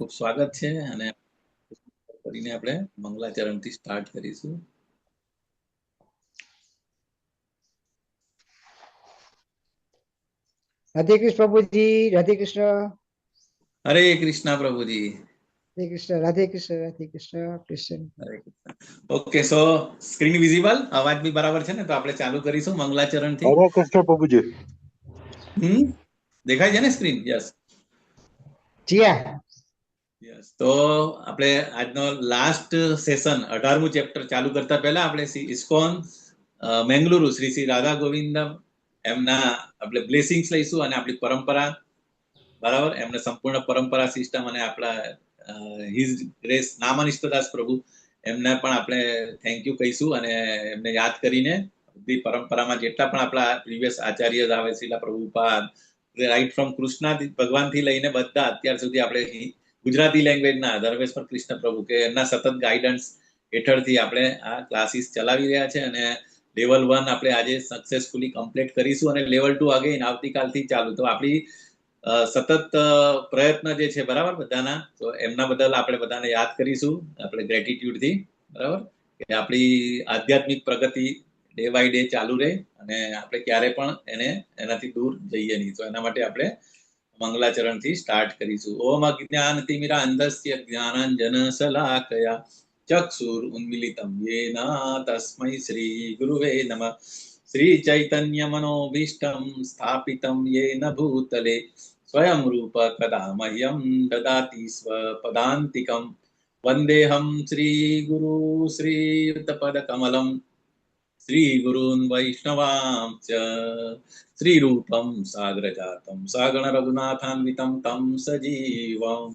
ખૂબ સ્વાગત છે અને કરીને આપણે મંગલાચરણથી સ્ટાર્ટ કરીશું. રાધે કૃષ્ણ પ્રભુજી, રાધે કૃષ્ણ. હરે કૃષ્ણ પ્રભુજી. હરે કૃષ્ણ, રાધે કૃષ્ણ, રાધે કૃષ્ણ, કૃષ્ણ. ઓકે, સો સ્ક્રીન વિઝિબલ, અવાજ બી બરાબર છે ને? તો આપણે ચાલુ કરીશું મંગલાચરણથી. હરે કૃષ્ણ પ્રભુજી. દેખાય છે ને સ્ક્રીન? Yes yes. તો આપણે આજનો લાસ્ટ સેશન 18મું ચેપ્ટર ચાલુ કરતા પહેલા આપણે ઇસ્કોન મેંગલુરુ શ્રી શ્રી રાધા ગોવિંદ એમના આપણે બ્લેસિંગ્સ લઈશું અને આપણી પરંપરા, બરાબર, એમને સંપૂર્ણ પરંપરા સિસ્ટમ અને આપણા હિઝ ગ્રેસ નામનિષ્ઠદાસ પ્રભુ એમને પણ આપણે થેન્ક યુ કહીશું અને એમને યાદ કરીને બધી પરંપરામાં જેટલા પણ આપણા પ્રીવિયસ આચાર્ય આવે શીલા પ્રભુપાદ, રાઈટ ફ્રોમ કૃષ્ણ ભગવાન થી લઈને બધા અત્યાર સુધી આપણે ગુજરાતી લેંગ્વેજના ધર્મેશ્વર કૃષ્ણ પ્રભુ કે એમના સતત ગાઈડન્સ હેઠળથી આપણે આ ક્લાસીસ ચલાવી રહ્યા છે અને લેવલ 1 આપણે આજે સક્સેસફુલી કમ્પ્લીટ કરીશું અને લેવલ 2 અગેન આવતીકાલથી ચાલુ. તો આપણી સતત પ્રયત્ન જે છે, બરાબર, બધાના, તો એમના બદલ આપણે બધાને યાદ કરીશું આપણે ગ્રેટિટ્યુડથી, બરાબર, કે આપણી આધ્યાત્મિક પ્રગતિ ડે બાય ડે ચાલુ રહે અને આપણે ક્યારે પણ એનાથી દૂર જઈએ નહીં. તો એના માટે આપણે મંગલાચરણથી સ્ટાર્ટ કરીશું. ઓમ અજ્ઞાનતિમિરાન્ધસ્ય જ્ઞાનાંજન શલાકયા ચક્ષુર ઉન્મિલિતમ યેન તસ્મૈ શ્રી ગુરુવે નમઃ. શ્રી ચૈતન્ય મનોભીષ્ટમ સ્થાપિતમ યેન ભૂતલે સ્વયં રૂપ કદા મહ્યમ દદાતિ સ્વપદાંતિકમ. વંદેહમ શ્રી ગુરુ શ્રીયુતપદ કમલમ શ્રી ગુરુન વૈષ્ણવાંશ્ચ શ્રી રૂપમ સાગ્રજાતમ સાગણ રઘુનાથાન્વિતમ તમ સજીવમ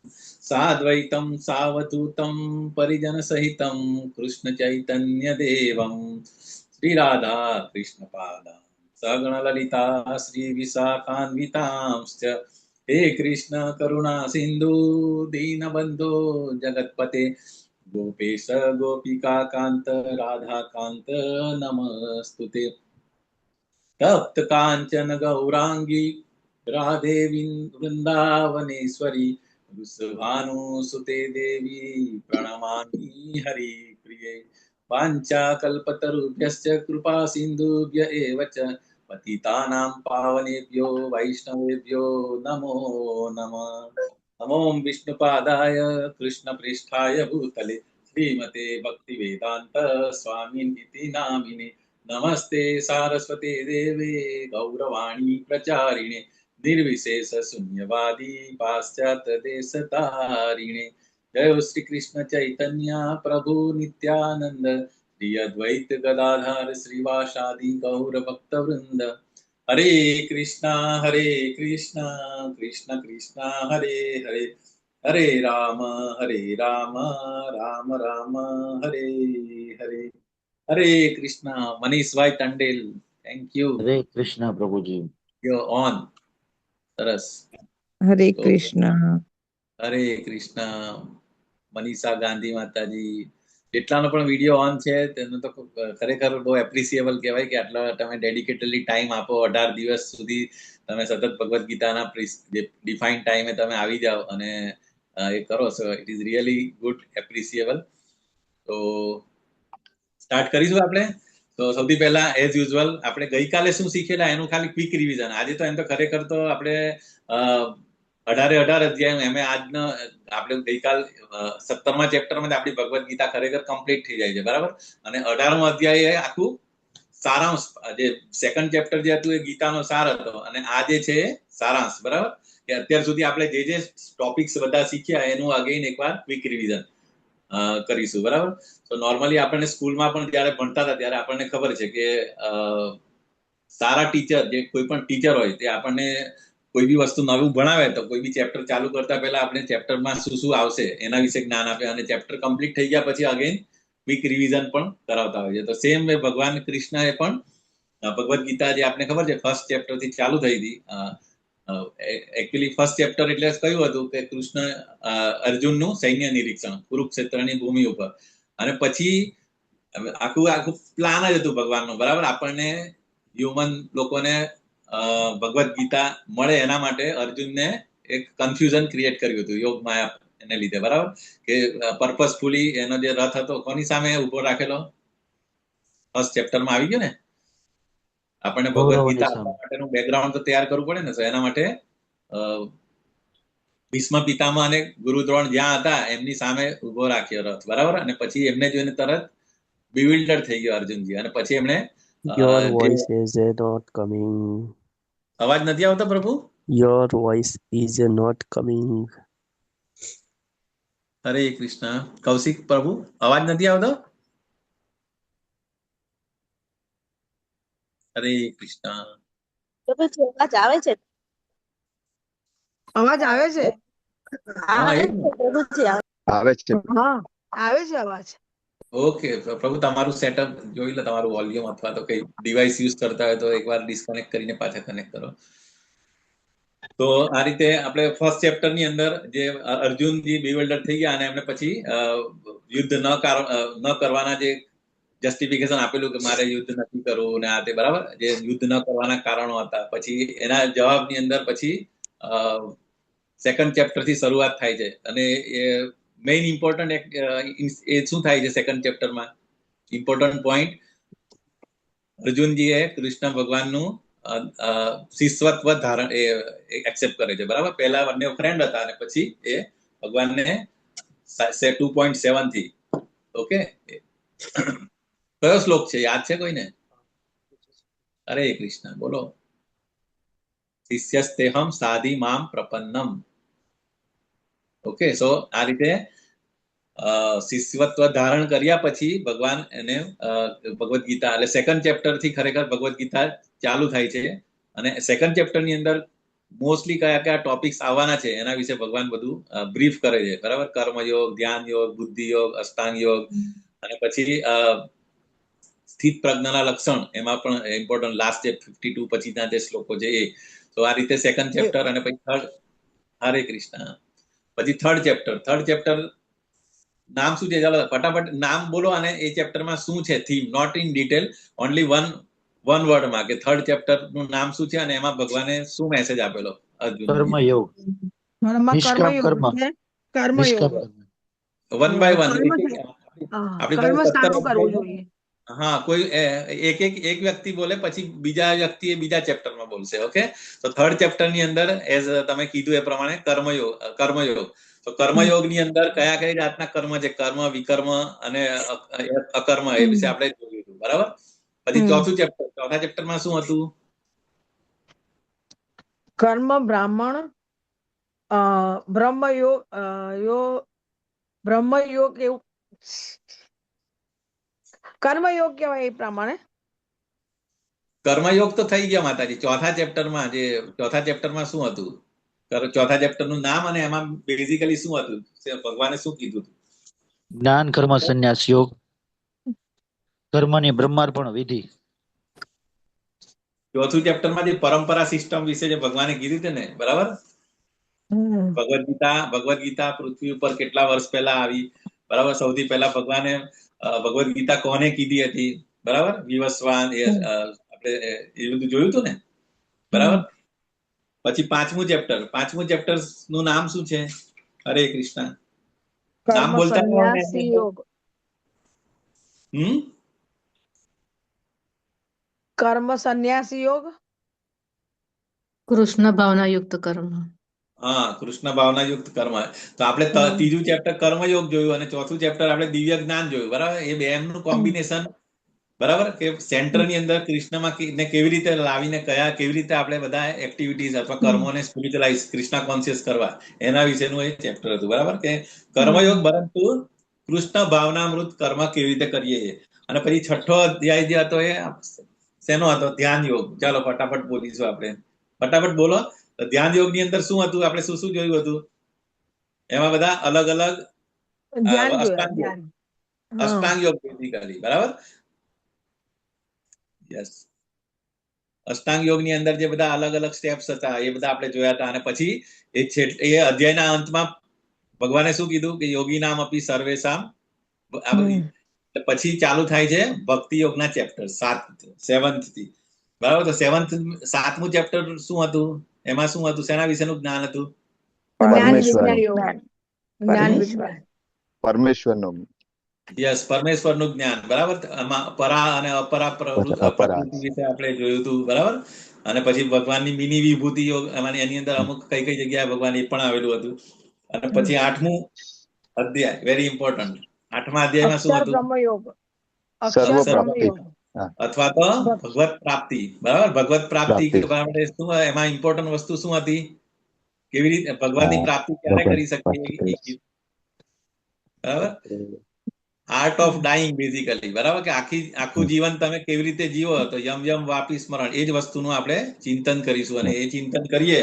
સાદ્વૈતમ સાવધૂતમ પરિજન સહિતમ કૃષ્ણ ચૈતન્ય દેવમ શ્રી રાધા કૃષ્ણ પાદા સગણ લલિતા શ્રી વિશાખાન્વિતાંશ્ચ હે કૃષ્ણ કરુણા સિંધુ દીનબંધો જગતપતે ગોપેશ ગોપિકા કાંત રાધા કાંત નમસ્તુતે. તપ્ત કાંચન ગૌરાંગી રાધે વૃંદાવનેશ્વરી વૃષભાનુસુતે દેવી પ્રણમામી હરિ પ્રિયે. વાંચા કલ્પતરુભ્યશ્ચ કૃપા સિંધુભ્ય એવ ચ પતિતાનાં પાવનેભ્યો વૈષ્ણવેભ્યો નમો નમઃ. નમો વિષ્ણુપાદાય કૃષ્ણપ્રેષ્ઠાય ભૂતલે શ્રીમતે ભક્તિવેદાંત સ્વામિનિતિ નામિને નમસ્તે સારસ્વતે દેવે ગૌરવાણી પ્રચારિણે નિર્વિશેષ શૂન્યવાદી પાશ્ચાત્ય દેશતારિણે. જય શ્રી કૃષ્ણ ચૈતન્ય પ્રભુ નિત્યાનંદ શ્રી અદ્વૈત ગદાધર શ્રીવાસાદિ ગૌર ભક્ત વૃંદ. હરે કૃષ્ણ કૃષ્ણ કૃષ્ણ હરે હરે હરે રામ રામ રામ હરે હરે. હરે કૃષ્ણ. મનીષભાઈ ટંડેલ, થેન્ક યુ. હરે કૃષ્ણ પ્રભુજી. You on. સરસ. હરે કૃષ્ણ. હરે કૃષ્ણ. મનીષા ગાંધી માતાજી, જેટલાનો પણ વિડીયો ઓન છે તેનો તો ખરેખર બહુ એપ્રિસિએબલ કહેવાય કે આટલા તમે ડેડિકેટેડલી ટાઈમ આપો. 18 દિવસ સુધી તમે સતત ભગવદ્ ગીતાના ડિફાઇન ટાઈમે તમે આવી જાઓ અને એ કરો છો. It is really good, appreciable. તો સ્ટાર્ટ કરીશું આપણે. તો સૌથી પહેલા એઝ યુઝ્યુઅલ આપણે ગઈકાલે શું શીખેલા એનું ખાલી ક્વિક રિવિઝન. આજે તો એમ તો ખરેખર તો આપણે 18 અધ્યાય એમ આજનો આપણે ગઈકાલ 17મા ચેપ્ટરમાં આપણી ભગવદ્ ગીતા ખરેખર કમ્પ્લીટ થઈ જાય છે, બરાબર. અને 18મો અધ્યાય આખું સારાંશ, જે સેકન્ડ ચેપ્ટર જે હતું એ ગીતાનો સાર હતો અને આ જે છે સારાંશ, બરાબર. કે અત્યાર સુધી આપણે જે ટોપિક્સ બધા શીખ્યા એનું અગેન એકવાર ક્વિક રિવિઝન કરીશું, બરાબર. તો નોર્મલી આપણને સ્કૂલમાં પણ જયારે ભણતા હતા ત્યારે આપણને ખબર છે કે સારા ટીચર, જે કોઈ પણ ટીચર હોય તે આપણને કોઈ બી વસ્તુ નવું ભણાવે તો કોઈ બી ચેપ્ટર ચાલુ કરતા પહેલા આપણે ચેપ્ટરમાં શું શું આવશે એના વિશે જ્ઞાન આપે અને ચેપ્ટર કમ્પ્લીટ થઈ ગયા પછી અગેન ક્વિક રિવિઝન પણ કરાવતા હોય છે. તો સેમ વે ભગવાન કૃષ્ણએ પણ ભગવદ્ ગીતા જે આપણે ખબર છે ફર્સ્ટ ચેપ્ટર થી ચાલુ થઈ હતી. એકચ્યુઅલી ફર્સ્ટ ચેપ્ટર એટલે કયું હતું કે કૃષ્ણ અર્જુનનું સૈન્ય નિરીક્ષણ કુરુક્ષેત્રની ભૂમિ ઉપર, અને પછી આખું પ્લાન જ હતું ભગવાનનું, બરાબર. આપણને હ્યુમન લોકોને ભગવદ્ ગીતા મળે એના માટે અર્જુનને એક કન્ફ્યુઝન ક્રિએટ કર્યું હતું યોગ માયા એને લીધે, બરાબર, કે પર્પઝફુલી એનો જે રથ હતો કોની સામે ઉભો રાખેલો? ફર્સ્ટ ચેપ્ટરમાં આવી ગયો ને. આપણને ભગવદ ગીતા આપવા માટેનું બેકગ્રાઉન્ડ તો તૈયાર કરવું પડે ને. તો એના માટે ભીષ્મ પિતામહ અને ગુરુ દ્રોણ જ્યાં હતા એમની સામે ઉભો રાખ્યો રથ, બરાબર. અને પછી એમને જોઈને તરત bewildered થઈ ગયો અર્જુનજી, અને પછી એમણે Your voice is not coming. અવાજ નથી આવતો પ્રભુ? Your voice is not coming. હરે કૃષ્ણ. કૌશિક પ્રભુ, અવાજ નથી આવતો? હરે કૃષ્ણ. અવાજ આવે છે. અવાજ આવે છે? હા, એ જ ને. આવે છે. હા, આવે છે અવાજ. ઓકે પ્રભુ, તમારું સેટઅપ જોઈ લો, તમારું વોલ્યુમ અથવા તો કઈ ડિવાઇસ યુઝ કરતા હોય તો એકવાર ડિસ્કનેક્ટ કરીને પાછા કનેક્ટ કરો. તો આ રીતે આપણે ફર્સ્ટ ચેપ્ટર ની અંદર જે અર્જુનજી bewildered થઈ ગયા અને એમને પછી યુદ્ધ ન કરવાના જે જસ્ટિફિકેશન આપેલું કે મારે યુદ્ધ નથી કરવું ને આ તે, બરાબર, જે યુદ્ધ ન કરવાના કારણો હતા. પછી એના જવાબની અંદર પછી સેકન્ડ ચેપ્ટર થી શરૂઆત થાય છે. અને એ મેઇન ઇમ્પોર્ટન્ટ એ શું થાય છે સેકન્ડ ચેપ્ટરમાં? ઇમ્પોર્ટન્ટ પોઈન્ટ, અર્જુનજીએ કૃષ્ણ ભગવાનનું શિષ્યત્વ ધારણ એક્સેપ્ટ કરે છે, બરાબર. પહેલા બંને ફ્રેન્ડ હતા અને પછી એ ભગવાનને 2.7 થી. ઓકે, કયો શ્લોક છે? યાદ છે કોઈને? હરે કૃષ્ણ, બોલો. શિષ્યસ્તેહમ સાધી મામ પ્રપન્નમ. ઓકે, સો આ રીતે શિષ્યત્વ ધારણ કર્યા પછી ભગવાન એને ભગવદ ગીતા, એટલે સેકન્ડ ચેપ્ટર થી ખરેખર ભગવદ ગીતા ચાલુ થાય છે. અને સેકન્ડ ચેપ્ટર ની અંદર મોસ્ટલી કયા કયા ટોપિક્સ આવવાના છે એના વિશે ભગવાન બધું બ્રીફ કરે છે, બરાબર. કર્મયોગ, ધ્યાન યોગ, બુદ્ધિ યોગ, અષ્ટાંગ યોગ, અને પછી સ્થિત પ્રજ્ઞાના લક્ષણ, એમાં પણ ઇમ્પોર્ટન્ટ લાસ્ટ જે 52 પછીના જે શ્લોકો છે એ. તો આ રીતે સેકન્ડ ચેપ્ટર અને પછી થર્ડ. હરે કૃષ્ણ. પછી થર્ડ ચેપ્ટર નામ શું છે? ચાલો ફટાફટ નામ બોલો. અને એ ચેપ્ટરમાં શું છે theme, note in detail, only one વર્ડમાં, કે થર્ડ ચેપ્ટર નું નામ શું છે અને એમાં ભગવાને શું મેસેજ આપેલો અર્જુન? કર્મયોગ, નિષ્કામ કર્મ, કર્મયોગ. One by one. કર્મ સારું કરવું જોઈએ. હા, કોઈ એક વ્યક્તિ બોલે, પછી બીજા વ્યક્તિ બીજા ચેપ્ટરમાં બોલશે. ઓકે, તો થર્ડ ચેપ્ટર ની અંદર એઝ તમે કીધું એ પ્રમાણે કર્મયોગ. તો કર્મયોગ ની અંદર કયા કઈ જાતના કર્મ છે, કર્મ, વિકર્મ અને અકર્મ, એ વિશે આપણે જોયું હતું, બરાબર. પછી ચોથા ચેપ્ટરમાં શું હતું? કર્મ બ્રાહ્મણ, બ્રહ્મયોગ, બ્રહ્મયોગ એવું કર્મયોગ કહેવાય એ પ્રમાણે. કર્મયોગ તો થઈ ગયા માતાજી. ચોથા ચેપ્ટરમાં શું હતું? ચોથા ચેપ્ટર નું નામ અને એમાં બેઝિકલી શું હતું? ભગવાને શું કીધું હતું? જ્ઞાન કર્મ સંન્યાસ યોગ, કર્મની બ્રહ્માર્પણ વિધિ. ચોથું ચેપ્ટરમાં જે પરંપરા સિસ્ટમ વિશે જે ભગવાને કીધું છે ને, બરાબર. ભગવદ ગીતા પૃથ્વી ઉપર કેટલા વર્ષ પહેલા આવી, બરાબર. સૌથી પહેલા ભગવાને ભગવદ ગીતા કોને કીધી હતી, બરાબર? વિવસ્વાન, આપણે એ બધું જોયું હતું ને, બરાબર. પછી પાંચમું ચેપ્ટર નું નામ શું છે? હરે કૃષ્ણ. નામ બોલતા કર્મ સંન્યાસી યોગ, કૃષ્ણ ભાવના યુક્ત કર્મ. હા, કૃષ્ણ ભાવના યુક્ત કર્મ. તો આપણે ત્રીજું ચેપ્ટર કર્મયોગ જોયું અને ચોથું ચેપ્ટર આપણે દિવ્ય જ્ઞાન જોયું, બરાબર. એ બે નું કોમ્બિનેશન, બરાબર, કે સેન્ટર ની અંદર કૃષ્ણમાં કેવી રીતે લાવીને કેવી રીતે આપણે બધા એક્ટિવિટીઝ અથવા કર્મોને સ્પિરિચ્યુઅલાઇઝ, કૃષ્ણ કોન્શિયસ કરવા, એના વિશેનું એ ચેપ્ટર હતું, બરાબર. કે કર્મયોગ પરંતુ કૃષ્ણ ભાવનામૃત કર્મ કેવી રીતે કરીએ. અને પછી છઠ્ઠો અધ્યાય જે હતો એ શેનો હતો? ધ્યાન યોગ. ચાલો ફટાફટ બોલીશું આપણે, ફટાફટ બોલો. ધ્યાન યોગ ની અંદર શું હતું? આપણે શું જોયું હતું? એમાં બધા અલગ અલગ અષ્ટાંગ યોગ બેઝિકલી, બરાબર. યસ, અષ્ટાંગ યોગ ની અંદર જે બધા અલગ અલગ સ્ટેપ્સ હતા એ બધા આપણે જોયા હતા. અને પછી એ અધ્યાયના અંતમાં ભગવાને શું કીધું? કે યોગી નામ અપી સર્વેશામ. પછી ચાલુ થાય છે ભક્તિ યોગના ચેપ્ટર 7th થી, બરાબર. તો 7મું ચેપ્ટર શું હતું? એમાં શું હતું? શેના વિશેનું જ્ઞાન હતું? જ્ઞાન વિશ્વાસ પરમેશ્વરનું યસ, પરમેશ્વરનું જ્ઞાન, બરાબર. આમાં પરા અને અપરા પ્રકૃતિ વિશે આપણે જોયું હતું, બરાબર. અને પછી ભગવાનની મિની વિભૂતિઓ એની અંદર અમુક કઈ કઈ જગ્યાએ ભગવાન એ પણ આવેલું હતું. અને પછી 8મું અધ્યાય, વેરી ઇમ્પોર્ટન્ટ. 8મા અધ્યાયમાં શું હતું? બ્રહ્મયોગ સર્વ પ્રાપ્તિ અથવા તો ભગવત પ્રાપ્તિ, બરાબર. ભગવત પ્રાપ્તિ માટે શું એમાં ઇમ્પોર્ટન્ટ વસ્તુ શું હતી? કેવી રીતે ભગવાનની પ્રાપ્તિ ક્યારે કરી શકીએ, બરાબર. આર્ટ ઓફ ડાઈંગ બેઝિકલી, બરાબર, કે આખું જીવન તમે કેવી રીતે જીવો, તો યમ યમ વાપી સ્મરણ, એ જ વસ્તુનું આપણે ચિંતન કરીશું. અને એ ચિંતન કરીએ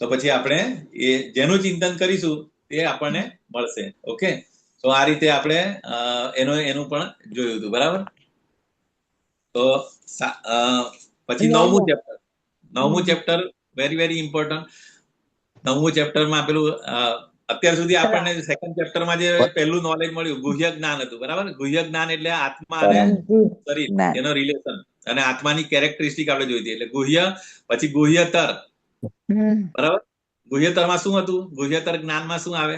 તો પછી આપણે એ જેનું ચિંતન કરીશું તે આપણને મળશે. ઓકે, તો આ રીતે આપણે એનું પણ જોયું હતું, બરાબર. તો પછી 9મું ચેપ્ટર વેરી વેરી ઇમ્પોર્ટન્ટ. 9મું ચેપ્ટરમાં પેલું અત્યાર સુધી આપણને સેકન્ડ ચેપ્ટરમાં જે પહેલું નોલેજ મળ્યું ગુહ્ય જ્ઞાન હતું, બરાબર. ગુહ્ય જ્ઞાન એટલે આત્મા અને શરીર એનો રિલેશન અને આત્માની કેરેક્ટરિસ્ટિક આપણે જોઈ હતી. એટલે ગુહ્ય, પછી ગુહ્યતર, બરાબર. ગુહ્યતરમાં શું હતું? ગુહ્યતર જ્ઞાનમાં શું આવે?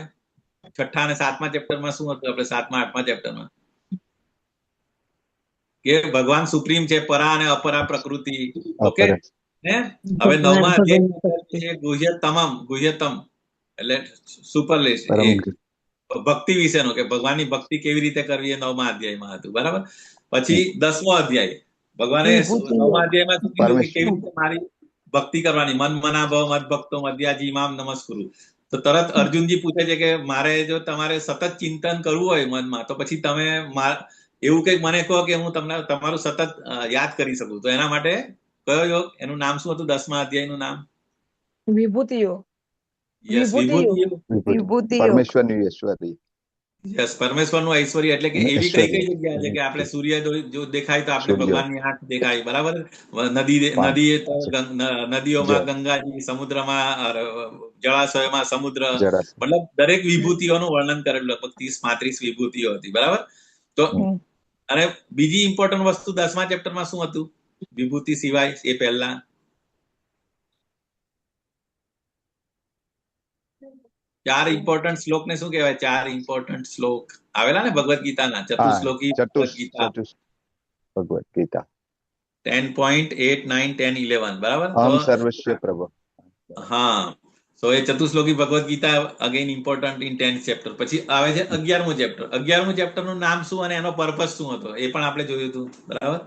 6ઠ્ઠા અને 7મા ચેપ્ટરમાં શું હતું? આપણે 7મા 8મા ચેપ્ટરમાં કે ભગવાન સુપ્રીમ છે, પરા અને અપરા પ્રકૃતિ. ઓકે, હવે 9મા અધ્યાય ગુહ્યતમ એટલે સુપરલેસ ભક્તિ વિશેનો, કે ભગવાનની ભક્તિ કેવી રીતે કરવી એ 9મા અધ્યાયમાં હતું, બરાબર. પછી 10મો અધ્યાય ભગવાને 9મા અધ્યાયમાં શું કીધું કે કેવી રીતે મારી ભક્તિ કરવાની, મન મના ભવ મદ ભક્તો મધ્યાજી મામ નમસ્કુરુ. તો તરત અર્જુનજી પૂછે છે કે મારે જો તમારે સતત ચિંતન કરવું હોય મનમાં, તો પછી તમે એવું કંઈક મને કહો કે હું તમને તમારું સતત યાદ કરી શકું. તો એના માટે કયો યોગ, એનું નામ શું હતું? 10મા અધ્યાયનું નામ વિભૂતિ યોગ. યસ, વિભૂતિ. પરમેશ્વરનું ઐશ્વર્ય. યસ, પરમેશ્વરનું ઐશ્વર્ય એટલે કે એવી કઈ કઈ જગ્યા છે કે આપણે સૂર્ય જો દેખાય તો આપણે ભગવાનની આંખ દેખાય, બરાબર. નદીઓમાં ગંગાજી, સમુદ્રમાં જળાશયોમાં સમુદ્ર, મતલબ દરેક વિભૂતિઓનું વર્ણન કરેલું. લગભગ 30-35 વિભૂતિઓ હતી, બરાબર. તો અને બીજી ઇમ્પોર્ટન્ટ વસ્તુ 10મા ચેપ્ટરમાં શું હતું વિભૂતિ સિવાય? એ પહેલા 4 ઇમ્પોર્ટન્ટ શ્લોક ને શું કહેવાય? 4 ઇમ્પોર્ટન્ટ શ્લોક આવેલા ને ભગવદ ગીતાના, ચતુશ્લોકી ભગવદ ગીતા 10.8, 9, 10, 11, બરાબર. સર્વસ્વ પ્રભુ. હા, તો એ ચતુશ્લોકી Bhagavad Gita again important in 10th chapter. પછી આવે છે 11મું ચેપ્ટર. 11મું ચેપ્ટર નું નામ શું અને એનો પર્પસ શું હતો એ પણ આપણે જોયું હતું, બરાબર.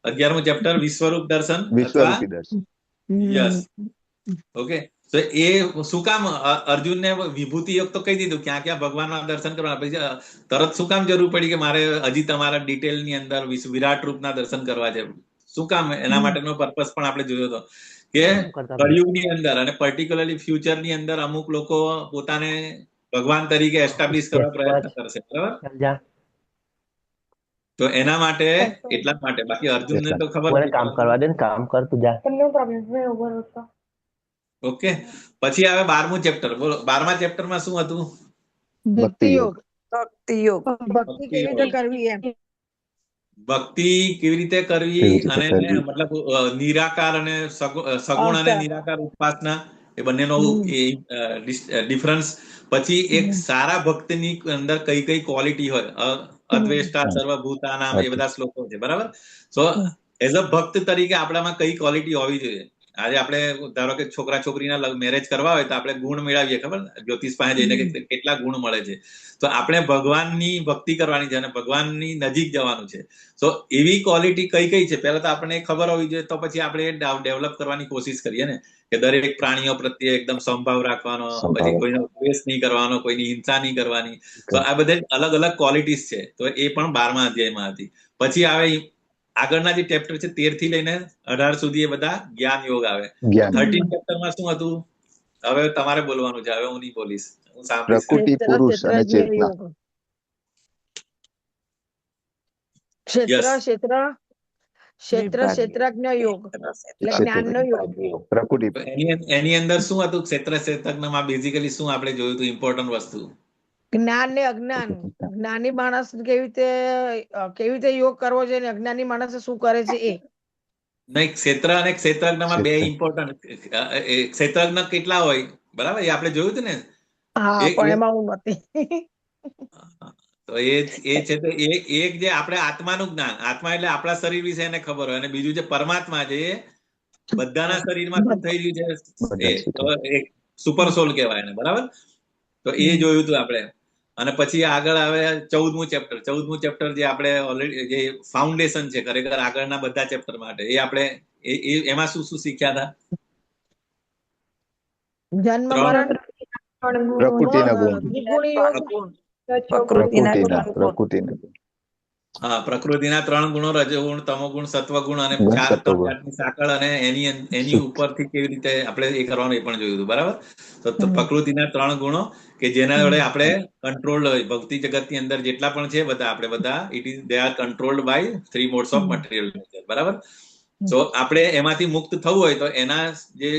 11મું ચેપ્ટર વિશ્વરૂપ દર્શન. Yes, okay. તો એ શું કામ અર્જુનને વિભૂતિ યોગ તો કહી દીધું, ક્યાં ક્યાં ભગવાનના દર્શન કરવાના, પછી તરત શું કામ જરૂર પડી કે મારે હજી તમારા ડિટેલની અંદર વિરાટ રૂપના દર્શન કરવા છે? શું કામ? એના માટેનો પર્પસ પણ આપણે જોયો હતો કે કળિયુગની અંદર અને પર્ટિક્યુલરલી ફ્યુચરની અંદર અમુક લોકો પોતાને ભગવાન તરીકે એસ્ટાબ્લિશ કરવા પ્રયત્ન કરશે, બરાબર. તો એના માટે, એટલા માટે. બાકી અર્જુનને તો ખબર કામ કરવા દે ને, કામ કર તું જા. ઓકે, પછી આવે 12મું ચેપ્ટર. બોલો, 12મા ચેપ્ટરમાં શું હતું? ભક્તિ યોગ. ભક્તિ યોગ. ભક્તિ કેવી રીતે કરવી એમ. ભક્તિ કેવી રીતે કરવી અને મતલબ નિરાકાર અને સગુણ અને નિરાકાર ઉપાસના, એ બંનેનો ડિફરન્સ. પછી એક સારા ભક્તની અંદર કઈ કઈ ક્વોલિટી હોય, અદ્વેષ્ટા સર્વભૂતાનામ, એ બધા શ્લોકો છે, બરાબર. સો એઝ અ ભક્ત તરીકે આપણામાં કઈ ક્વોલિટી હોવી જોઈએ? આજે આપણે ધારો કે છોકરા છોકરીના મેરેજ કરવા હોય તો આપણે ગુણ મેળવીએ, ખબર, જ્યોતિષ પાસે જઈને કેટલા ગુણ મળે છે. તો આપણે ભગવાનની ભક્તિ કરવાની છે અને ભગવાનની નજીક જવાનું છે. તો એવી ક્વોલિટી કઈ કઈ છે પહેલા તો આપણને ખબર હોવી જોઈએ, તો પછી આપણે ડેવલપ કરવાની કોશિશ કરીએ ને, કે દરેક પ્રાણીઓ પ્રત્યે એકદમ સંભાવ રાખવાનો, પછી કોઈનો દ્વેષ નહીં કરવાનો, કોઈની હિંસા નહીં કરવાની. તો આ બધા અલગ અલગ ક્વોલિટીઝ છે. તો એ પણ 12મા અધ્યાયમાં હતી. પછી આવે આગળના જે ચેપ્ટર છે 13 થી લઈને 18 સુધી, એ બધા જ્ઞાન યોગ આવે. 13 ચેપ્ટરમાં શું હતું? હવે તમારે બોલવાનું છે, હવે હું નહીં બોલીશ, હું સાંભળીશ. પ્રકૃતિ, પુરુષ અને ચેતના. ક્ષેત્રજ્ઞ યોગ એટલે જ્ઞાનનો યોગ. પ્રકૃતિ. એની અંદર શું હતું? ક્ષેત્રજ્ઞમાં બેઝિકલી શું આપણે જોયું હતું ઇમ્પોર્ટન્ટ વસ્તુ? જ્ઞાન ને અજ્ઞાન. જ્ઞાની માણસ કેવી રીતે યોગ કરવો જોઈએ ને અજ્ઞાની માણસ શું કરે છે એ. નહીં, ક્ષેત્ર અને ક્ષેત્રજ્ઞમાં બે ઇમ્પોર્ટન્ટ. ક્ષેત્રજ્ઞ કેટલા હોય, બરાબર, એ આપણે જોયું હતું ને. હા એ પણ એ- એમાં હું નથી. તો એ છે તો એક જે આપણે આત્માનું જ્ઞાન, આત્મા એટલે આપણા શરીર વિશે એને ખબર હોય, અને બીજું જે પરમાત્મા છે એ બધાના શરીરમાં શું થઈ રહ્યું છે એ બધા તો એક સુપર સોલ કહેવાય એને, બરાબર. તો એ જોયું હતું આપણે. અને પછી આગળ આવે 14મું ચેપ્ટર. 14મું ચેપ્ટર જે આપણે ઓલરેડી જે ફાઉન્ડેશન છે ખરેખર આગળના બધા ચેપ્ટર માટે, એ આપણે એમાં શું શું શીખ્યા હતા? જન્મ ત્રણ મરણ પ્રકૃતિના ગુણ ત્રિગુણી યોગ ગુણ. પ્રકૃતિના હા, પ્રકૃતિના 3 ગુણો, રજોગુણ, તમોગુણ, સત્વગુણ, અને ગુણ 3 સત્વગુણ જાતની સાંકળ, અને એની સુખ ઉપરથી કેવી રીતે આપણે એ કરવાનું એ પણ જોયું હતું, બરાબર. તો પ્રકૃતિના 3 ગુણો કે જેના વડે આપણે કંટ્રોલ હોય ભૌતિક જગતની અંદર જેટલા પણ છે બધા, આપણે બધા it is they are controlled by 3 modes of material nature, બરાબર. સો આપણે એમાંથી મુક્ત થવું હોય તો એના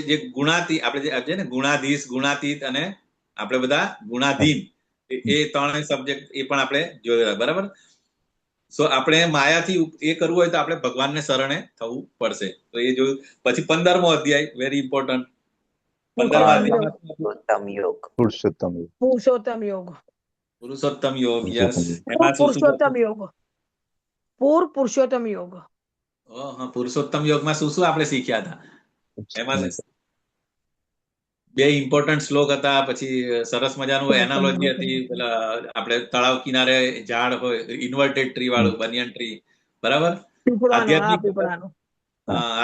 જે ગુણાતી આપણે જે ને ગુણાધીશ, ગુણાતીત અને આપણે બધા ગુણાધીન, એ 3 સબ્જેક્ટ એ પણ આપણે જોયેલા, બરાબર. સો આપણે માયાથી એ કરવું હોય તો આપણે ભગવાનને શરણે થવું પડશે. તો એ જોયું. પછી 15મો અધ્યાય, વેરી ઇમ્પોર્ટન્ટ. 15મા અધ્યાયમાં પુરુષોત્તમ પુરુષોત્તમ યોગ. પુરુષોત્તમ યોગ, યસ. પુરુષોત્તમ એમાં શું શું પુરુષોત્તમ હતું? યોગ. પુરુષોત્તમ યોગ. હા, પુરુષોત્તમ યોગમાં શું શું આપણે શીખ્યા હતા? એમાં 2 ઇમ્પોર્ટન્ટ શ્લોક હતા. પછી સરસ મજાનું એનાલોજી હતી. પેલા આપણે તળાવ કિનારે ઝાડ હોય, ઇન્વર્ટેડ ટ્રી વાળું, બનિયન ટ્રી, બરાબર. પીપળાનો, હા આધ્યાત્મિક જગત, પીપળાનો.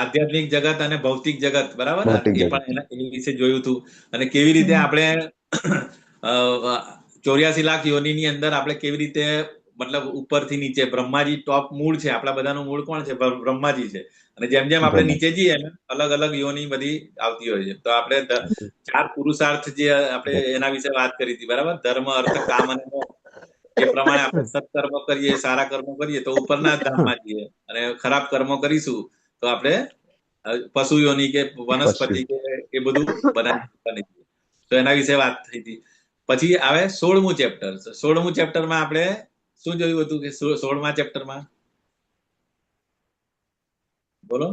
આધ્યાત્મિક જગત અને ભૌતિક જગત, બરાબર. ભૌતિક એ જગત પણ એ વિશે જોયું હતું. અને કેવી રીતે આપણે 84 લાખ યોનિની અંદર આપણે કેવી રીતે, મતલબ ઉપરથી નીચે, બ્રહ્માજી ટોપ મૂળ છે. આપણા બધાનું મૂળ કોણ છે? બ્રહ્માજી છે. અને જેમ જેમ આપણે નીચે જઈએ એમ અલગ અલગ યોની બધી આવતી હોય છે. તો આપણે 4 પુરુષાર્થ જે આપણે એના વિશે વાત કરી હતી, બરાબર. ધર્મ, અર્થ, કામ અને મોક્ષ. એ પ્રમાણે આપણે સત્કર્મ કરીએ, સારા કર્મો કરીએ તો ઉપરના ધામમાં જઈએ, અને ખરાબ કર્મો કરીશું તો આપણે પશુ યોની કે વનસ્પતિ કે એ બધું બનાવી. તો એના વિશે વાત થઈ હતી. પછી આવે 16મું ચેપ્ટર. 16મું ચેપ્ટરમાં આપણે શું જોયું હતું કે 16મા ચેપ્ટરમાં બોલો?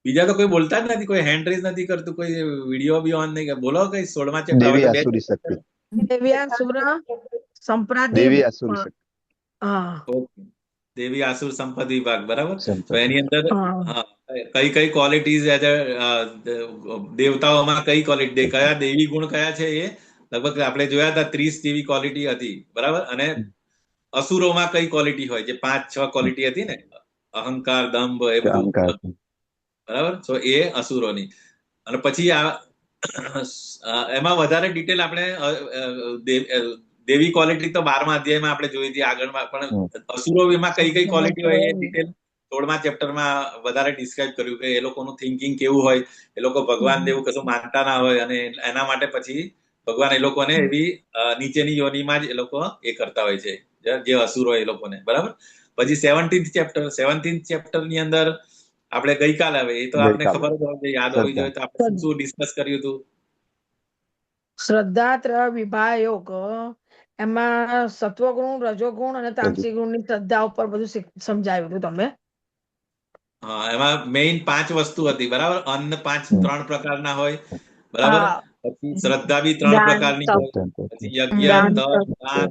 બીજા તો કોઈ બોલતા જ નથી, કોઈ હેન્ડ રેઝ નથી કરતું, કોઈ વિડીયો બી ઓન નહીં. બોલો કઈ 16મા ચેપ્ટર. હવે દેવી તો 2 આસુરી શક્તિ દેવ્યાસુર સંપ્રાતિ. દેવી આસુરી શક્તિ હા. દેવી આસુર સંપદ વિભાગ, બરાબર. તો સંપત્તિ એની અંદર હા. કઈ કઈ ક્વોલિટીઝ દેવતાઓમાં કઈ ક્વોલિટી, કયા દેવી ગુણ કયા છે, એ લગભગ આપણે જોયા હતા. 30 જેવી ક્વોલિટી હતી, બરાબર. અને અસુરોમાં કઈ ક્વોલિટી હોય, જે 5-6 ક્વોલિટી હતી ને, અહંકાર, દંભ, એ બધું, અહંકાર બરાબર. તો એ અસુરોની. અને પછી એમાં વધારે ડિટેલ આપણે દેવી ક્વોલિટી તો 12મા અધ્યાયમાં આપણે જોઈ હતી આગળમાં, પણ અસુરોમાં કઈ કઈ ક્વોલિટી હોય એ ડિટેલ 16મા ચેપ્ટરમાં વધારે ડિસ્ક્રાઇબ કર્યું કે એ લોકોનું થિંકિંગ કેવું હોય, એ લોકો ભગવાન જેવું કશું માનતા ના હોય, અને એના માટે પછી ભગવાન એ લોકોને એવી નીચેની યોનીમાં જ એ લોકો એ કરતા હોય છે, જે અસુર હોય એ લોકોને, બરાબર. પછી 17th ચેપ્ટર ની અંદર આપણે ગઈકાલે આવે, એ તો આપણે ખબર જ હોય, યાદ હોવી જોઈએ. તો આપણે શું ડિસ્કસ કર્યું હતું? શ્રદ્ધા વિભાગ યોગ. એમાં સત્વગુણ, રજોગુણ અને તામસિક ગુણની શ્રદ્ધા ઉપર બધું સમજાવ્યું હતું તમે. હા, એમાં મેઇન 5 વસ્તુ હતી, બરાબર. અન્ન 3 પ્રકારના હોય, બરાબર. પછી શ્રદ્ધા બી 3 પ્રકારની હોય. પછી યજ્ઞ, તપ, દાન,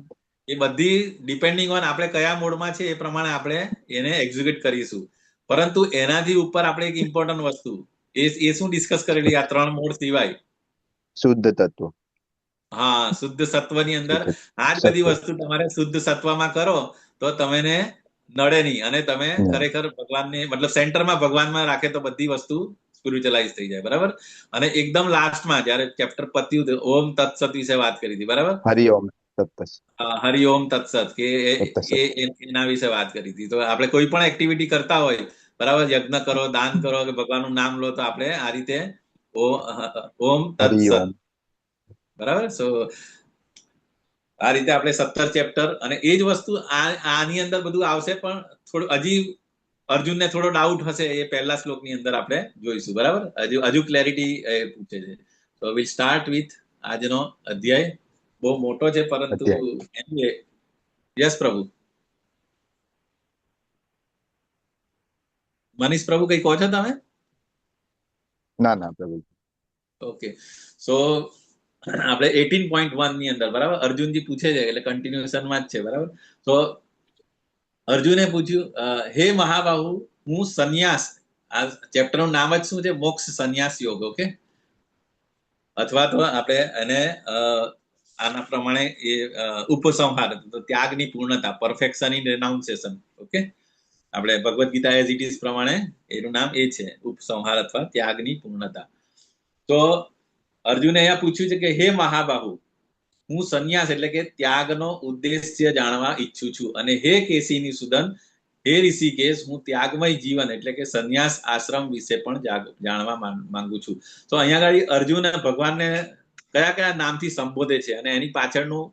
એ બધી ડિપેન્ડિંગ ઓન આપણે કયા મોડમાં છે એ પ્રમાણે આપણે એને એક્ઝિક્યુટ કરીશું. પરંતુ એનાથી ઉપર આપણે એક ઇમ્પોર્ટન્ટ વસ્તુ, એ શું ડિસ્કસ કરેલી આ 3 મોડ સિવાય? શુદ્ધ તત્વ. હા, શુદ્ધ સત્વની અંદર આ જ બધી વસ્તુ તમારે શુદ્ધ સત્વમાં કરો તો તમને નડે નહીં, અને તમે ખરેખર ભગવાનને, મતલબ સેન્ટરમાં ભગવાનમાં રાખે તો બધી વસ્તુ સ્પિરિચ્યુઅલાઇઝ થઈ જાય, બરાબર. અને એકદમ લાસ્ટમાં જયારે ચેપ્ટર પત્યું ઓમ તત્સત વિશે વાત કરી હતી, બરાબર. હરિઓમ તત્સત. હરિઓમ તત્સત, કે એના વિશે વાત કરી હતી. તો આપણે કોઈ પણ એક્ટિવિટી કરતા હોય, બરાબર, યજ્ઞ કરો, દાન કરો, કે ભગવાનનું નામ લો, તો આપણે આ રીતે ઓમ તત્સત, બરાબર. સો આ રીતે આપણે 17 ચેપ્ટર, અને એ જ વસ્તુ આની અંદર બધું આવશે, પણ થોડું હજી અર્જુનને થોડો ડાઉટ હશે, એ પહેલા શ્લોકની અંદર આપણે જોઈશું, બરાબર. હજુ ક્લેરિટી પૂછે છે. તો વિલ સ્ટાર્ટ વિથ આજનો અધ્યાય. બહુ મોટો છે, પરંતુ યસ પ્રભુ. મનીષ પ્રભુ, કઈ કહો છો તમે? ના પ્રભુ. ઓકે. સો આપણે 18.1 ની અંદર, બરાબર, અર્જુનજી પૂછે છે એટલે કન્ટિન્યુએશનમાં જ છે, બરાબર. તો અર્જુને પૂછ્યું, હે મહાબાહુ, હું સંન્યાસ, આ ચેપ્ટર નું નામ જ શું છે? મોક્ષ સંન્યાસ યોગ. ઓકે, અથવા તો આપણે એને આના પ્રમાણે એ ઉપસંહાર, તો ત્યાગની પૂર્ણતા, પરફેક્શન ઇન રેનાઉન્સિએશન. ઓકે, આપણે Bhagavad Gita as it is પ્રમાણે એનું નામ એ છે, ઉપસંહાર અથવા ત્યાગની પૂર્ણતા. તો અર્જુને અહીંયા પૂછ્યું છે કે હે મહાબાહુ, હું સંન્યાસ એટલે કે ત્યાગનો ઉદ્દેશ્ય જાણવા ઈચ્છું છું, અને હે કેસીની સુદન, હે ઋષિકેશ, હું ત્યાગમય જીવન એટલે કે સંન્યાસ આશ્રમ વિશે પણ જાણવા માંગુ છું. તો અહીંયા આગળ અર્જુન ભગવાનને કયા કયા નામથી સંબોધે છે અને એની પાછળનું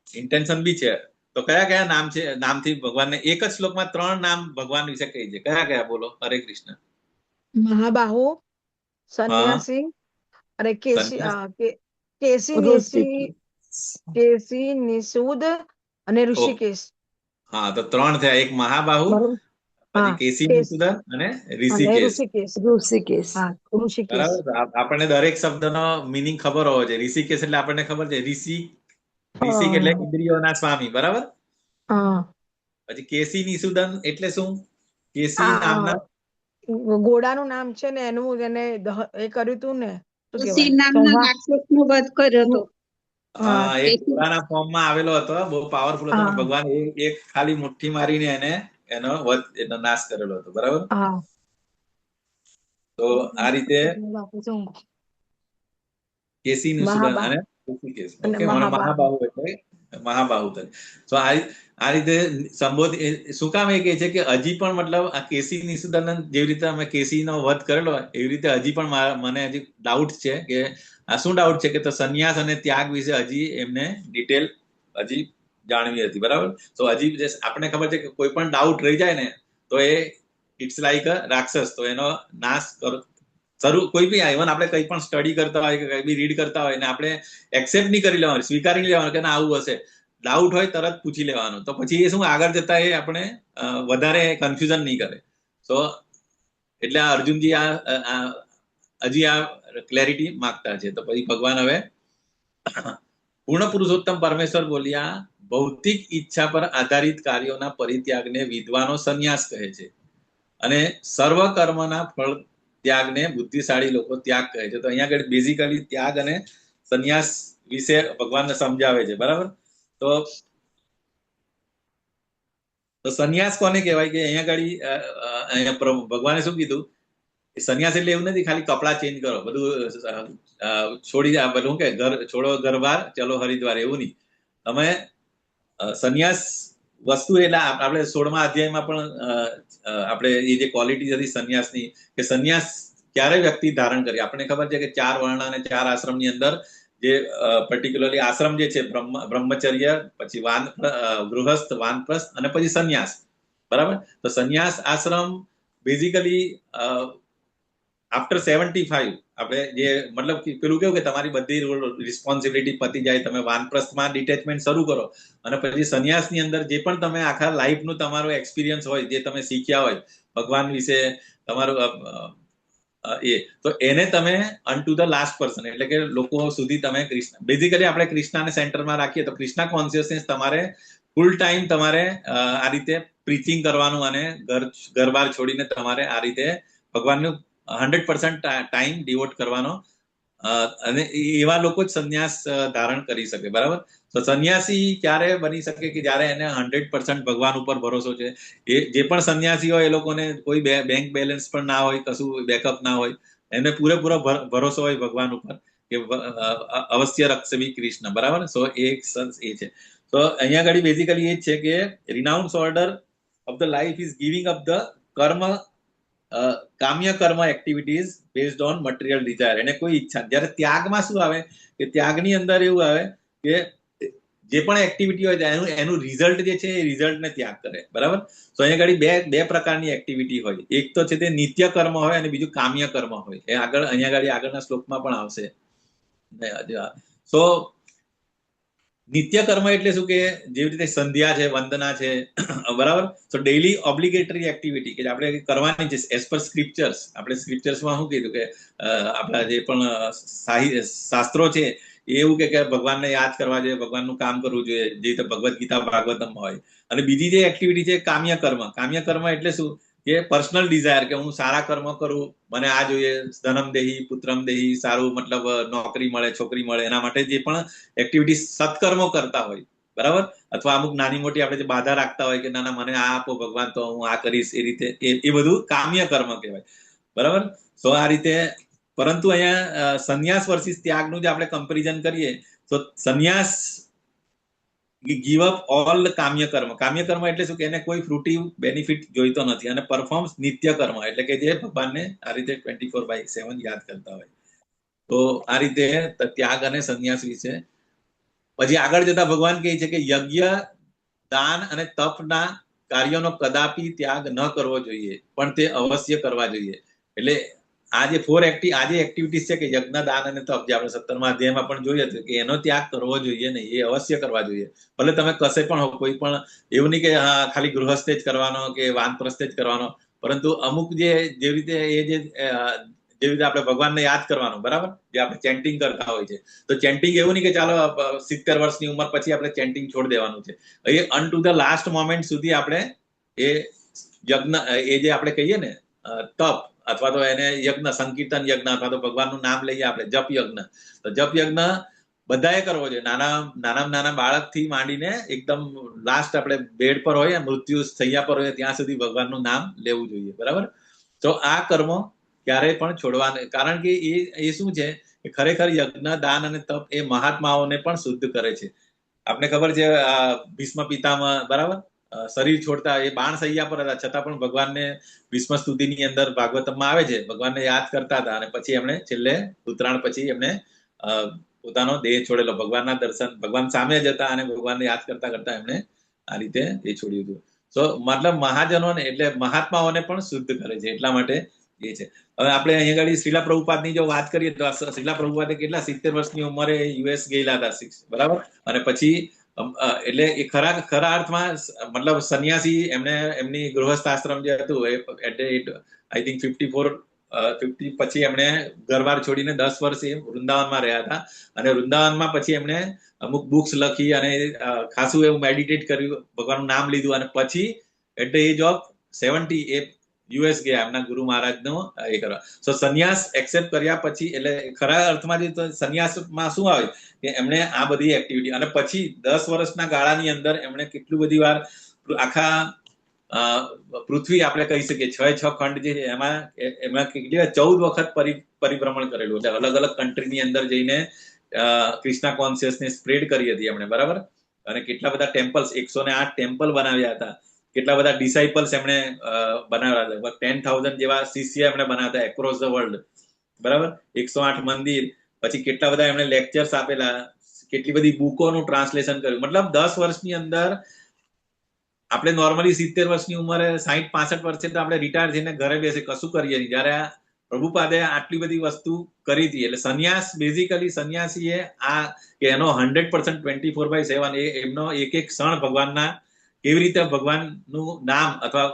ઇન્ટેન્શન બી છે. તો કયા કયા નામ છે, નામથી ભગવાનને એક જ શ્લોકમાં 3 નામ ભગવાન વિશે કહી છે. કયા કયા બોલો? હરે કૃષ્ણ. મહાબાહુ, સન્યાસી અને કેસી કેસી નિસી કેસી નિસૂદ અને ઋષિકેશ. હા, તો 3 થયા. એક મહાબાહુ, પછી કેસી નિસૂદન અને ઋષિકેશ. ઋષિકેશ. બરાબર. આપણને દરેક શબ્દનો મિનિંગ ખબર હોવો જોઈએ. ઋષિકેશ એટલે આપણને ખબર છે ઋષિ એટલે ઇન્દ્રિયોના સ્વામી, બરાબર. પછી કેસી નિસૂદન એટલે શું? કેસી નામના ઘોડાનું નામ છે ને, એનું એને એ કર્યું તું ને, હા, એક ઘોડાના ફોર્મમાં આવેલો હતો, બહુ પાવરફુલ હતો. ભગવાન એક ખાલી મુઠ્ઠી મારીને એનો નાશ કરેલો હતો, બરાબર. તો આ રીતે કેસી નિસૂદન અને ઋષિકેશ. ઓકે, મહાબાહુ એટલે મહાબાહુ તરીકે. તો આ રીતે સંબોધ શું કામ એ કહે છે કે હજી પણ મતલબ આ કેસી નિસૂદન જેવી રીતે અમે કેસીનો વધ કરેલો એવી રીતે હજી પણ મને હજી ડાઉટ છે કે આ શું ડાઉટ છે કે તો સંન્યાસ અને ત્યાગ વિશે હજી એમને ડિટેલ હજી જાણવી હતી, બરાબર. તો હજી આપણે ખબર છે કે કોઈ પણ ડાઉટ રહી જાય ને તો એ ઇટ્સ લાઈક અ રાક્ષસ, તો એનો નાશ કોઈ બી ઇવન આપણે કંઈ પણ સ્ટડી કરતા હોય કે કંઈ બી રીડ કરતા હોય ને આપણે એક્સેપ્ટ નહીં કરી લેવાનું, સ્વીકારી લેવાનું કે ના આવું હશે, ડાઉટ હોય તરત પૂછી લેવાનું. તો પછી એ શું આગળ જતા એ આપણે વધારે કન્ફ્યુઝન નહીં કરે. તો એટલે આ અર્જુનજી હજી આ ક્લેરિટી માંગતા છે. તો પછી ભગવાન હવે પૂર્ણ પુરુષોત્તમ પરમેશ્વર બોલ્યા, ભૌતિક ઈચ્છા પર આધારિત કાર્યોના પરિત્યાગને વિદ્વાનો સંન્યાસ કહે છે, અને સર્વ કર્મના ફળ ત્યાગને બુદ્ધિશાળી લોકો ત્યાગ કહે છે. તો અહીંયા આગળ બેઝિકલી ત્યાગ અને સંન્યાસ વિશે ભગવાનને સમજાવે છે, બરાબર. તો સંન્યાસ કોને કહેવાય કે અહીંયા ભગવાને શું કીધું? સંન્યાસ એટલે એવું નથી ખાલી કપડા ચેન્જ કરો, બધું છોડી બધું કે છોડો ઘરબાર ચલો હરિદ્વાર, એવું નહીં. તમે સંન્યાસ વસ્તુ એટલે આપણે 16મા અધ્યાયમાં પણ આપણે એ જે ક્વોલિટી હતી સંન્યાસની, કે સંન્યાસ ક્યારે વ્યક્તિ ધારણ કરી. આપણને ખબર છે કે 4 વર્ણ અને 4 આશ્રમની અંદર જે પર્ટિક્યુલરલી આશ્રમ જે છે બ્રહ્મચર્ય, પછી ગૃહસ્થ, વાનપ્રસ્થ અને પછી સંન્યાસ, બરાબર. તો સંન્યાસ આશ્રમ બેઝિકલી આફ્ટર 75 આપણે જે મતલબ પેલું કેવું કે તમારી બધી રિસ્પોન્સિબિલિટી પતી જાય, તમે વાનપ્રસ્થમાં ડિટેચમેન્ટ શરૂ કરો અને પછી સંન્યાસની અંદર જે પણ તમે આખા લાઈફનું તમારું એક્સપિરિયન્સ હોય, જે તમે શીખ્યા હોય ભગવાન વિશે તમારું તો એને તમે અનટુ ધ લાસ્ટ પર્સન એટલે કે લોકો સુધી તમે કૃષ્ણ, બેઝિકલી આપણે કૃષ્ણને સેન્ટરમાં રાખીએ તો કૃષ્ણ કોન્શિયસનેસ તમારે ફૂલ ટાઈમ તમારે આ રીતે પ્રીચિંગ કરવાનું અને ઘર-બાર છોડીને તમારે આ રીતે ભગવાનનું 100% ટાઈમ ડિવોટ કરવાનો, અને એવા લોકો જ સંન્યાસ ધારણ કરી શકે, બરાબર. તો સંન્યાસી ક્યારે બની શકે કે જ્યારે એને 100% ભગવાન ઉપર ભરોસો છે. એ જે પણ સંન્યાસી હોય એ લોકોને કોઈ બેંક બેલેન્સ પણ ના હોય, કશું બેકઅપ ના હોય, એને પૂરેપૂરો ભરોસો હોય ભગવાન ઉપર કે અવશ્ય રક્ષવી કૃષ્ણ, બરાબર. સો એ છે. તો અહીંયા આગળ બેઝિકલી એ જ છે કે renounce order of the life is giving up the karma, kamya karma activities based on material desire. એને કોઈ ઈચ્છા. જ્યારે ત્યાગમાં શું આવે કે ત્યાગની અંદર એવું આવે કે જે પણ એક્ટિવિટી હોય એનું રિઝલ્ટ જે છે એ રિઝલ્ટને ત્યાગ કરે, બરાબર. તો અહીંયા આગળ બે પ્રકારની એક્ટિવિટી હોય. એક તો છે તે નિત્ય કર્મ હોય અને બીજું કામ્ય કર્મ હોય. એ અહીંયા આગળના શ્લોકમાં પણ આવશે. સો નિત્ય કર્મ એટલે શું કે જેવી રીતે સંધ્યા છે, વંદના છે, બરાબર. તો ડેઇલી ઓબ્લિગેટરી એક્ટિવિટી કે આપણે કરવાની છે એઝ પર સ્ક્રિપ્ચર્સ. આપણે સ્ક્રિપ્ચર્સમાં શું કીધું કે આપણા જે પણ શાસ્ત્રો છે એ એવું કે ભગવાનને યાદ કરવા જોઈએ, ભગવાનનું કામ કરવું જોઈએ, જે રીતે ભગવદ્ ગીતા ભાગવતમ હોય. અને બીજી જે એક્ટિવિટી છે કામ્ય કર્મ એટલે શું કે પર્સનલ ડિઝાયર, કે હું સારા કર્મ કરું, મને આ જોઈએ, ધનમ દેહી પુત્રમ દેહી, સારું મતલબ નોકરી મળે, છોકરી મળે, એના માટે જે પણ એક્ટિવિટી સત્કર્મો કરતા હોય, બરાબર, અથવા અમુક નાની મોટી આપણે જે બાધા રાખતા હોય કે ના મને આ આપો ભગવાન તો હું આ કરીશ, એ રીતે એ બધું કામ્ય કર્મ કહેવાય, બરાબર. તો આ રીતે, પરંતુ અહીંયા સંન્યાસ વર્સિસ ત્યાગનું જે આપણે કમ્પેરિઝન કરીએ તો સંન્યાસ ગીવ અપ ઓલ કામ્ય કર્મ એટલે શું કે એને કોઈ ફ્રુટિવ બેનિફિટ જોઈતો નથી, અને પરફોર્મ્સ નિત્ય કર્મ એટલે કે જે ભગવાનને આ રીતે 24/7 યાદ કરતા હોય. તો આ રીતે ત્યાગ અને સંન્યાસ વિશે પછી આગળ જતા ભગવાન કહે છે કે યજ્ઞ, દાન અને તપના કાર્યોનો કદાપી ત્યાગ ન કરવો જોઈએ, પણ તે અવશ્ય કરવા જોઈએ. એટલે આ જે આ જે એક્ટિવિટીઝ છે કે યજ્ઞ, દાન અને તપ, જે આપણે 17મા અધ્યાયમાં પણ જોઈએ હતું કે એનો ત્યાગ કરવો જોઈએ નહીં, એ અવશ્ય કરવા જોઈએ. ભલે તમે કશે પણ હો, કોઈ પણ એવું નહીં કે હા ખાલી ગૃહસ્થે જ કરવાનો કે વાનપ્રસ્થે જ કરવાનો, પરંતુ અમુક જેવી રીતે જેવી રીતે આપણે ભગવાનને યાદ કરવાનું, બરાબર, જે આપણે ચેન્ટિંગ કરતા હોય છે, તો ચેન્ટિંગ એવું નહીં કે ચાલો 70 વર્ષની ઉંમર પછી આપણે ચેન્ટિંગ છોડી દેવાનું છે. એ અન ટુ ધ લાસ્ટ મોમેન્ટ સુધી આપણે એ યજ્ઞ, એ જે આપણે કહીએ ને તપ, અથવા તો એને યજ્ઞ, સંકીર્તન યજ્ઞ, અથવા તો ભગવાનનું નામ લઈએ આપણે જપ યજ્ઞ, તો જપ યજ્ઞ બધાએ કરવો જોઈએ, નાના બાળકથી માંડીને એકદમ લાસ્ટ આપણે બેડ પર હોય, મૃત્યુ થયા પર હોય, ત્યાં સુધી ભગવાનનું નામ લેવું જોઈએ, બરાબર. તો આ કર્મો ક્યારેય પણ છોડવા નહીં, કારણ કે એ શું છે કે ખરેખર યજ્ઞ, દાન અને તપ એ મહાત્માઓને પણ શુદ્ધ કરે છે. આપને ખબર છે ભીષ્મ પિતામહ, બરાબર, શરીર છોડતા એ બાણ સૈયા પર હતા, છતાં પણ ભગવાનને ભીષ્મ સ્તુતિની અંદર ભાગવતમમાં આવે છે, ભગવાનને યાદ કરતા હતા, અને પછી એમણે છેલ્લે ઉત્તરાયણ પછી એમણે પોતાનો દેહ છોડેલો, ભગવાનના દર્શન, ભગવાન સામે જ હતા અને ભગવાનને યાદ કરતા કરતા એમણે આ રીતે એ છોડ્યું હતું. તો મતલબ મહાજનોને એટલે મહાત્માઓને પણ શુદ્ધ કરે છે, એટલા માટે એ છે. હવે આપણે અહીંયા આગળ શ્રીલા પ્રભુપાદની જો વાત કરીએ તો શ્રીલા પ્રભુપાદે કેટલા 70 વર્ષની ઉંમરે યુએસ ગયેલા હતા, બરાબર, અને પછી એટલે એ ખરા અર્થમાં મતલબ સંન્યાસી, એમની ગૃહસ્થ આશ્રમ જે હતું એટ આઈ થિંક 50 પછી એમણે ઘરબાર છોડીને 10 વર્ષ એ વૃંદાવનમાં રહ્યા હતા, અને વૃંદાવનમાં પછી એમણે અમુક બુક્સ લખી અને ખાસું એવું મેડિટેટ કર્યું, ભગવાનનું નામ લીધું, અને પછી એટ ધ એજ ઓફ 70 એ યુએસ ગયા એમના ગુરુ મહારાજનો એ કરવા. સો સંન્યાસ એક્સેપ્ટ કર્યા પછી, એટલે ખરા અર્થમાં જે સંન્યાસમાં શું આવે કે એમણે આ બધી એક્ટિવિટી, અને પછી 10 વર્ષના ગાળાની અંદર એમણે કેટલું બધી વાર આખા પૃથ્વી આપણે કહી શકીએ 6 ખંડ જે છે એમાં કેટલી વાર 14 વખત પરિભ્રમણ કરેલું, એટલે અલગ અલગ કન્ટ્રીની અંદર જઈને કૃષ્ણા કોન્શિયસનેસ સ્પ્રેડ કરી હતી એમણે, બરાબર. અને કેટલા બધા ટેમ્પલ્સ, 108 ટેમ્પલ બનાવ્યા હતા, કેટલા બધા ડિસાઇપલ્સ એમણે બનાવ્યા હતા, 10,000 જેવા શિષ્ય એમણે બનાવ્યા હતા એક્રોસ ધ વર્લ્ડ, બરાબર, 108 મંદિર, પછી કેટલા બધા એમણે લેક્ચર્સ આપેલા, કેટલી બધી બુકોનું ટ્રાન્સલેશન કર્યું. મતલબ 10 વર્ષની અંદર આપણે નોર્મલી 70 વર્ષની ઉંમરે 60-65 વર્ષે તો આપણે રિટાયર થઈને ઘરે બેસે કશું કરીએ નહીં, જયારે પ્રભુપાદે આટલી બધી વસ્તુ કરી હતી. એટલે સંન્યાસ, બેઝિકલી સંન્યાસીએ આ કે એનો 100% 24/7 એમનો એક ક્ષણ ભગવાનના કેવી રીતે ભગવાનનું નામ અથવા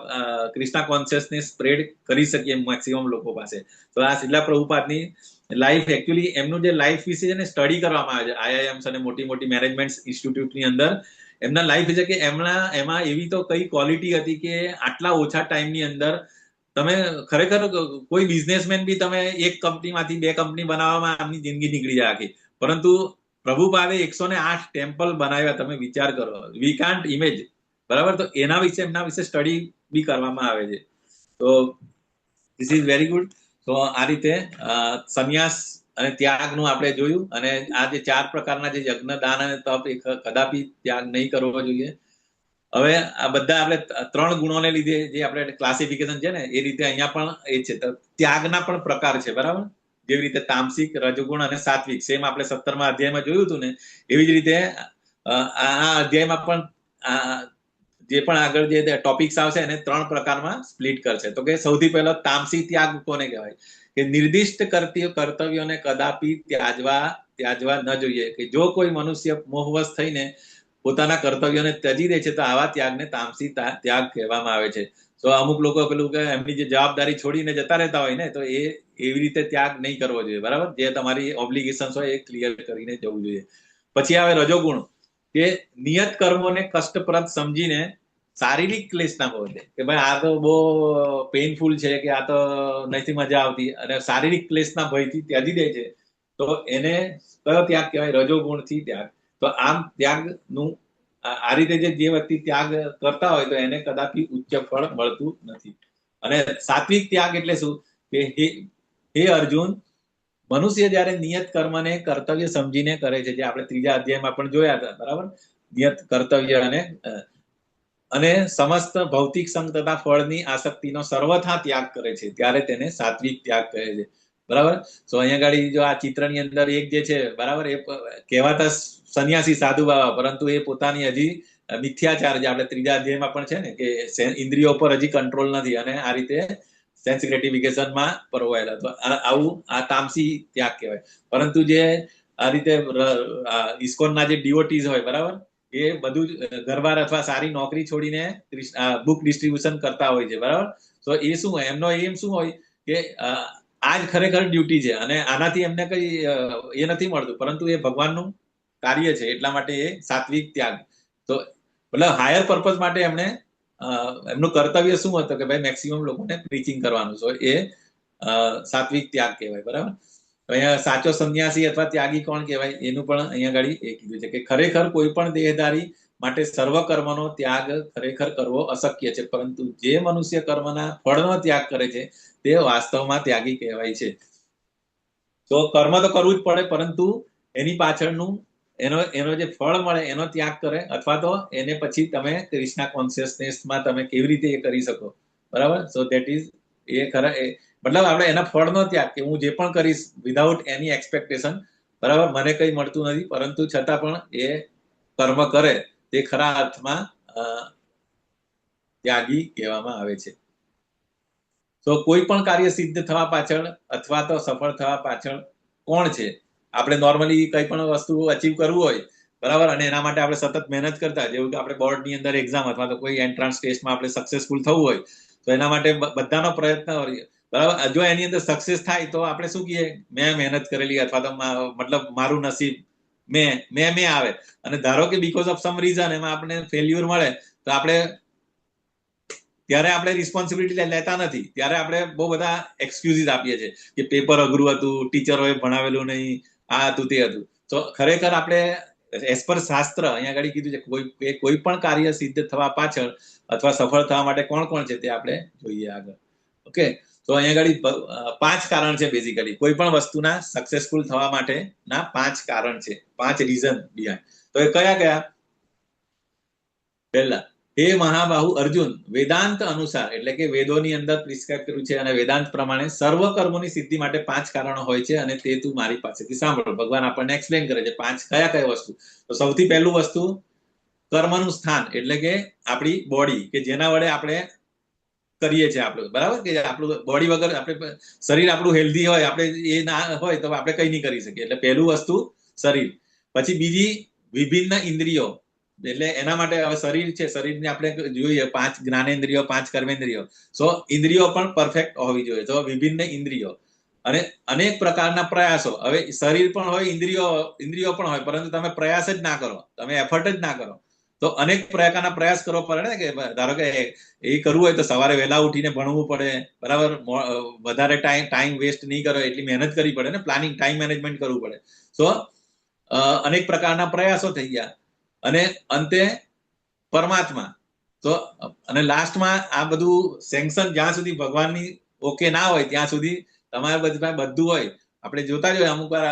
કૃષ્ણા કોન્શિયસનેસ સ્પ્રેડ કરી શકીએ મેક્સિમમ લોકો પાસે. તો આ શ્રીલા પ્રભુપાદની લાઈફ, એકચ્યુઅલી એમનું જે લાઈફ વિશે છે ને સ્ટડી કરવામાં આવે છે આઈઆઈએમ્સ અને મોટી મોટી મેનેજમેન્ટ ઇન્સ્ટિટ્યૂટની અંદર. એમના લાઈફ છે કે એમાં એવી તો કઈ ક્વોલિટી હતી કે આટલા ઓછા ટાઈમની અંદર તમે ખરેખર કોઈ બિઝનેસમેન બી તમે એક કંપનીમાંથી 2 કંપની બનાવવામાં આમની જિંદગી નીકળી જાય આખી, પરંતુ પ્રભુપાદે 108 ટેમ્પલ બનાવ્યા, તમે વિચાર કરો, વી કાન્ટ ઇમેજ, બરાબર. તો એના વિશે, એમના વિશે સ્ટડી બી કરવામાં આવે છે. તો ધીસ ઇઝ વેરી ગુડ. તો આ રીતે સંન્યાસ અને ત્યાગનું આપણે જોયું, અને આ જે 4 પ્રકારના જે યજ્ઞ, દાન અને તપ એ કદાપી ત્યાગ નહીં કરવો જોઈએ. હવે આ બધા આપણે 3 ગુણોને લીધે જે આપણે ક્લાસિફિકેશન છે ને એ રીતે અહીંયા પણ એ છે. ત્યાગના પણ પ્રકાર છે, બરાબર, જેવી રીતે તામસિક, રજોગુણ અને સાત્વિક, સેમ આપણે 17મા અધ્યાયમાં જોયું હતું ને એવી જ રીતે આ અધ્યાયમાં પણ જે પણ આગળ જે ટોપિક્સ આવશે એને 3 પ્રકારમાં સ્પ્લિટ કરશે. તો કે સૌથી પહેલો તામસી ત્યાગ કોને કહેવાય કે નિર્દિષ્ટ કર્તવ્યોને કદાપી ત્યાજવા ન જોઈએ, કે જો કોઈ મનુષ્ય મોહવશ થઈને પોતાના કર્તવ્યોને ત્યજી દે છે તો આવા ત્યાગને તામસી ત્યાગ કહેવામાં આવે છે. તો અમુક લોકો પેલું કે એમની જે જવાબદારી છોડીને જતા રહેતા હોય ને, તો એવી રીતે ત્યાગ નહીં કરવો જોઈએ, બરાબર. જે તમારી ઓબ્લિગેશન્સ હોય એ ક્લિયર કરીને જવું જોઈએ. પછી આવે રજોગુણ, કે નિયત કર્મોને કષ્ટપ્રદ સમજીને શારીરિક ક્લેશ ના વધે, કે ભાઈ આ તો બહુ પેઇનફુલ છે, કે આ તો નથી મજા આવતી, અને શારીરિક ક્લેશના ભયથી ત્યાજી દે છે, તો એને કયો ત્યાગ કહેવાય? રજોગુણથી ત્યાગ. તો આમ ત્યાગનું આ રીતે જે વ્યક્તિ ત્યાગ કરતા હોય તો એને કદાપી ઉચ્ચ ફળ મળતું નથી. અને સાત્વિક ત્યાગ એટલે શું? કે હે અર્જુન, મનુષ્ય જયારે નિયત કર્મને કર્તવ્ય સમજીને કરે છે, જે આપણે ત્રીજા અધ્યાયમાં પણ જોયા હતા, બરાબર, નિયત કર્તવ્ય અને સમસ્ત ભૌતિક સંગ તથા ફળની આસક્તિનો સર્વથા ત્યાગ કરે છે, ત્યારે તેને સાત્વિક ત્યાગ કહે છે, બરાબર. તો અહીંયા આગળ જો આ ચિત્રની અંદર એક જે છે, બરાબર, એ કહેવાતા સંન્યાસી સાધુ બાબા, પરંતુ એ પોતાની હજી મિથ્યાચાર, જે આપણે ત્રીજા અધ્યાયમાં પણ છે ને, કે ઇન્દ્રિયો પર હજી કંટ્રોલ નથી અને આ રીતે સેન્સ ગ્રેટિફિકેશનમાં પરોવાયેલા. તો આવું આ તામસી ત્યાગ કહેવાય. પરંતુ જે આ રીતે ઇસ્કોનના જે ડિવોટીઝ હોય, બરાબર, એ બધું ઘરબાર અથવા સારી નોકરી છોડીને બુક ડિસ્ટ્રીબ્યુશન કરતા હોય છે, બરાબર. તો એ શું હોય? એમનો એમ શું હોય? કે આ જ ખરેખર ડ્યુટી છે અને આનાથી એમને કઈ એ નથી મળતું, પરંતુ એ ભગવાનનું કાર્ય છે, એટલા માટે એ સાત્વિક ત્યાગ. તો મતલબ હાયર પર્પઝ માટે એમને એમનું કર્તવ્ય શું હતું? કે ભાઈ મેક્સિમમ લોકોને પ્રીચિંગ કરવાનું. તો એ સાત્વિક ત્યાગ કહેવાય, બરાબર. અહીંયા સાચો સંન્યાસી અથવા ત્યાગી કોણ કહેવાય? એનું પણ અહીંયા આગળ એ કીધું છે, કે ખરેખર કોઈ પણ દેહધારી માટે સર્વ કર્મનો ત્યાગ ખરેખર કરવો અશક્ય છે, પરંતુ જે મનુષ્ય કર્મના ફળનો ત્યાગ કરે છે તે વાસ્તવમાં ત્યાગી કહેવાય છે. તો કર્મ તો કરવું જ પડે, પરંતુ એની પાછળનું એનો જે ફળ મળે એનો ત્યાગ કરે, અથવા તો એને પછી તમે કૃષ્ણા કોન્શિયસનેસમાં તમે કેવી રીતે એ કરી શકો, બરાબર. સો ધેટ ઇઝ એ ખરા, મતલબ આપણે એના ફળનો ત્યાગ, કે હું જે પણ કરીશ વિધાઉટ એની એક્સપેક્ટેશન, બરાબર, મને કઈ મળતું નથી, પરંતુ છતાં પણ એ કર્મ કરે, તે ખરા અર્થમાં ત્યાગી કહેવામાં આવે છે. તો કોઈ પણ કાર્ય સિદ્ધ થવા પાછળ અથવા તો સફળ થવા પાછળ કોણ છે? આપણે નોર્મલી કઈ પણ વસ્તુ અચીવ કરવું હોય, બરાબર, અને એના માટે આપણે સતત મહેનત કરતા, જેવું કે આપણે બોર્ડની અંદર એક્ઝામ અથવા તો કોઈ એન્ટ્રાન્સ ટેસ્ટમાં આપણે સક્સેસફુલ થવું હોય, તો એના માટે બધાનો પ્રયત્ન, બરાબર. જો એની અંદર સક્સેસ થાય તો આપણે શું કહીએ? મેં મહેનત કરેલી, અથવા તો મતલબ મારું નસીબ મેં આવે. અને ધારો કે બીકોઝ ઓફ સમ રીઝન એમાં આપણે ફેલ્યુર મળે, તો આપણે ત્યારે આપણે રિસ્પોન્સિબિલિટી લેતા નથી, ત્યારે આપણે બહુ બધા એક્સક્યુઝીસ આપીએ છીએ, કે પેપર અઘરું હતું, ટીચરોએ ભણાવેલું નહીં, આ હતું તે હતું. તો ખરેખર આપણે એઝ પર શાસ્ત્ર અહીંયા આગળ કીધું છે, કોઈ પણ કાર્ય સિદ્ધ થવા પાછળ અથવા સફળ થવા માટે કોણ કોણ છે તે આપણે જોઈએ આગળ. ઓકે, તો અહીંયા આગળ 5 કારણ છે બેઝિકલી. કોઈ પણ વસ્તુના સક્સેસફુલ થવા માટેના 5 કારણ છે, 5 રીઝન બિહાઇન્ડ. તો એ કયા કયા? પહેલા, હે મહાબાહુ અર્જુન, વેદાંત અનુસાર, એટલે કે વેદોની અંદર પ્રિસ્ક્રાઇબ કર્યું છે અને વેદાંત પ્રમાણે સર્વ કર્મોની સિદ્ધિ માટે 5 કારણો હોય છે, અને તે તું મારી પાસેથી સાંભળ. ભગવાન આપણને એક્સપ્લેન કરે છે 5 કયા વસ્તુ. તો સૌથી પહેલું વસ્તુ, કર્મનું સ્થાન, એટલે કે આપણી બોડી, કે જેના વડે આપણે કરીએ છીએ આપણું, બરાબર, કે આપણું બોડી વગર આપણે શરીર આપણું હેલ્ધી હોય, આપણે એ ના હોય તો આપણે કઈ નહીં કરી શકીએ. એટલે પહેલું વસ્તુ શરીર. પછી બીજી, વિભિન્ન ઇન્દ્રિયો, એટલે એના માટે હવે શરીર છે, શરીરને આપણે જોઈએ 5 જ્ઞાનેન્દ્રિયો, 5 કર્મેન્દ્રિયો. સો ઇન્દ્રિયો પણ પરફેક્ટ હોવી જોઈએ. તો વિભિન્ન ઇન્દ્રિયો અને અનેક પ્રકારના પ્રયાસો. હવે શરીર પણ હોય, ઇન્દ્રિયો પણ હોય, પરંતુ તમે પ્રયાસ જ ના કરો, તમે એફર્ટ જ ના કરો, તો અનેક પ્રકારના પ્રયાસ કરવો પડે ને. કે ધારો કે એ કરવું હોય તો સવારે વહેલા ઉઠીને ભણવું પડે, બરાબર, વધારે ટાઈમ વેસ્ટ નહીં કરો, એટલી મહેનત કરવી પડે ને, પ્લાનિંગ, ટાઈમ મેનેજમેન્ટ કરવું પડે. સો અનેક પ્રકારના પ્રયાસો થઈ ગયા, અને અંતે પરમાત્મા. તો અને લાસ્ટમાં આ બધું સેન્કશન જ્યાં સુધી ભગવાનની ઓકે ના હોય ત્યાં સુધી તમારે બધું હોય. આપણે જોતા જ હોય અમુક વાર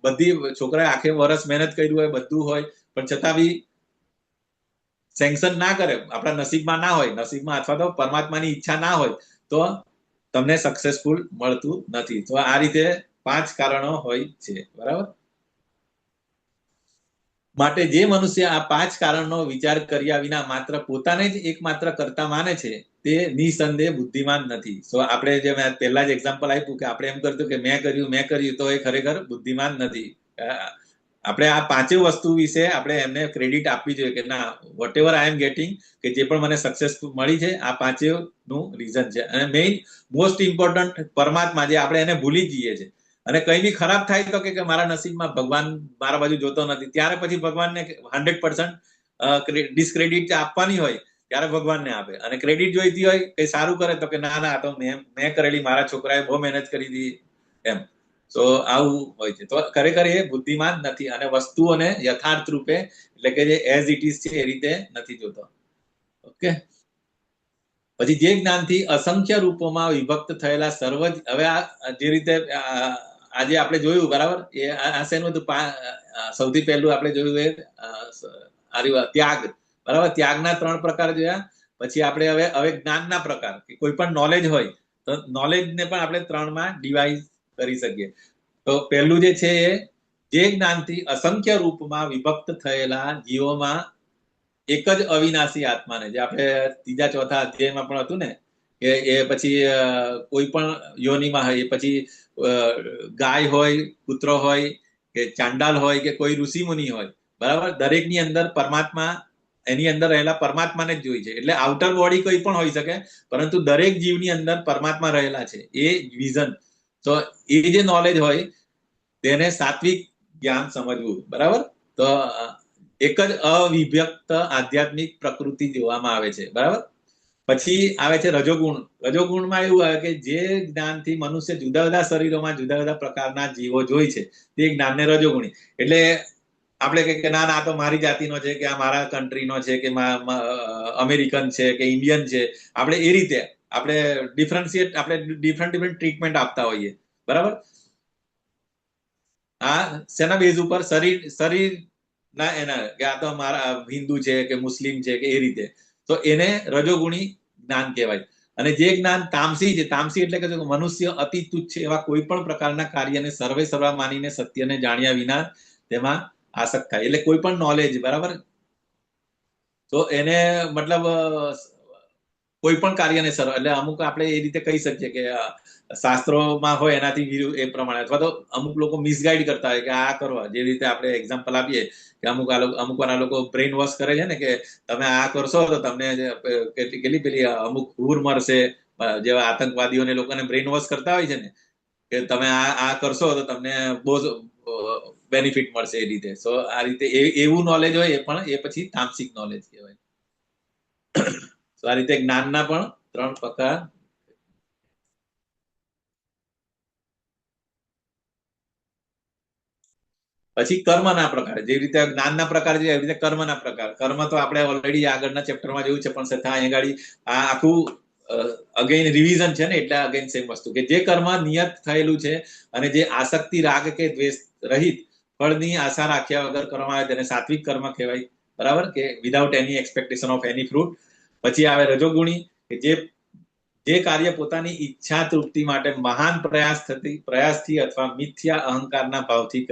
બધી છોકરાએ આખે વર્ષ મહેનત કર્યું હોય, બધું હોય, પણ છતાં બી સેન્કશન ના કરે, આપણા નસીબમાં ના હોય, નસીબમાં અથવા તો પરમાત્માની ઈચ્છા ના હોય, તો તમને સક્સેસફુલ મળતું નથી. તો આ રીતે 5 કારણો હોય છે, બરાબર. માટે જે મનુષ્ય આ 5 કારણનો વિચાર કર્યા વિના માત્ર પોતાને જ એકમાત્ર કર્તા માને છે, તે નિસંદેહ બુદ્ધિમાન નથી. તો આપણે જે મેં પહેલા જ એક્ઝામ્પલ આપ્યું, કે આપણે એમ કરતું કે મેં કર્યું તો એ ખરેખર બુદ્ધિમાન નથી. આપણે આ પાંચે વસ્તુ વિશે આપણે એમને ક્રેડિટ આપવી જોઈએ કે ના, whatever I am getting, કે જે પણ મને સક્સેસ મળી છે આ પાંચે નું રીઝન છે. અને મેઇન મોસ્ટ ઇમ્પોર્ટન્ટ પરમાત્મા, જે આપણે એને ભૂલી જઈએ છીએ. અને કઈ બી ખરાબ થાય તો કે મારા નસીબમાં ભગવાન મારા બાજુ જોતો નથી, ત્યારે પછી ભગવાનને 100% ડિસ્ક્રેડિટ આપવાની હોય ત્યારે ભગવાનને આપે. અને ક્રેડિટ જોઈતી હોય કઈ સારું કરે તો કે ના ના, તો મેં કરેલી, મારા છોકરાએ બહુ મહેનત કરી હતી એમ. તો આવું હોય છે. તો ખરેખર એ બુદ્ધિમાન નથી અને વસ્તુઓને યથાર્થ રૂપે, એટલે કે જે એઝ ઇટ ઇઝ છે એ રીતે નથી જોતો. ઓકે. પછી જે જ્ઞાનથી અસંખ્ય રૂપોમાં વિભક્ત થયેલા સર્વ, હવે આ જે રીતે આજે આપણે જોયું, બરાબર, એ આ શેનું હતું? સૌથી પહેલું આપણે જોયું એ ત્યાગ, બરાબર. ત્યાગના 3 પ્રકાર જોયા. પછી આપણે હવે જ્ઞાનના પ્રકાર, કોઈ પણ નોલેજ હોય તો નોલેજને પણ આપણે 3 માં ડિવાઈડ કરી શકીએ. તો પહેલું જે છે એ જે જ્ઞાનથી અસંખ્ય રૂપમાં વિભક્ત થયેલા જીવોમાં એક જ અવિનાશી આત્માને, જે આપણે 3જા 4થા અધ્યાયમાં પણ હતું ને, કે એ પછી કોઈ પણ યોનિમાં હોય, પછી ગાય હોય, કૂતરો હોય, કે ચાંડાલ હોય, કે કોઈ ઋષિમુનિ હોય, બરાબર, દરેકની અંદર પરમાત્મા, એની અંદર રહેલા પરમાત્માને જ જોઈ છે. એટલે આઉટર બોડી કોઈ પણ હોઈ શકે, પરંતુ દરેક જીવની અંદર પરમાત્મા રહેલા છે, એ વિઝન. તો એ જે નોલેજ હોય તેને સાત્વિક જ્ઞાન સમજવું, બરાબર. તો એક જ અવિભક્ત આધ્યાત્મિક પ્રકૃતિ જોવામાં આવે છે, બરાબર. પછી આવે છે રજોગુણ. રજોગુણમાં એવું આવે કે જે જ્ઞાનથી મનુષ્ય જુદા જુદા શરીરોમાં જુદા જુદા પ્રકારના જીવો જોઈ છે તે જ્ઞાનને રજોગુણી. એટલે આપણે કે ના ના, આ તો મારી જાતિનો છે, કે આ મારા કન્ટ્રીનો છે, કે અમેરિકન છે, કે ઇન્ડિયન છે, આપણે એ રીતે આપણે ડિફરન્ટ ટ્રીટમેન્ટ આપતા હોઈએ, બરાબર. આ શેના બેઝ ઉપર? શરીર ના એના, કે આ તો મારા હિન્દુ છે, કે મુસ્લિમ છે, કે એ રીતે. તો એને રજોગુણી જ્ઞાન કહેવાય. અને જે જ્ઞાન તામસી છે, તામસી એટલે કે મનુષ્ય અતિ તુચ્છ એવા કોઈ પણ પ્રકારના કાર્યને સર્વે સર્વા માનીને સત્યને જાણ્યા વિના તેમાં આસક્ત થાય, એટલે કોઈ પણ નોલેજ, બરાબર, તો એને મતલબ કોઈ પણ કાર્યને એટલે અમુક આપણે એ રીતે કહી શકીએ કે શાસ્ત્રોમાં હોય એનાથી વિરુદ્ધ એ પ્રમાણે, અથવા તો અમુક લોકો મિસગાઈડ કરતા હોય કે આ કરવા, જે રીતે આપણે એક્ઝામ્પલ આપીએ કે અમુક વાર લોકો બ્રેઇન વોશ કરે છે ને, કે તમે આ કરશો તો તમને કેટલી પેલી અમુક હૂર મળશે, જેવા આતંકવાદીઓને લોકોને બ્રેઇન વોશ કરતા હોય છે ને, કે તમે આ કરશો તો તમને બહુ બેનિફિટ મળશે એ રીતે. સો આ રીતે એવું નોલેજ હોય એ પણ એ પછી તામસિક નોલેજ કહેવાય. તો આ રીતે જ્ઞાનના પણ 3 પ્રકાર. પછી કર્મના પ્રકાર, જે રીતે જ્ઞાનના પ્રકાર છે એવી રીતે કર્મના પ્રકાર. કર્મ તો આપણે ઓલરેડી આગળના ચેપ્ટરમાં જોયું છે, પણ છતાં અહીં આગળ આ આખું અગેન રિવિઝન છે ને, એટલે અગેન સેમ વસ્તુ, કે જે કર્મ નિયત થયેલું છે અને જે આસક્તિ, રાગ કે દ્વેષ રહિત ફળની આશા રાખ્યા વગર કરવામાં આવે તેને સાત્વિક કર્મ કહેવાય, બરાબર, કે without any expectation of any fruit. પછી આવે રજોગુણી, કે જે કાર્ય પોતાની ઈચ્છા તૃપ્તિ માટે મહાન પ્રયાસથી અથવા મિથ્યા અહંકારના ભાવથી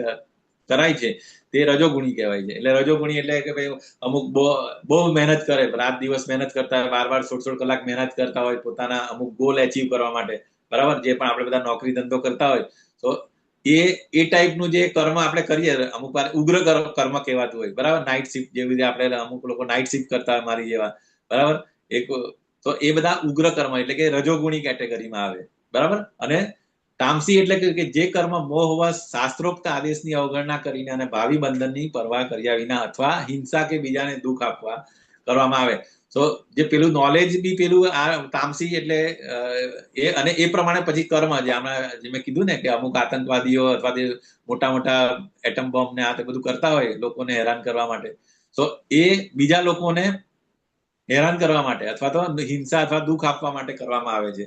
કરાય છે તે રજોગુણી કહેવાય છે. એટલે રજોગુણી એટલે કે ભાઈ અમુક બહુ મહેનત કરે, રાત દિવસ મહેનત કરતા હોય, 12-16 કલાક મહેનત કરતા હોય પોતાના અમુક ગોલ એચીવ કરવા માટે, બરાબર. જે પણ આપણે બધા નોકરી ધંધો કરતા હોય તો એ ટાઈપનું જે કર્મ આપણે કરીએ, અમુક વાર ઉગ્ર કર્મ કહેવાતું હોય, બરાબર. નાઇટ શિફ્ટ જેવી રીતે આપણે અમુક લોકો નાઇટ શિફ્ટ કરતા હોય મારી જેવા, બરાબર. તો એ બધા ઉગ્ર કર્મ એટલે કે રજોગુણી કેટેગરીમાં આવે, બરાબર. અને તામસી એટલે કે જે કર્મ મોહવશ શાસ્ત્રોક્ત આદેશની અવગણના કરીને અને ભાવિ બંધનની પરવા કર્યા વિના અથવા હિંસા કે બીજાને દુઃખ આપવા કરવામાં આવે. તો જે પેલું નોલેજ બી પેલું આ તામસી એટલે અને એ પ્રમાણે પછી કર્મ, જે મેં કીધું ને કે અમુક આતંકવાદીઓ અથવા મોટા મોટા એટમ બોમ્બ ને આ બધું કરતા હોય લોકોને હેરાન કરવા માટે, તો એ બીજા લોકોને હેરાન કરવા માટે અથવા તો હિંસા અથવા દુઃખ આપવા માટે કરવામાં આવે છે.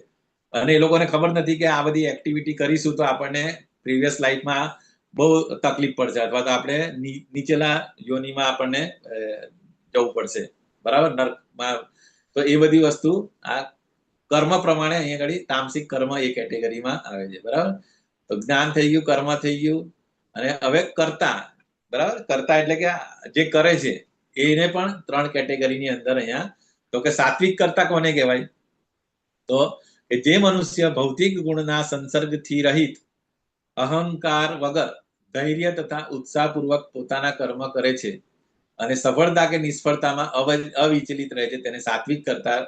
અને એ લોકોને ખબર નથી કે આ બધી એક્ટિવિટી કરીશું તો આપણને પ્રીવિયસ લાઈફમાં બહુ તકલીફ પડશે, અથવા તો આપણે નીચેલા યોનિમાં આપણને જવું પડશે, બરાબર, નર્કમાં. તો એ બધી વસ્તુ આ કર્મ પ્રમાણે અહીંયા આગળ તામસિક કર્મ એ કેટેગરીમાં આવે છે, બરાબર. તો જ્ઞાન થઈ ગયું, કર્મ થઈ ગયું, અને હવે કર્તા, બરાબર. કર્તા એટલે કે જે કરે છે એને પણ 3 કેટેગરીની અંદર અહીંયા. તો કે સાત્વિક કર્તા કોને કહેવાય? તો જે મનુષ્ય ભૌતિક ગુણના સંસર્ગથી રહિત, અહંકાર વગર ધૈર્ય તથા ઉત્સાહપૂર્વક પોતાના કર્મ કરે છે અને સફળતા કે નિષ્ફળતામાં અવિચલિત રહે છે તેને સાત્વિક કરતા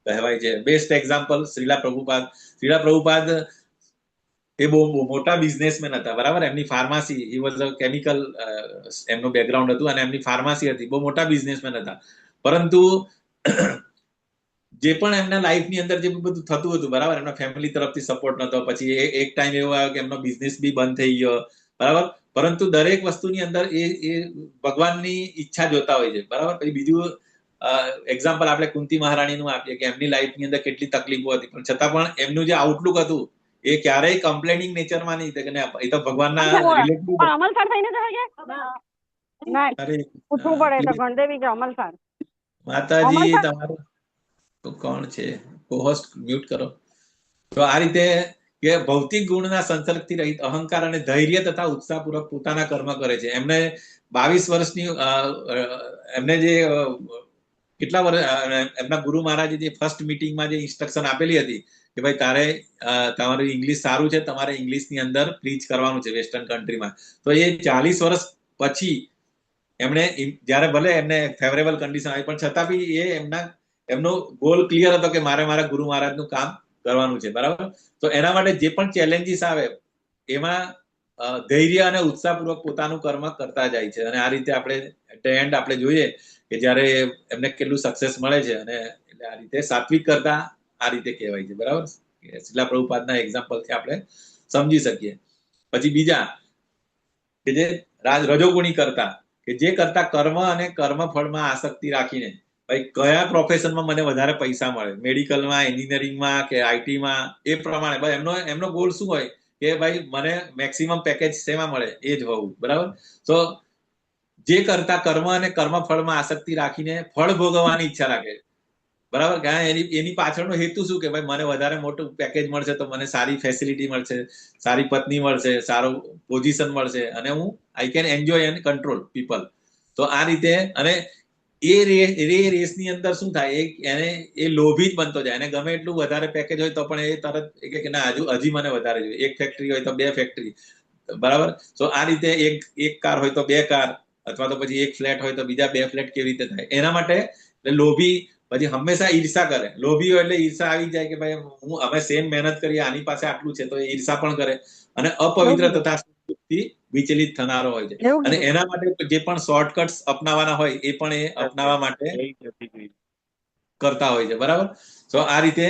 કહેવાય છે. બેસ્ટ એક્ઝામ્પલ શ્રીલા પ્રભુપાદ એ બહુ મોટા બિઝનેસમેન હતા, બરાબર. એમની pharmacy, he was a chemical, એમનું બેકગ્રાઉન્ડ હતું અને એમની ફાર્મસી હતી, બહુ મોટા બિઝનેસમેન હતા. પરંતુ જે પણ એમના લાઈફની અંદર જે બધું થતું હતું, બરાબર, એમના ફેમિલી તરફથી સપોર્ટ નતો, પછી એક ટાઈમ એવો આવ્યો કે એમનો બિઝનેસ બી બંધ થઈ ગયો, બરાબર. પરંતુ દરેક વસ્તુની અંદર એ ભગવાનની ઈચ્છા જોતા હોય છે, બરાબર. પછી બીજું એક્ઝામ્પલ આપણે કુંતી મહારાણીનું આપીએ કે એમની લાઈફની અંદર કેટલી તકલીફો હતી, પણ છતાં પણ એમનું જે આઉટલુક હતું એ ક્યારેય કમ્પ્લેનિંગ નેચરમાં નહીં, એ તો ભગવાનના રિલેટિવ. અમલસાર થઈને જશે કે ના પૂછવું પડે તો ગણદેવી કે અમલસાર. માતાજી તમારું કોણ છે? કોહોસ્ટ મ્યુટ કરો. તો આ રીતે કે ભૌતિક ગુણના સંસર્ગથી રહિત અહંકાર અને ધૈર્ય તથા ઉત્સાહપૂર્વક પોતાના કર્મ કરે છે. એમને 22 વર્ષની એમને જે કેટલા વર્ષ એમના ગુરુ મહારાજે જે ફર્સ્ટ મીટિંગમાં જે ઇન્સ્ટ્રક્શન આપેલી હતી કે ભાઈ તારે તમારું ઇંગ્લિશ સારું છે, તમારે ઇંગ્લિશની અંદર પ્રીચ કરવાનું છે વેસ્ટર્ન કન્ટ્રીમાં. તો એ 40 વર્ષ પછી એમણે, જયારે ભલે એમને ફેવરેબલ કન્ડિશન આવી, પણ છતાં બી એમનો ગોલ ક્લિયર હતો કે મારે મારા ગુરુ મહારાજનું કામ કરવાનું છે, બરાબર. તો એના માટે જે પણ ચેલેન્જીસ આવે એમાં ધૈર્ય અને ઉત્સાહપૂર્વક પોતાનું કર્મ કરતા જાય છે. અને આ રીતે આપણે એટ એન્ડ આપણે જોઈએ કે જયારે એમને કેટલું સક્સેસ મળે છે. અને એટલે આ રીતે સાત્વિક કરતા આ રીતે કહેવાય છે, બરાબર. શ્રીલા પ્રભુપાદના એક્ઝામ્પલથી આપણે સમજી શકીએ. પછી બીજા કે જે રજોગુણી કરતા, કે જે કરતા કર્મ અને કર્મફળમાં આસક્તિ રાખીને ભાઈ કયા પ્રોફેશનમાં મને વધારે પૈસા મળે, મેડિકલમાં, એન્જિનિયરિંગમાં કે આઈટીમાં, એ પ્રમાણે ભાઈ એમનો ગોલ શું હોય કે ભાઈ મને મેક્સિમમ પેકેજ શેમાં મળે એ જ હોવું, બરાબર. તો જે કરતા કર્મ અને કર્મફળમાં આસક્તિ રાખીને ફળ ભોગવવાની ઈચ્છા રાખે, બરાબર. એની પાછળનો હેતુ શું કે ભાઈ મને વધારે મોટું પેકેજ મળશે તો મને સારી ફેસિલિટી મળશે, સારી પત્ની મળશે, સારું પોઝિશન મળશે, અને હું I can enjoy and control people. તો આ રીતે, અને એ રેસની અંદર શું થાય, એ લોભી જ બનતો જાય. એને ગમે એટલું વધારે પેકેજ હોય તો પણ એ તરત કે ના હજી મને વધારે જોઈએ. એક ફેક્ટરી હોય તો 2 ફેક્ટરી, બરાબર. તો આ રીતે એક કાર હોય તો 2 કાર, અથવા તો પછી એક ફ્લેટ હોય તો બીજા 2 ફ્લેટ કેવી રીતે થાય. એના માટે લોભી પછી હંમેશા ઈર્ષા કરે. લોભી હોય એટલે ઈર્ષા આવી જાય કે ભાઈ અમે સેમ મહેનત કરીએ, આની પાસે આટલું છે, તો એ ઈર્ષા પણ કરે. અને અપવિત્ર તથા વિચલિત થનારો હોય છે. અને એના માટે જે પણ શોર્ટકટ્સ અપનાવવાના હોય એ પણ એ અપનાવવા માટે કરતા હોય છે, બરાબર. તો આ રીતે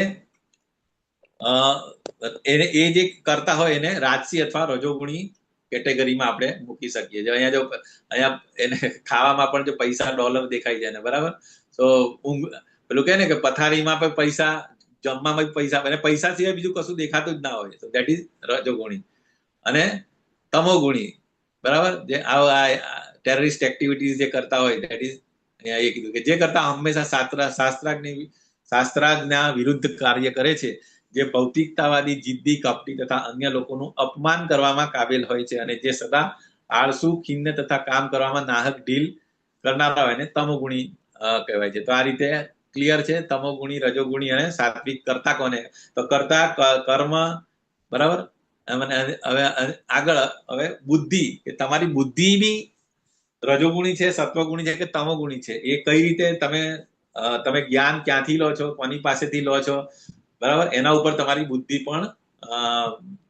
એ જે કરતા હોય એને રાજસી અથવા રજોગુણી કેટેગરીમાં આપણે મૂકી શકીએ. અહીંયા એને ખાવામાં પણ જો પૈસા ડોલર દેખાય છે ને, બરાબર. તો પેલું કહે ને કે પથારીમાં પણ પૈસા, જમવામાં પૈસા, અને પૈસા સિવાય બીજું કશું દેખાતું જ ના હોય. તો દેટ ઇઝ રજોગુણી. અને તમોગુણી, બરાબર, જે ટેરરિસ્ટ એક્ટિવિટીઝ જે કરતા હોય, દેટ ઇઝ અહીંયા એ કીધું કે જે કરતા હંમેશા શાસ્ત્રાજ્ઞા વિરુદ્ધ કાર્ય કરે છે, જે ભૌતિકતાવાદી, જિદ્દી, કપટી તથા અન્ય લોકોનું અપમાન કરવામાં કાબેલ હોય છે, અને જે સદા આળસુ, ખિન્ન તથા કામ કરવામાં નાહક ઢીલ કરનારા હોય ને તમોગુણી કહેવાય છે. તો આ રીતે ક્લિયર છે તમોગુણી, રજોગુણી અને સાત્વિક. કરતા કોને? તો કરતા કર્મ, બરાબર. હવે આગળ હવે બુદ્ધિ, કે તમારી બુદ્ધિ બી રજોગુણી છે, સત્વગુણી છે કે તમોગુણી છે, એ કઈ રીતે તમે જ્ઞાન ક્યાંથી લો છો, કોની પાસેથી લો છો, બરાબર, એના ઉપર તમારી બુદ્ધિ પણ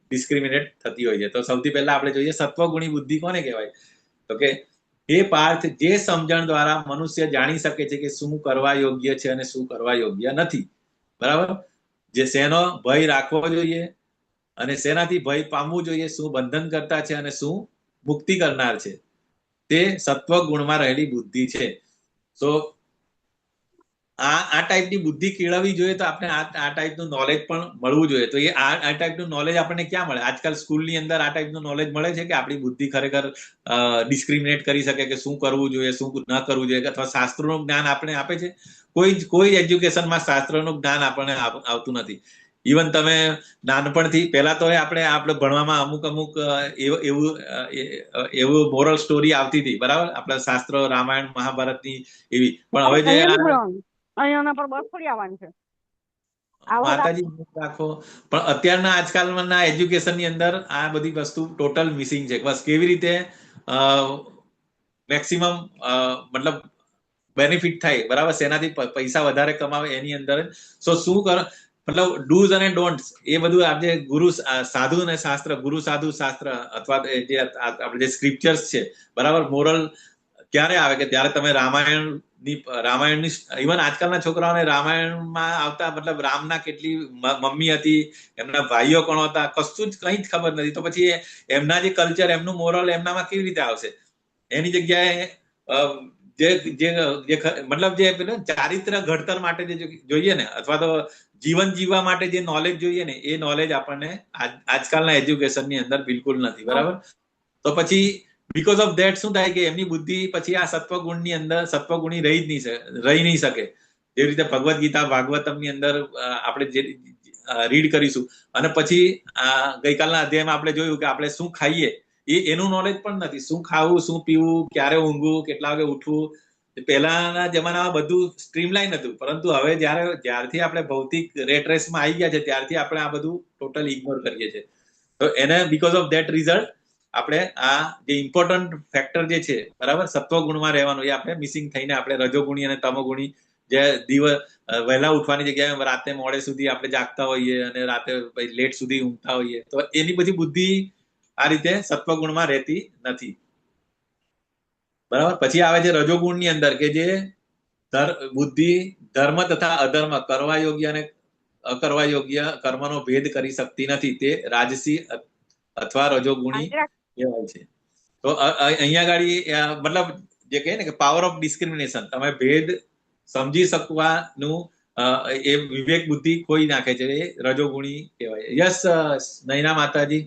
ડિસ્ક્રિમિનેટ થતી હોય છે. તો સૌથી પહેલા આપણે જોઈએ સત્વગુણી બુદ્ધિ કોને કહેવાય. તો કે એ પાર્થ જે સમજણ દ્વારા મનુષ્ય જાણી શકે છે કે શું કરવા યોગ્ય છે અને શું કરવા યોગ્ય નથી, બરાબર. જે શેનો ભય રાખવો જોઈએ અને શેનાથી ભય પામવું જોઈએ, શું બંધન કરતા છે અને શું મુક્તિ કરનાર છે, તે સત્વ ગુણમાં રહેલી બુદ્ધિ છે. તો આ ટાઈપની બુદ્ધિ કેળવવી જોઈએ તો આપણે આ ટાઈપનું નોલેજ પણ મળવું જોઈએ. તો એ આ ટાઈપનું નોલેજ આપણને ક્યાં મળે? આજકાલ સ્કૂલની અંદર આ ટાઈપનું નોલેજ મળે છે કે આપણી બુદ્ધિ ખરેખર ડિસ્ક્રિમિનેટ કરી શકે કે શું કરવું જોઈએ, શું ન કરવું જોઈએ, અથવા શાસ્ત્રોનું જ્ઞાન આપણે આપે છે? કોઈ એજ્યુકેશનમાં શાસ્ત્રનું જ્ઞાન આપણને આવતું નથી. ઇવન તમે નાનપણથી પહેલા તો આપણે ભણવામાં અમુક એવું મોરલ સ્ટોરી આવતી હતી, બરાબર, આપણા શાસ્ત્ર, રામાયણ, મહાભારતની એવી. પણ હવે જે અહીંયાના પર બસ થોડી આવવાની છે. માતાજી રાખો, પણ અત્યારના આજકાલના એજ્યુકેશન ની અંદર આ બધી વસ્તુ ટોટલ મિસિંગ છે. બસ કેવી રીતે મેક્સિમમ મતલબ બેનિફિટ થાય, બરાબર, શેનાથી પૈસા વધારે કમાવે એની અંદર. સો શું કર મતલબ ડૂઝ અને ડોન્ટ્સ એ બધું આજે ગુરુ સાધુ અને શાસ્ત્ર, ગુરુ સાધુ શાસ્ત્ર અથવા જે આપણે જે સ્ક્રિપ્ચર્સ છે, બરાબર, મોરલ ક્યારે આવે કે ત્યારે તમે રામાયણની ઇવન આજકાલના છોકરાઓને રામાયણમાં આવતા મતલબ રામના કેટલી મમ્મી હતી, એમના ભાઈઓ કોણ હતા, કશું જ કંઈ જ ખબર નથી. તો પછી એમના જે કલ્ચર, એમનું મોરલ એમનામાં કેવી રીતે આવશે? એની જગ્યાએ મતલબ જે ચારિત્ર ઘડતર માટે જે જોઈએ ને, અથવા તો જીવન જીવવા માટે જે નોલેજ જોઈએ ને, એ નોલેજ આપણને આજકાલના એજ્યુકેશન ની અંદર બિલકુલ નથી, બરાબર. તો પછી બીકોઝ ઓફ ધેટ શું થાય કે એમની બુદ્ધિ પછી આ સત્વગુણની અંદર સત્વગુણી રહી નહીં શકે. જેવી રીતે ભગવદ્ ગીતા ભાગવતમ ની અંદર આપણે જે રીડ કરીશું, અને પછી ગઈકાલના અધ્યાયમાં આપણે જોયું કે આપણે શું ખાઈએ એનું નોલેજ પણ નથી. શું ખાવું, શું પીવું, ક્યારે ઊંઘવું, કેટલા વાગે ઉઠવું. પહેલાના જમાનામાં બધું સ્ટ્રીમલાઈન હતું, પરંતુ હવે જ્યારથી આપણે ભૌતિક રેટ રેસમાં આવી ગયા છે ત્યારથી આપણે આ બધું ટોટલ ઇગ્નોર કરીએ છીએ. તો એને બીકોઝ ઓફ ધેટ રિઝલ્ટ આપણે આ જે ઇમ્પોર્ટન્ટ ફેક્ટર જે છે, બરાબર, સત્વગુણમાં રહેવાનું, એ આપણે મિસિંગ થઈને આપણે રજોગુણી અને તમોગુણી જે દિવસ વહેલા ઉઠવાની જગ્યાએ રાતે મોડે સુધી આપણે જાગતા હોઈએ અને રાતે લેટ સુધી ઊંઘતા હોઈએ, તો એની બધી બુદ્ધિ આ રીતે સત્વગુણમાં રહેતી નથી, બરાબર. પછી આવે છે રજોગુણ ની અંદર કે જે બુદ્ધિ ધર્મ તથા અધર્મ, કરવા યોગ્ય અને અકરવા યોગ્ય કર્મનો ભેદ કરી શકતી નથી. તે રાજસી અથવા રજોગુણી કહેવાય છે. તો અહીંયા ગાડી મતલબ જે કહે ને કે પાવર ઓફ ડિસ્ક્રિમિનેશન, તમે ભેદ સમજી શકવાનું એ વિવેક બુદ્ધિ ખોઈ નાખે છે, એ રજોગુણી કહેવાય. યસ નૈના માતાજી,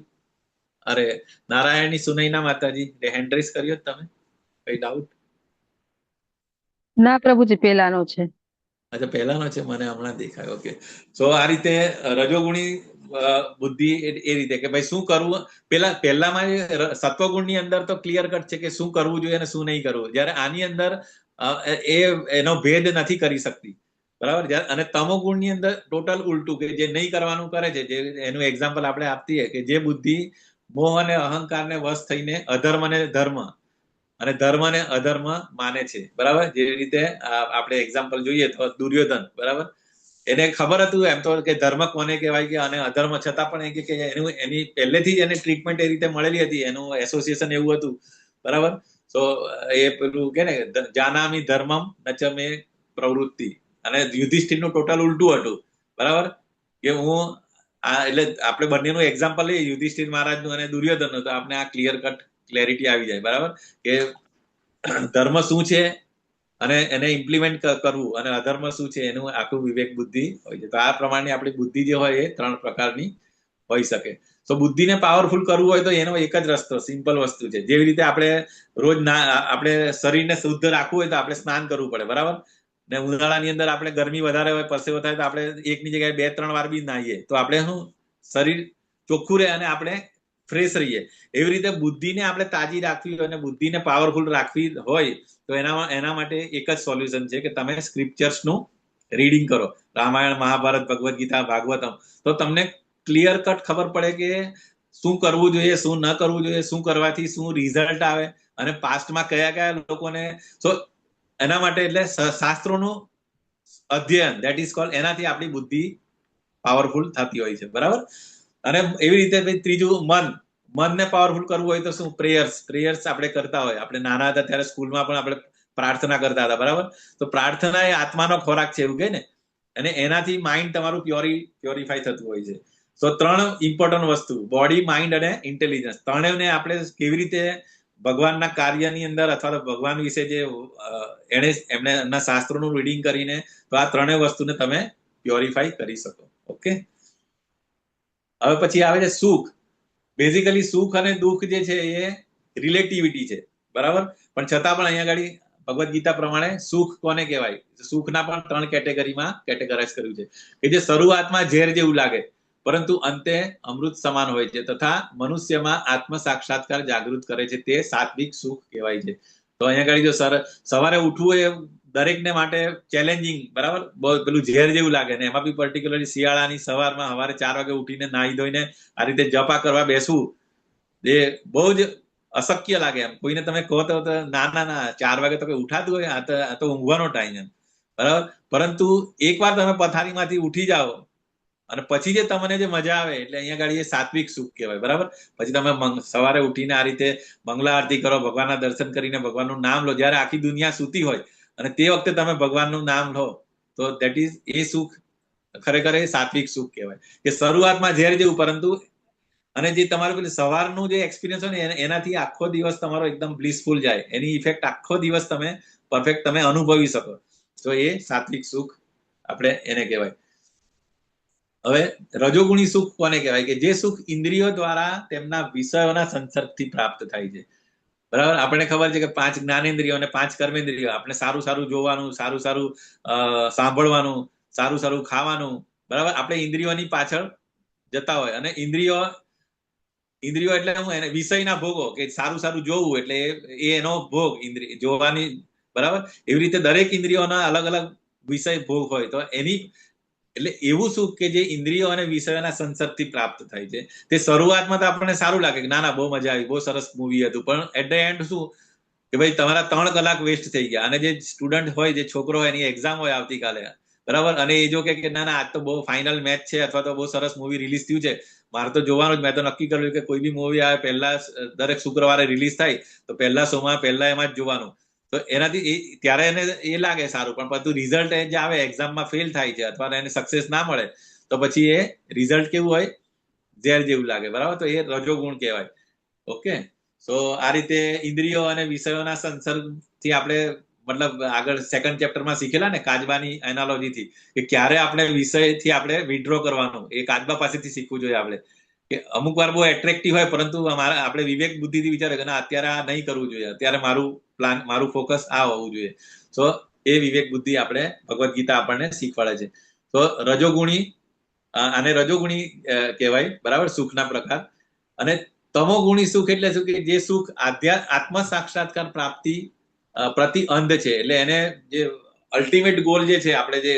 અરે નારાયણની સુનૈના માતાજી, હેન્ડ રેઝ કર્યો તમે? કઈ ડાઉટ? ના પ્રભુજી, પહેલાનો છે. અચ્છા, પહેલાનો છે, મને હમણાં દેખાય. ઓકે. સો આ રીતે રજોગુણી બુદ્ધિ એ રીતે કે ભાઈ શું કરવું. પહેલામાં સત્વગુણની અંદર તો ક્લિયર કટ છે કે શું કરવું જોઈએ અને શું નહીં કરવું. જ્યારે આની અંદર એનો ભેદ નથી કરી શકતી, બરાબર. અને તમોગુણની અંદર ટોટલ ઉલટું, કે જે નહીં કરવાનું કરે છે. જે એનું એક્ઝામ્પલ આપણે આપીએ કે જે બુદ્ધિ મોહ અને અહંકારને વશ થઈને અધર્મ અને ધર્મ અને ધર્મ ને અધર્મ માને છે, બરાબર. જેવી રીતે આપણે એક્ઝામ્પલ જોઈએ તો દુર્યોધન, બરાબર, એને ખબર હતું એમ તો કે ધર્મ કોને કહેવાય કે અને અધર્મ, છતાં પણ કે એની પહેલેથી જ એને ટ્રીટમેન્ટ એ રીતે મળેલી હતી, એનું એસોસિએશન એવું હતું, બરાબર. તો એ પેલું કે ને જાનામી ધર્મમ નચ મે પ્રવૃત્તિ, અને યુધિષ્ઠિરનું ટોટલ ઉલટું હતું, બરાબર. કે હું એટલે આપણે બંનેનું એક્ઝામ્પલ લઈએ, યુધિષ્ઠિર મહારાજનું અને દુર્યોધનનું, તો આપણે આ ક્લિયર કટ ક્લેરિટી આવી જાય, બરાબર, કે ધર્મ શું છે અને એને ઇમ્પ્લિમેન્ટ કરવું, અને અધર્મ શું છે એનું આખું વિવેક બુદ્ધિ હોય છે. તો આ પ્રમાણની આપણી બુદ્ધિ જે હોય એ 3 પ્રકારની હોઈ શકે. તો બુદ્ધિને પાવરફુલ કરવું હોય તો એનો એક જ રસ્તો, સિમ્પલ વસ્તુ છે. જેવી રીતે આપણે રોજ આપણે શરીરને શુદ્ધ રાખવું હોય તો આપણે સ્નાન કરવું પડે, બરાબર. ને ઉનાળાની અંદર આપણે ગરમી વધારે હોય, પરસેવો થાય, તો આપણે એકની જગ્યાએ 2-3 વાર બી નાહીએ તો આપણે શું શરીર ચોખ્ખું રહે અને આપણે ફ્રેશ રહીએ. એવી રીતે બુદ્ધિને આપણે તાજી રાખવી હોય અને બુદ્ધિને પાવરફુલ રાખવી હોય તો એના માટે એક જ સોલ્યુશન છે કે તમે સ્ક્રિપ્ચર્સનું રીડિંગ કરો, રામાયણ, મહાભારત, ભગવદ્ ગીતા, ભાગવતમ. તો તમને ક્લિયર કટ ખબર પડે કે શું કરવું જોઈએ, શું ન કરવું જોઈએ, શું કરવાથી શું રિઝલ્ટ આવે, અને પાસ્ટમાં કયા કયા લોકોને. સો એના માટે એટલે શાસ્ત્રોનું અધ્યયન, ધેટ ઇઝ કોલ્ડ, એનાથી આપણી બુદ્ધિ પાવરફુલ થતી હોય છે, બરાબર. અને એવી રીતે ત્રીજું મનને પાવરફુલ કરવું હોય તો શું? પ્રેયર્સ આપણે કરતા હોય. આપણે નાના હતા ત્યારે સ્કૂલમાં પણ આપણે પ્રાર્થના કરતા હતા, બરાબર. તો પ્રાર્થના એ આત્માનો ખોરાક છે એવું કહે ને, અને એનાથી માઇન્ડ તમારું પ્યોરિફાય થતું હોય છે. તો 3 ઇમ્પોર્ટન્ટ વસ્તુ, બોડી, માઇન્ડ અને ઇન્ટેલિજન્સ, ત્રણેયને આપણે કેવી રીતે ભગવાનના કાર્યની અંદર અથવા તો ભગવાન વિશે જે એમને એમના શાસ્ત્રોનું રીડિંગ કરીને તો આ 3 વસ્તુને તમે પ્યોરિફાય કરી શકો. ઓકે. હવે પછી આવે છે સુખ. બેઝિકલી સુખ અને દુઃખ જે છે એ રિલેટિવિટી છે, બરાબર. પણ છતાં પણ અહીંયા આગળ ભગવદ્ ગીતા પ્રમાણે સુખ કોને કહેવાય? સુખના પણ 3 કેટેગરીમાં કેટેગરાઇઝ કર્યું છે કે જે શરૂઆતમાં ઝેર જેવું લાગે પરંતુ અંતે અમૃત સમાન હોય છે, તથા મનુષ્યમાં આત્મ સાક્ષાત્કાર જાગૃત કરે છે, તે સાત્વિક સુખ કહેવાય છે. તો અહીંયા આગળ જો સવારે ઉઠવું એ દરેકને માટે ચેલેન્જિંગ, બરાબર, બહુ પેલું ઝેર જેવું લાગે ને એમાં બી પર્ટિક્યુલરલી શિયાળાની સવારમાં સવારે 4 વાગે ઉઠીને નાહી ધોઈને આ રીતે જપા કરવા બેસવું એ બહુ જ અશક્ય લાગે. એમ કોઈને તમે કહો તો ના 4 વાગે તો કઈ ઉઠાતું હોય, આ તો ઊંઘવાનો ટાઈમ એમ, બરાબર. પરંતુ એકવાર તમે પથારીમાંથી ઉઠી જાઓ અને પછી જે તમને જે મજા આવે એટલે અહીંયા ગાડી એ સાત્વિક સુખ કહેવાય, બરાબર. પછી તમે સવારે ઉઠીને આ રીતે મંગલા આરતી કરો, ભગવાનના દર્શન કરીને ભગવાનનું નામ લો. જયારે આખી દુનિયા સૂતી હોય અને તે વખતે તમે ભગવાનનું નામ લો તો દેટ ઇઝ એ સુખ ખરેખર એ સાત્વિક સુખ કહેવાય. કે શરૂઆતમાં ઝેર જેવું, પરંતુ અને જે તમારું પેલું સવારનું જે એક્સપિરિયન્સ હોય ને એનાથી આખો દિવસ તમારો એકદમ બ્લિસફુલ જાય, એની ઇફેક્ટ આખો દિવસ તમે પરફેક્ટ તમે અનુભવી શકો. તો એ સાત્વિક સુખ આપણે એને કહેવાય. હવે રજોગુણી સુખ કોને કહેવાય? કે જે સુખ ઇન્દ્રિયો દ્વારા તેમના વિષયોના સંસર્ગથી પ્રાપ્ત થાય છે, બરાબર. આપણને ખબર છે કે 5 જ્ઞાનેન્દ્રિયો અને 5 કર્મેન્દ્રિયો. આપણે સારું સારું જોવાનું, સારું સારું સાંભળવાનું, સારું સારું ખાવાનું, બરાબર. આપણે ઇન્દ્રિયોની પાછળ જતા હોય અને ઇન્દ્રિયો એટલે હું એને વિષયના ભોગો, કે સારું સારું જોવું એટલે એ એનો ભોગ, ઇન્દ્રિય જોવાની, બરાબર. એવી રીતે દરેક ઇન્દ્રિયોના અલગ અલગ વિષય ભોગ હોય. તો એની એટલે એવું સુખ કે જે ઇન્દ્રિયો અને વિષયોના સંસર્ગથી પ્રાપ્ત થાય છે. તે શરૂઆતમાં તો આપણને સારું લાગે કે ના બહુ મજા આવી, બહુ સરસ મૂવી હતું, પણ એટ ધ એન્ડ શું કે ભાઈ તમારા 3 કલાક વેસ્ટ થઈ ગયા. અને જે સ્ટુડન્ટ હોય, જે છોકરો હોય, એની એક્ઝામ હોય આવતીકાલે, બરાબર. અને એ જો કે ના આજ તો બહુ ફાઇનલ મેચ છે અથવા તો બહુ સરસ મૂવી રિલીઝ થયું છે, મારે તો જોવાનું જ. મેં તો નક્કી કર્યું કે કોઈ બી મૂવી આવે પહેલા દરેક શુક્રવારે રિલીઝ થાય તો પહેલા શોમાં પહેલા એમાં જ જોવાનું. તો એનાથી ત્યારે એને એ લાગે સારું, પણ બધું રિઝલ્ટ જે આવે એક્ઝામમાં ફેલ થાય છે અથવા એને સક્સેસ ના મળે તો પછી એ રિઝલ્ટ કેવું હોય? ઝેર જેવું લાગે, બરાબર. તો એ રજોગુણ કહેવાય. ઓકે. સો આ રીતે ઇન્દ્રિયો અને વિષયોના સંસર્ગથી આપણે મતલબ આગળ સેકન્ડ ચેપ્ટરમાં શીખેલા ને કાચબાની એનાલોજીથી, કે ક્યારે આપણે વિષયથી આપણે વિડ્રો કરવાનું, એ કાચબા પાસેથી શીખવું જોઈએ આપણે. કે અમુક વાર બહુ એટ્રેક્ટિવ હોય પરંતુ આપણે વિવેક બુદ્ધિથી વિચારે કે ના અત્યારે આ નહીં કરવું જોઈએ, અત્યારે મારું ફોકસ આ હોવું જોઈએ. તો એ વિવેક બુદ્ધિ આપણે ભગવદ્ ગીતા આપણને શીખવાડે છે. તો રજોગુણી, આને રજોગુણી કહેવાય, બરાબર, સુખના પ્રકાર. અને તમોગુણી સુખ એટલે શું? કે જે સુખ આત્મ સાક્ષાત્કાર પ્રાપ્તિ પ્રતિ અંધ છે. એટલે એને જે અલ્ટિમેટ ગોલ જે છે, આપણે જે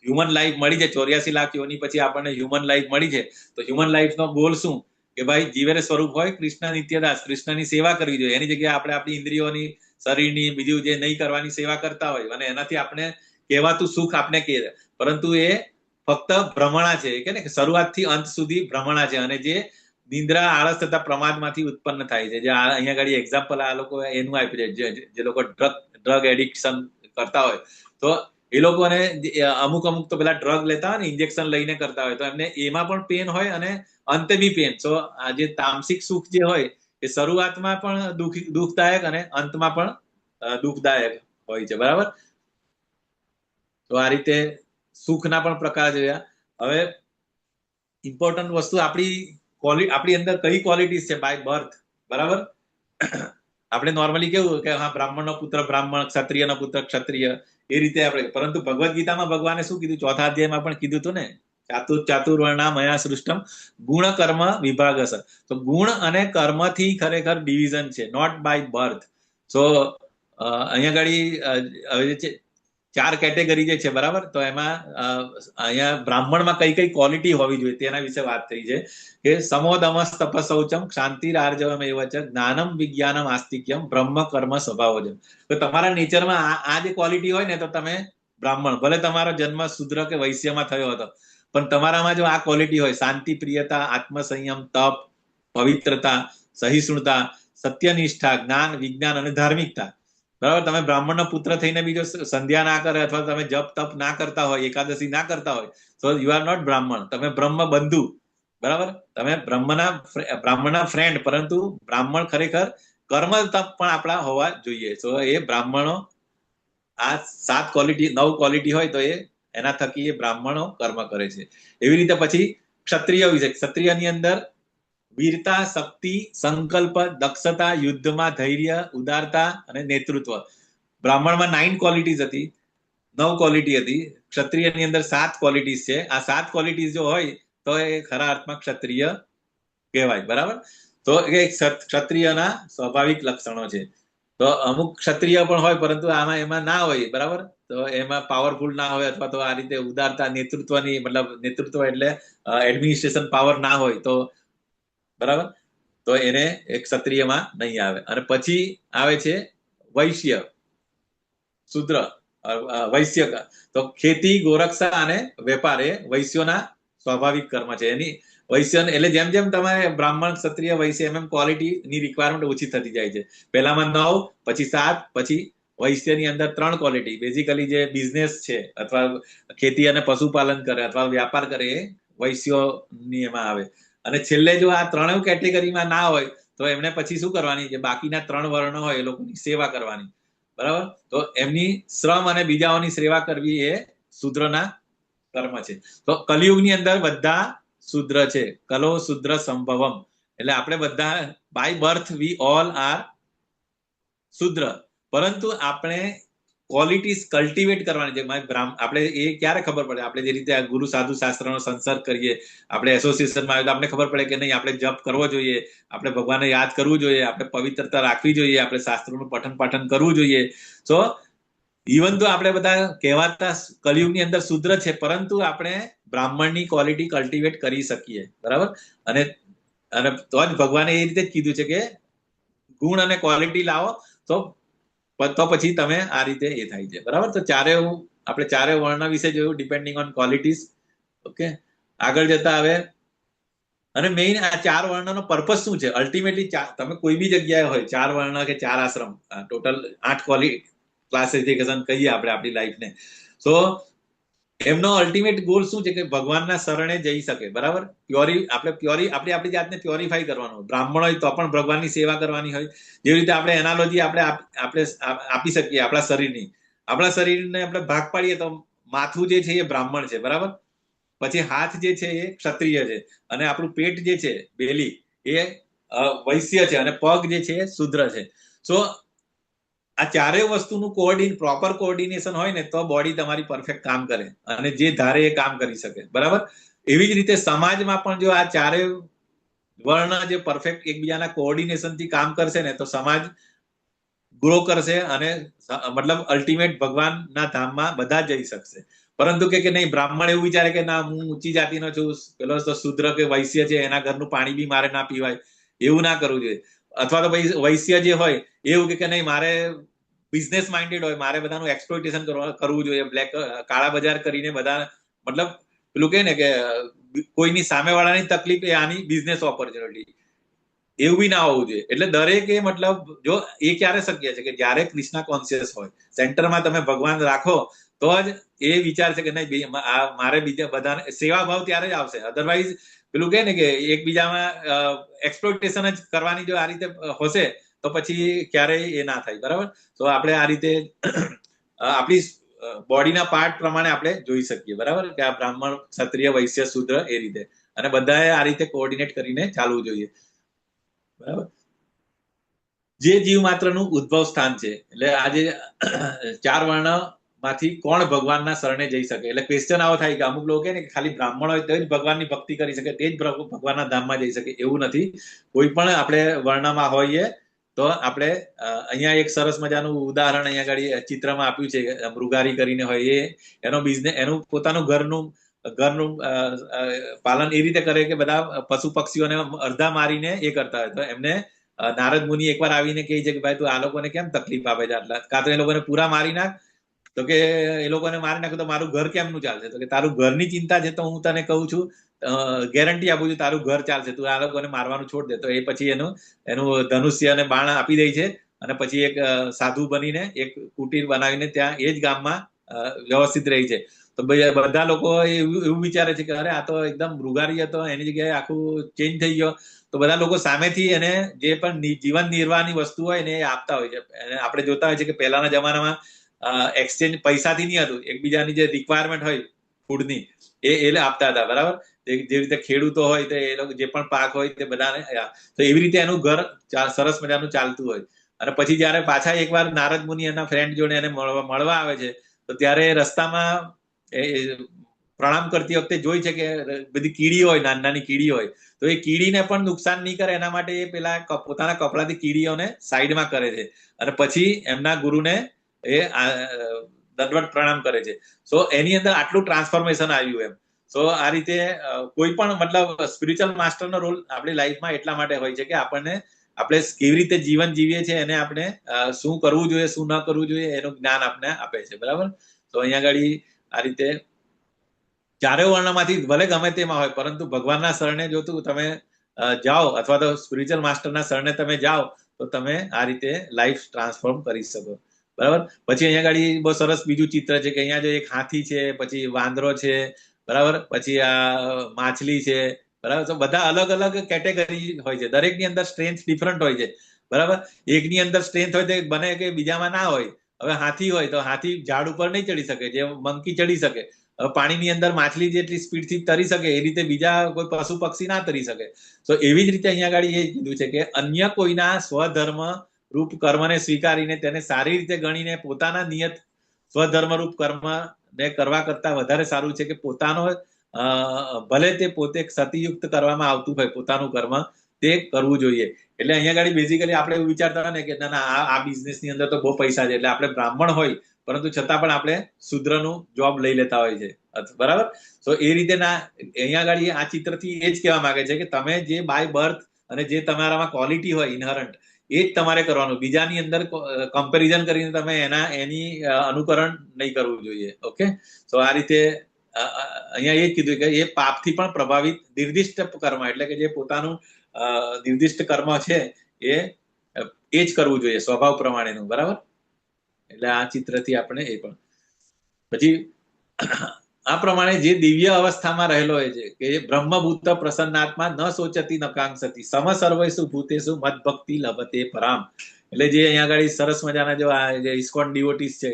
હ્યુમન લાઈફ મળી છે 84 લાખ યોની પછી આપણને હ્યુમન લાઈફ મળી છે, તો હ્યુમન લાઈફનો ગોલ શું? કે ભાઈ જીવેર સ્વરૂપ હોય કૃષ્ણ નિત્યદાસ, કૃષ્ણની સેવા કરવી જોઈએ. એની જગ્યાએ આપણે આપણી ઇન્દ્રિયોની, શરીરની, બીજું જે નહીં કરવાની સેવા કરતા હોય અને એનાથી આપણે કહેવાતું સુખ આપણે કહે, પરંતુ એ ફક્ત ભ્રમણા છે. કે ને શરૂઆતથી અંત સુધી ભ્રમણા છે. અને જે નિંદ્રા, આળસ તથા પ્રમાદમાંથી ઉત્પન્ન થાય છે. જે અહીંયા ગાડી એક્ઝામ્પલ આ લોકો એનું આપ્યું છે, જે લોકો ડ્રગ એડિક્શન કરતા હોય, તો એ લોકોને અમુક તો પેલા ડ્રગ લેતા હોય ને, ઇન્જેક્શન લઈને કરતા હોય, તો એમને એમાં પણ પેન હોય અને અંતે બી પેન. સો આ જે તામસિક સુખ જે હોય એ શરૂઆતમાં પણ દુઃખદાયક અને અંતમાં પણ દુઃખદાયક હોય છે, બરાબર. તો આ રીતે સુખના પણ પ્રકાર જોયા. હવે ઇમ્પોર્ટન્ટ વસ્તુ આપણી અંદર કઈ ક્વોલિટીઝ છે બાય બર્થ, બરાબર. આપણે નોર્મલી કેવું કે હા બ્રાહ્મણનો પુત્ર બ્રાહ્મણ, ક્ષત્રિયનો પુત્ર ક્ષત્રિય, એ રીતે આપણે. પરંતુ ભગવદ્ ગીતામાં ભગવાને શું કીધું? 4થા અધ્યાયમાં પણ કીધું હતું ને, ચાતુર્વર્ણા મયા સૃષ્ટમ ગુણ કર્મ વિભાગ હશે. તો ગુણ અને કર્મથી ખરેખર ડિવિઝન છે, નોટ બાય બર્થ. સો અહીંયા ગાડી 4 કેટેગરી જે છે, બરાબર. તો એમાં અહીંયા બ્રાહ્મણમાં કઈ કઈ ક્વોલિટી હોવી જોઈએ તેના વિશે વાત થઈ છે. કે સમોદમસ તપસૌચમ ક્ષાંતિરાર્જવમ એવચ જ્ઞાનમ વિજ્ઞાનમ આસ્તિક્યમ બ્રહ્મ કર્મ સ્વભાવજમ. તો તમારા નેચરમાં આ જે ક્વોલિટી હોય ને તો તમે બ્રાહ્મણ, ભલે તમારો જન્મ શુદ્ર કે વૈશ્યમાં થયો હતો, પણ તમારામાં જો આ ક્વોલિટી હોય, શાંતિ, પ્રિયતા, આત્મસંયમ, તપ, પવિત્રતા, સહિષ્ણુતા, સત્યનિષ્ઠા, જ્ઞાન, વિજ્ઞાન અને ધાર્મિકતા, બરાબર. તમે બ્રાહ્મણનો પુત્ર થઈને બીજો સંધ્યા ના કરે અથવા તમે જપ તપ ના કરતા હોય, એકાદશી ના કરતા હોય, તો યુ આર નોટ બ્રાહ્મણ. તમે બ્રહ્મ બંધુ, બરાબર. તમે બ્રાહ્મણના ફ્રેન્ડ, પરંતુ બ્રાહ્મણ ખરેખર કર્મ તપ પણ આપણા હોવા જોઈએ. તો એ બ્રાહ્મણો આ 7 ક્વોલિટી 9 ક્વોલિટી હોય તો એના થકી એ બ્રાહ્મણો કર્મ કરે છે. એવી રીતે પછી ક્ષત્રિય વિશે, ક્ષત્રિયની અંદર વીરતા, શક્તિ, સંકલ્પ, દક્ષતા, યુદ્ધમાં ધૈર્ય, ઉદારતા અને નેતૃત્વ. બ્રાહ્મણમાં 9 ક્વોલિટીઝ હતી, 9 ક્વોલિટી હતી. ક્ષત્રિયની અંદર 7 ક્વોલિટીઝ છે. આ 7 ક્વોલિટીઝ જો હોય તો એ ખરા અર્થમાં ક્ષત્રિય કહેવાય, બરાબર. તો એ ક્ષત્રિયના સ્વાભાવિક લક્ષણો છે. તો અમુક ક્ષત્રિય પણ હોય પરંતુ આમાં એમાં ના હોય, બરાબર. તો એમાં પાવરફુલ ના હોય અથવા તો આ રીતે ઉદારતા નેતૃત્વની મતલબ નેતૃત્વ એટલે એડમિનિસ્ટ્રેશન પાવર ના હોય તો બરાબર, તો એને એક ક્ષત્રિયમાં નહીં આવે. અને પછી આવે છે વૈશ્ય શૂદ્ર વૈશ્ય. તો ખેતી ગોરક્ષા અને વેપાર એ વૈશ્યોના સ્વાભાવિક કર્મ છે. એની વૈશ્ય એટલે જેમ જેમ તમારે બ્રાહ્મણ ક્ષત્રિય વૈશ્ય એમ ક્વોલિટીની રિક્વાયરમેન્ટ ઓછી થતી જાય છે. પહેલામાં 9, પછી 7, પછી વૈશ્યની અંદર 3 ક્વોલિટી. બેઝિકલી જે બિઝનેસ છે અથવા ખેતી અને પશુપાલન કરે અથવા વ્યાપાર કરે એ વૈશ્યોની એમાં આવે. અને છેલ્લે જો આ 3 કેટેગરીમાં ના હોય તો એમને પછી શું કરવાની, જે બાકીના 3 વર્ણ હોય એ લોકોની સેવા કરવાની, બરાબર. તો એમની શ્રમ અને બીજાઓની સેવા કરવી એ શૂદ્રના કર્મ છે. તો કલિયુગની અંદર બધા શૂદ્ર છે. કલો શૂદ્ર સંભવમ એટલે આપણે બધા by birth we all are shudra, પરંતુ આપણે ક્વોલિટીઝ કલ્ટિવેટ કરવાની છે. આપણે એ ક્યારે ખબર પડે, આપણે જે રીતે ગુરુ સાધુ શાસ્ત્રનો સંસર્ગ કરીએ, આપણે એસોસિએશનમાં આવે તો આપણે ખબર પડે કે નહીં આપણે જપ કરવો જોઈએ, આપણે ભગવાનને યાદ કરવું જોઈએ, આપણે પવિત્રતા રાખવી જોઈએ, આપણે શાસ્ત્રોનું પઠન પાઠન કરવું જોઈએ. તો ઇવન તો આપણે બધા કહેવાતા કલિયુગની અંદર શૂદ્ર છે, પરંતુ આપણે બ્રાહ્મણની ક્વોલિટી કલ્ટિવેટ કરી શકીએ, બરાબર. અને તો જ ભગવાને એ રીતે જ કીધું છે કે ગુણ અને ક્વોલિટી લાવો તો પછી તમે આ રીતે એ થાય છે, બરાબર. તો આપણે ચારે વર્ણ વિશે જોયું, ડિપેન્ડિંગ ઓન ક્વોલિટીઝ. ઓકે, આગળ જતા હવે અને મેઇન આ 4 વર્ણનો પર્પસ શું છે અલ્ટિમેટલી. તમે કોઈ બી જગ્યાએ હોય 4 વર્ણ કે 4 આશ્રમ, ટોટલ 8 ક્લાસિફિકેશન કહીએ આપણે આપણી લાઈફને, તો એમનો અલ્ટિમેટ ગોલ શું છે કે ભગવાનના શરણે જઈ શકે, બરાબર. આપણી જાતને પ્યોરિફાઈ કરવાનું. બ્રાહ્મણ હોય તો પણ ભગવાનની સેવા કરવાની હોય. જેવી રીતે આપણે એનાલોજી આપણે આપી શકીએ આપણા શરીરને આપણે ભાગ પાડીએ તો માથું જે છે એ બ્રાહ્મણ છે, બરાબર. પછી હાથ જે છે એ ક્ષત્રિય છે, અને આપણું પેટ જે છે બેલી એ વૈશ્ય છે, અને પગ જે છે એ શૂદ્ર છે. સો આ ચારેય વસ્તુનું પ્રોપર કોઓર્ડિનેશન હોય ને તો બોડી તમારી પરફેક્ટ કામ કરે અને જે ધારે એ કામ કરી શકે, બરાબર. એવી જ રીતે સમાજમાં પણ જો આ ચારેય વર્ણ જે પરફેક્ટ એકબીજાના કોઓર્ડિનેશનથી કામ કરશે ને તો સમાજ ગ્રો કરશે અને મતલબ અલ્ટિમેટ ભગવાનના ધામમાં બધા જઈ શકશે. પરંતુ કે નહીં, બ્રાહ્મણ એવું વિચારે કે ના હું ઊંચી જાતિનો છું, પેલો તો શૂદ્ર કે વૈશ્ય છે એના ઘરનું પાણી બી મારે ના પીવાય, એવું ના કરવું જોઈએ. અથવા તો ભાઈ વૈશ્ય જે હોય એવું કે નહીં મારે બિઝનેસ માઇન્ડેડ હોય, મારે બધાનું એક્સપ્લોઇટેશન કરવું જોઈએ, કાળા બજાર કરીને બધા મતલબ પેલું કે ને કે કોઈની સામેવાળાની તકલીફ એ આની બિઝનેસ ઓપોર્ચ્યુનિટી, એવું બી ના હોવું જોઈએ. એટલે દરેક એ મતલબ જો એ ક્યારે શક્ય છે કે જ્યારે કૃષ્ણ કોન્શિયસ હોય, સેન્ટરમાં તમે ભગવાન રાખો તો જ એ વિચાર છે કે નહીં મારે બીજા બધાને સેવા ભાવ ત્યારે જ આવશે. અધરવાઇઝ પેલું કે ને કે એકબીજામાં એક્સપ્લોઇટેશન જ કરવાની જો આ રીતે હશે તો પછી ક્યારેય એ ના થાય, બરાબર. તો આપણે આ રીતે આપણી બોડીના પાર્ટ પ્રમાણે આપણે જોઈ શકીએ, બરાબર, કે આ બ્રાહ્મણ ક્ષત્રિય વૈશ્ય શૂદ્ર એ રીતે, અને બધાએ આ રીતે કોઓર્ડિનેટ કરીને ચાલવું જોઈએ, બરાબર. જે જીવ માત્રનું ઉદ્ભવ સ્થાન છે, એટલે આજે 4 વર્ણ માંથી કોણ ભગવાનના શરણે જઈ શકે. એટલે ક્વેશ્ચન આવો થાય કે અમુક લોકો કે ખાલી બ્રાહ્મણ હોય તો જ ભગવાનની ભક્તિ કરી શકે, તે જ ભગવાનના ધામમાં જઈ શકે, એવું નથી. કોઈ પણ આપણે વર્ણમાં હોઈએ તો આપણે અહીંયા એક સરસ મજાનું ઉદાહરણ અહીંયા આગળ ચિત્રમાં આપ્યું છે, મૃગારી કરીને હોય એ એનો બિઝનેસ, એનું પોતાનું ઘરનું પાલન એ રીતે કરે કે બધા પશુ પક્ષીઓને અડધા મારીને એ કરતા હોય. તો એમને નારદ મુનિ એકવાર આવીને કહે છે કે ભાઈ તું આ લોકોને કેમ તકલીફ આપે છે આટલા, કાં તો એ લોકોને પૂરા મારી નાખ, તો કે એ લોકોને મારી નાખો તો મારું ઘર કેમનું ચાલશે. તો કે તારું ઘરની ચિંતા છે તો હું તને કહું છું, ગેરંટી આપું છું તારું ઘર ચાલશે, તું આ લોકોને મારવાનું છોડ દે. તો એ પછી એનું ધનુષ્ય અને બાણ આપી દે છે, અને પછી એક સાધુ બનીને એક કુટીર બનાવીને ત્યાં એ જ ગામમાં વ્યવસ્થિત રહી છે. તો બધા લોકો એવું વિચારે છે કે અરે આ તો એકદમ મૃગારી હતો, એની જગ્યાએ આખું ચેન્જ થઈ ગયો. તો બધા લોકો સામેથી એને જે પણ જીવન નિર્વાહની વસ્તુ હોય ને એ આપતા હોય છે. આપણે જોતા હોય છે કે પહેલાના જમાનામાં એક્સચેન્જ પૈસાથી નહીં હતું, એકબીજાની જે રિક્વાયરમેન્ટ હોય ફૂડની એ આપતા હતા, બરાબર. જે રીતે ખેડૂતો હોય તો એ લોકો જે પણ પાક હોય તે બધાને, તો એવી રીતે એનું ઘર સરસ મજાનું ચાલતું હોય. અને પછી જયારે પાછા એકવાર નારદ મુનિ એના ફ્રેન્ડ જોડે એને મળવા આવે છે તો ત્યારે રસ્તામાં પ્રણામ કરતી વખતે જોઈ છે કે બધી કીડી હોય, નાની નાની કીડી હોય, તો એ કીડીને પણ નુકસાન નહીં કરે એના માટે એ પેલા પોતાના કપડાથી કીડીઓને સાઈડમાં કરે છે અને પછી એમના ગુરુને એ દંડવત પ્રણામ કરે છે. સો એની અંદર આટલું ટ્રાન્સફોર્મેશન આવ્યું એમ. સો આ રીતે કોઈ પણ મતલબ સ્પિરિચ્યુઅલ માસ્ટરનો રોલ આપણી લાઈફમાં એટલા માટે હોય છે કે આપણને આપણે કેવી રીતે જીવન જીવીએ છીએ એને આપણે શું કરવું જોઈએ, શું ન કરવું જોઈએ એનું જ્ઞાન આપણે આપે છે. બરાબર. તો અહીંયા આગળ આ રીતે ચારેય વર્ણમાંથી ભલે ગમે તેમાં હોય, પરંતુ ભગવાનના શરણે જો તમે જાઓ અથવા તો સ્પિરિચ્યુઅલ માસ્ટરના શરણે તમે જાઓ તો તમે આ રીતે લાઈફ ટ્રાન્સફોર્મ કરી શકો. બરાબર. પછી અહીંયા આગળ બહુ સરસ બીજું ચિત્ર છે કે અહીંયા જો એક હાથી છે, પછી વાંદરો છે, બરાબર, પછી આ માછલી છે, બરાબર. તો બધા અલગ અલગ કેટેગરી હોય છે, દરેકની અંદર સ્ટ્રેન્થ ડિફરન્ટ હોય છે. બરાબર. એકની અંદર સ્ટ્રેન્થ હોય તો બને કે બીજામાં ના હોય. હવે હાથી હોય તો હાથી ઝાડ ઉપર નહીં ચડી શકે, જે મંકી ચડી શકે. પાણીની અંદર માછલી જેટલી સ્પીડથી તરી શકે એ રીતે બીજા કોઈ પશુ પક્ષી ના તરી શકે. તો એવી જ રીતે અહીંયા આગળ એ કીધું છે કે અન્ય કોઈના સ્વધર્મ રૂપ કર્મને સ્વીકારીને તેને સારી રીતે ગણીને પોતાના નિયત સ્વધર્મ રૂપ કર્મ ને કરવા કરતા વધારે સારું છે કે પોતાનો ભલે તે પોતે સતીયુક્ત કરવામાં આવતું હોય પોતાનું કર્મ તે કરવું જોઈએ. એટલે અહીંયા આગળ બેઝિકલી આપણે એવું વિચારતા હોય ને કે ના આ બિઝનેસ ની અંદર તો બહુ પૈસા છે એટલે આપણે બ્રાહ્મણ હોય પરંતુ છતાં પણ આપણે શુદ્રનું જોબ લઈ લેતા હોય છે. બરાબર. તો એ રીતે અહીંયા આગળ આ ચિત્રથી એ જ કહેવા માંગે છે કે તમે જે બાય બર્થ અને જે તમારામાં ક્વોલિટી હોય ઇનહરન્ટ એ જ તમારે કરવાનું. બીજાની અંદર કમ્પેરિઝન કરીને તમે એની અનુકરણ નહીં કરવું જોઈએ. ઓકે. તો આ રીતે અહીંયા એ જ કીધું કે એ પાપથી પણ પ્રભાવિત નિર્દિષ્ટ કર્મ એટલે કે જે પોતાનું નિર્દિષ્ટ કર્મ છે એ જ કરવું જોઈએ સ્વભાવ પ્રમાણેનું. બરાબર. એટલે આ ચિત્રથી આપણે એ પણ પછી આ પ્રમાણે જે દિવ્ય અવસ્થામાં રહેલો હોય છે કે બ્રહ્મભૂત પ્રસન્નાત્મા ન સોચતી નકાંક્ષતી સમ સર્વેષુ ભૂતેષુ મદ ભક્તિ લભતે પરામ. એટલે જે અહીંયા આગળ સરસ મજાના જો આ જે ઇસ્કોન ડિવોટીસ છે,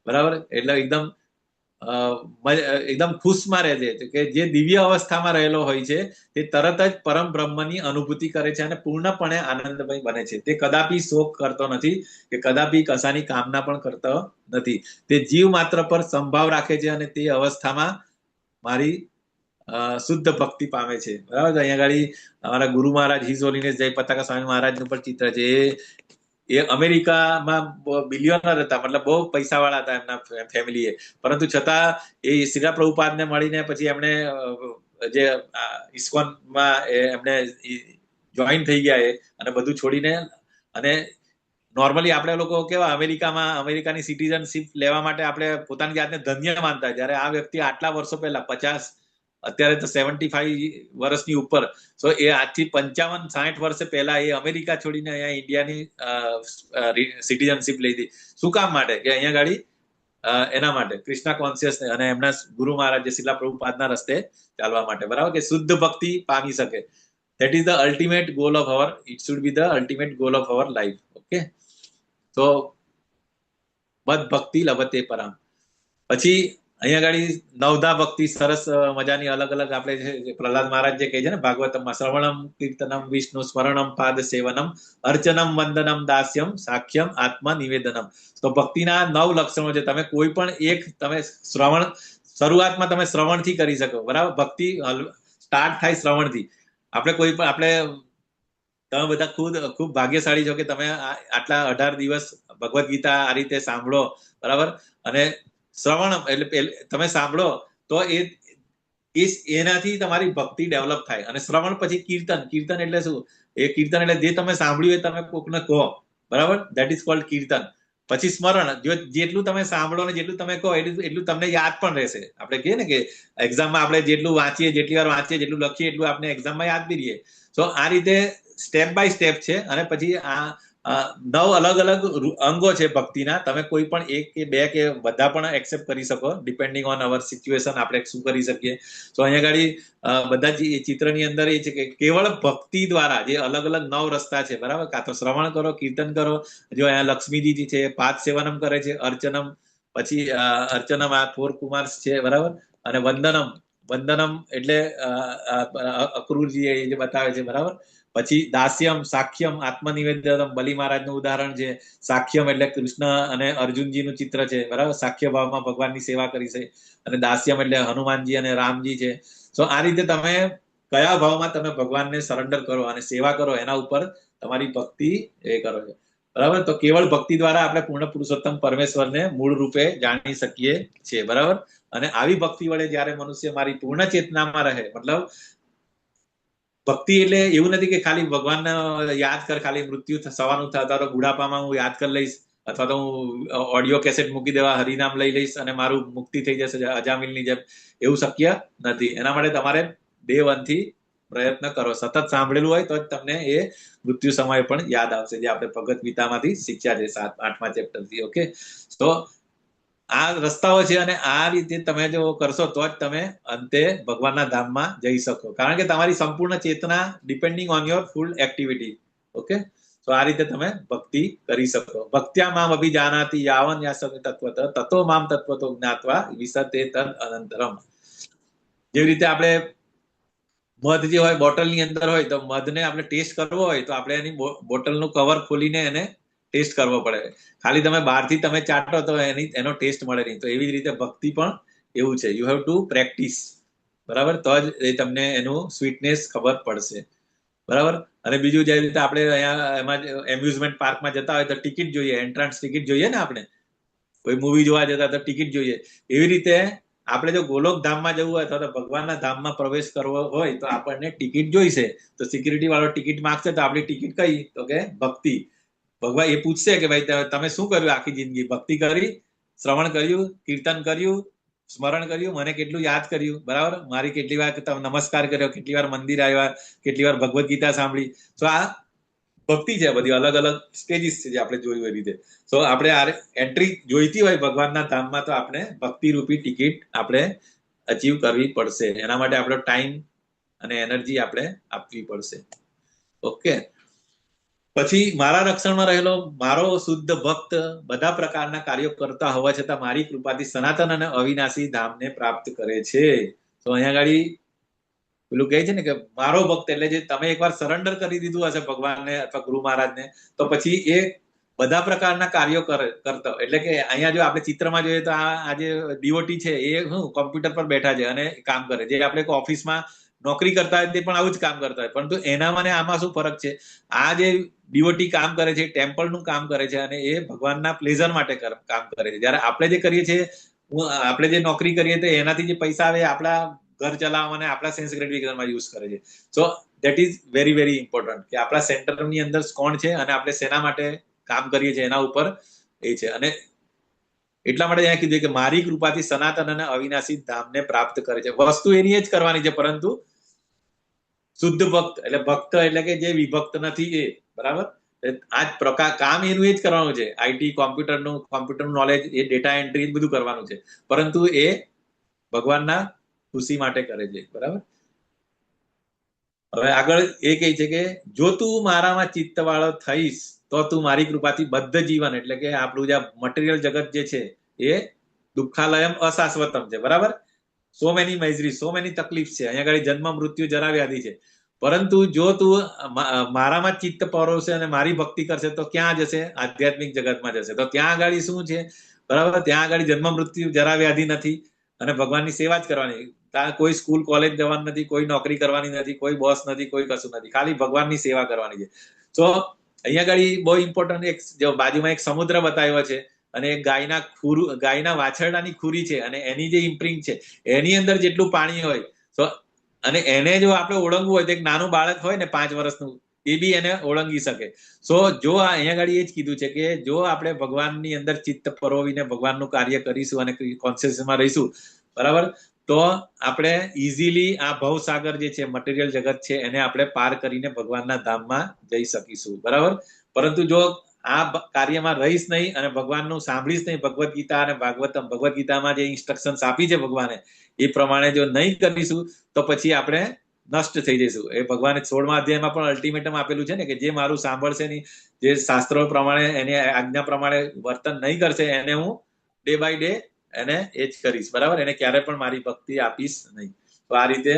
બરાબર, એટલે એકદમ ખુશમાં રહે છે કે જે દિવ્ય અવસ્થામાં રહેલો હોય છે તે તરત જ પરમ બ્રહ્મની અનુભૂતિ કરે છે અને પૂર્ણપણે આનંદમય બને છે. તે કદાપી શોક કરતો નથી કે કદાપી કશાની કામના પણ કરતો નથી. તે જીવ માત્ર પર સંભાવ રાખે છે અને તે અવસ્થામાં મારી શુદ્ધ ભક્તિ પામે છે. બરાબર. અહીંયા આગળ અમારા ગુરુ મહારાજ હિઝ હોલીનેસ જય પતાકા સ્વામી મહારાજનું પણ ચિત્ર છે. એ અમેરિકામાં બિલિયનર હતા, મતલબ બહુ પૈસાવાળા હતા એમના ફેમિલીએ, પરંતુ છતાં એ શ્રીલા પ્રભુપાદને મળીને પછી એમણે જે ઇસ્કોનમાં એમને જોઈન થઈ ગયા અને બધું છોડીને. અને નોર્મલી આપણે લોકો કેવા અમેરિકાની સિટીઝનશીપ લેવા માટે આપણે પોતાની જાતને ધન્ય માનતા, જ્યારે આ વ્યક્તિ આટલા વર્ષો પહેલા 50 અત્યારે તો 75 વર્ષની ઉપર, સો એ આજથી 55-60 વર્ષ પહેલા એ અમેરિકા છોડીને અહીંયા ઇન્ડિયાની સિટીઝનશીપ લીધી. શું કામ માટે? કે અહીંયા ગાડી એના માટે કૃષ્ણ કોન્શિયસ અને એમના ગુરુ મહારાજ શ્રીલા પ્રભુપાદના રસ્તે ચાલવા માટે. બરાબર. કે શુદ્ધ ભક્તિ પામી શકે. That is the ultimate goal of it should be the ultimate goal of our life. Okay. So મદ ભક્તિ લભતે પરામ. પછી અહીંયા આગળ નવધા ભક્તિ સરસ મજાની અલગ અલગ આપણે પ્રહલાદ મહારાજ જે કહે છે ને ભાગવતમાં, શ્રવણમ કીર્તનમ વિષ્ણુ સ્મરણમ પાદ સેવનમ અર્ચનમ વંદનમ દાસ્યમ સાખ્યમ આત્મા નિવેદનમ. તો ભક્તિના 9 લક્ષણો છે. તમે કોઈ પણ એક તમે શરૂઆતમાં તમે શ્રવણથી કરી શકો. બરાબર. ભક્તિ સ્ટાર્ટ થાય શ્રવણથી. તમે બધા ખૂબ ભાગ્યશાળી છો કે તમે આટલા 18 દિવસ ભગવદ્ ગીતા આ રીતે સાંભળો. બરાબર. અને શ્રવણ એટલે તમે સાંભળો તો એનાથી તમારી ભક્તિ ડેવલપ થાય. અને શ્રવણ પછી કીર્તન એટલે શું? એ કીર્તન એટલે જે તમે સાંભળ્યું એ તમે કોકને કહો. બરાબર. દેટ ઇઝ કોલ્ડ કીર્તન. પછી સ્મરણ, જેટલું તમે સાંભળો ને જેટલું તમે કહો એટલું તમને યાદ પણ રહેશે. આપણે કહીએ ને કે એક્ઝામમાં આપણે જેટલું વાંચીએ, જેટલી વાર વાંચીએ, જેટલું લખીએ એટલું આપણે એક્ઝામમાં યાદ બી રહીએ. તો આ રીતે સ્ટેપ બાય સ્ટેપ છે. અને પછી આ 9 અલગ અલગ અંગો છે ભક્તિના. તમે કોઈ પણ 1 કે 2 કે બધા પણ એક્સેપ્ટ કરી શકો ડિપેન્ડિંગ ઓન અવર સિચ્યુએશન. આપણે શું કરી શકીએ. તો અહીંયા આગળ બધા જ ચિત્રની અંદર એ છે કે કેવળ ભક્તિ દ્વારા જે અલગ અલગ 9 રસ્તા છે. બરાબર. કાં તો શ્રવણ કરો, કીર્તન કરો, જો અહીંયા લક્ષ્મીજી છે પાદ સેવનમ કરે છે, અર્ચનમ, પછી અર્ચનમ આ 4 કુમાર્સ છે. બરાબર. અને વંદનમ એટલે અક્રૂરજી એ જે બતાવે છે. બરાબર. પછી દાસ્યમ, સાખ્યમ, આત્મનિવેદનમ બલિ મહારાજનું ઉદાહરણ છે. સાખ્યમ એટલે કૃષ્ણ અને અર્જુનજીનું ચિત્ર છે, બરાબર. સાખ્ય ભાવમાં ભગવાનની સેવા કરી છે. અને દાસ્યમ એટલે હનુમાનજી અને રામજી છે. તો આ રીતે તમે કયા ભાવમાં તમે ભગવાનને સરેન્ડર કરો અને સેવા કરો એના ઉપર તમારી ભક્તિ એ કરો છો, બરાબર. તો કેવળ ભક્તિ દ્વારા આપણે પૂર્ણ પુરુષોત્તમ પરમેશ્વરને મૂળ રૂપે જાણી શકીએ છીએ, બરાબર. અને આવી ભક્તિ વડે જયારે મનુષ્ય મારી પૂર્ણ ચેતનામાં રહે, મતલબ ભક્તિ એટલે એવું નથી કે ખાલી ભગવાનને યાદ કર, ખાલી મૃત્યુ થવાનું થતા તો બુઢાપામાં હું યાદ કરી લઈશ, અથવા તો હું ઓડિયો કેસેટ મૂકી દેવા હરિનામ લઈ લઈશ અને મારું મુક્તિ થઈ જશે અજામિલની જેમ. એવું શક્ય નથી. એના માટે તમારે day one થી પ્રયત્ન કરો. સતત સાંભળેલું હોય તો જ તમને એ મૃત્યુ સમય પણ યાદ આવશે, જે આપણે ભગવદ ગીતામાંથી શીખ્યા છે 7-8મા ચેપ્ટરથી. ઓકે, તો આ રસ્તાઓ છે અને આ રીતે તમે જો કરશો તો જ તમે અંતે ભગવાનના ધામમાં જઈ શકો, કારણ કે તમારી સંપૂર્ણ ચેતના depending on your full activity. Okay, તો આ રીતે તમે ભક્તિ કરી શકો. ભક્ત્યા મામ અભિજાનાતિ યાવન યાસમે તત્વત તતો મામ તત્વતો જ્ઞાત્વા વિસતે તદ અનંતરમ. જેવી રીતે આપણે મધ જે હોય બોટલની અંદર હોય, તો મધને આપણે ટેસ્ટ કરવો હોય તો આપણે એની બોટલનું કવર ખોલીને એને ટેસ્ટ કરવો પડે. ખાલી તમે બહારથી તમે ચાટો તો એનો ટેસ્ટ મળે નહીં. તો એવી જ રીતે ભક્તિ પણ એવું છે. યુ હેવ ટુ પ્રેક્ટિસ, બરાબર, તો જ એ તમને એનું સ્વીટનેસ ખબર પડશે, બરાબર. અને બીજું જે રીતે આપણે અહીંયા એમાં એમ્યુઝમેન્ટ પાર્કમાં જતા હોય તો ટિકિટ જોઈએ, એન્ટ્રાન્સ ટિકિટ જોઈએ ને. આપણે કોઈ મૂવી જોવા જતા તો ટિકિટ જોઈએ. એવી રીતે આપણે જો ગોલોક ધામમાં જવું હોય અથવા તો ભગવાનના ધામમાં પ્રવેશ કરવો હોય તો આપણને ટિકિટ જોઈશે. તો સિક્યુરિટી વાળો ટિકિટ માંગશે તો આપણી ટિકિટ કઈ? તો કે ભક્તિ. ભગવાન એ પૂછશે કે ભાઈ તમે શું કર્યું આખી જિંદગી? ભક્તિ કરી, શ્રવણ કર્યું, કીર્તન કર્યું, સ્મરણ કર્યું, મને કેટલું યાદ કર્યું, બરાબર, મારી કેટલી વાર નમસ્કાર કર્યો, કેટલી વાર મંદિર આવ્યા, કેટલી વાર ભગવદ ગીતા સાંભળી. તો આ ભક્તિ છે. બધી અલગ અલગ સ્ટેજીસ છે જે આપણે જોયું એ રીતે. તો આપણે આ એન્ટ્રી જોઈતી હોય ભગવાનના ધામમાં તો આપણે ભક્તિ રૂપી ટિકિટ આપણે અચીવ કરવી પડશે. એના માટે આપણો ટાઈમ અને એનર્જી આપણે આપવી પડશે. ઓકે, પછી મારા રક્ષણમાં રહેલો મારો શુદ્ધ ભક્ત બધા પ્રકારના કાર્યો કરતા હોવા છતાં મારી કૃપાથી સનાતન અને અવિનાશી ધામને પ્રાપ્ત કરે છે. તો અહીંયા આગળ પેલું કહે છે ને કે મારો ભક્ત એટલે જે તમે એકવાર સરેન્ડર કરી દીધું હશે ભગવાનને અથવા ગુરુ મહારાજને, તો પછી એ બધા પ્રકારના કાર્યો કરતો. એટલે કે અહીંયા જો આપણે ચિત્રમાં જોઈએ તો આ જે ડીઓટી છે એ શું કોમ્પ્યુટર પર બેઠા છે અને કામ કરે. જે આપણે ઓફિસમાં નોકરી કરતા હોય તે પણ આવું જ કામ કરતા હોય. પરંતુ એનામાં ને આમાં શું ફરક છે? આ જે ડીઓટી કામ કરે છે, ટેમ્પલનું કામ કરે છે અને એ ભગવાનના પ્લેઝર માટે કામ કરે છે. જયારે આપણે જે કરીએ છીએ, આપણે જે નોકરી કરીએ તો એનાથી જે પૈસા આવે આપણા ઘર ચલાવવા અને આપણા સેન્સ ગ્રેટિફિકેશનમાં યુઝ કરે છે. So that is very very important કે આપણા સેન્ટરની અંદર કોણ છે અને આપણે શેના માટે કામ કરીએ છીએ એના ઉપર એ છે. અને એટલા માટે અહીંયા કીધું કે મારી કૃપાથી સનાતન અને અવિનાશી ધામને પ્રાપ્ત કરે છે. વસ્તુ એની જ કરવાની છે, પરંતુ શુદ્ધ ભક્ત એટલે ભક્ત એટલે કે જે વિભક્ત નથી એ, બરાબર. આ જ પ્રકાર કામ એનું એ જ કરવાનું છે. આઈટી કોમ્પ્યુટરનું નોલેજ, એ ડેટા એન્ટ્રી બધું કરવાનું છે, પરંતુ એ ભગવાનના ખુશી માટે કરે છે, બરાબર. હવે આગળ એ કહે છે કે જો તું મારામાં ચિત્ત વાળો થઈશ તો તું મારી કૃપાથી બદ્ધ જીવન એટલે કે આપણું જે મટીરિયલ જગત જે છે એ દુઃખાલયમ અશાશ્વતમ છે, બરાબર. સો મેની મિઝરી, સો મેની તકલીફ છે. અહીંયા આગળ જન્મ, મૃત્યુ, જરા, વ્યાધિ છે. પરંતુ જો તું મારામાં ચિત્ત પરોવશે અને મારી ભક્તિ કરશે તો ક્યાં જશે? આધ્યાત્મિક જગતમાં જશે. તો ત્યાં આગળ શું છે? બરાબર, ત્યાં આગળ જન્મ, મૃત્યુ, જરા, વ્યાધિ નથી અને ભગવાનની સેવા જ કરવાની. ત્યાં કોઈ સ્કૂલ કોલેજ જવાનું નથી, કોઈ નોકરી કરવાની નથી, કોઈ બોસ નથી, કોઈ કશું નથી. ખાલી ભગવાનની સેવા કરવાની છે. તો અહીંયા આગળ બહુ ઇમ્પોર્ટન્ટ એક બાજુમાં એક સમુદ્ર બતાવ્યો છે અને એક ગાયના વાછરડાની ખુરી છે અને એની જે ઇમ્પ્રિન્ટ છે એની અંદર જેટલું પાણી હોય તો અને એને જો આપણે ઓળંગવું હોય તો એક નાનું બાળક હોય ને 5 વર્ષનું, એ બી એને ઓળંગી શકે. સો જો અહીંયા આગળ એ જ કીધું છે કે જો આપણે ભગવાનની અંદર ચિત્ત પરોવીને ભગવાનનું કાર્ય કરીશું અને કોન્શિયસમાં રહીશું, બરાબર, તો આપણે ઇઝીલી આ ભવસાગર જે છે મટીરિયલ જગત છે એને આપણે પાર કરીને ભગવાનના ધામમાં જઈ શકીશું, બરાબર. પરંતુ જો આ કાર્યમાં રહીશ નહીં અને ભગવાનનું સાંભળીશ નહીં, ભગવદ ગીતા અને ભાગવતમ, ભગવદ ગીતામાં જે ઇન્સ્ટ્રક્શન્સ આપી છે ભગવાને એ પ્રમાણે જો નહીં કરીશું તો પછી આપણે નષ્ટ થઈ જઈશું. એ ભગવાને 16મા અધ્યાયમાં પણ અલ્ટિમેટમ આપેલું છે ને કે જે મારું સાંભળશે નહીં, જે શાસ્ત્રો પ્રમાણે એની આજ્ઞા પ્રમાણે વર્તન નહીં કરશે એને હું ડે બાય ડે એને એ જ કરીશ, બરાબર. એને ક્યારે પણ મારી ભક્તિ આપીશ નહીં. તો આ રીતે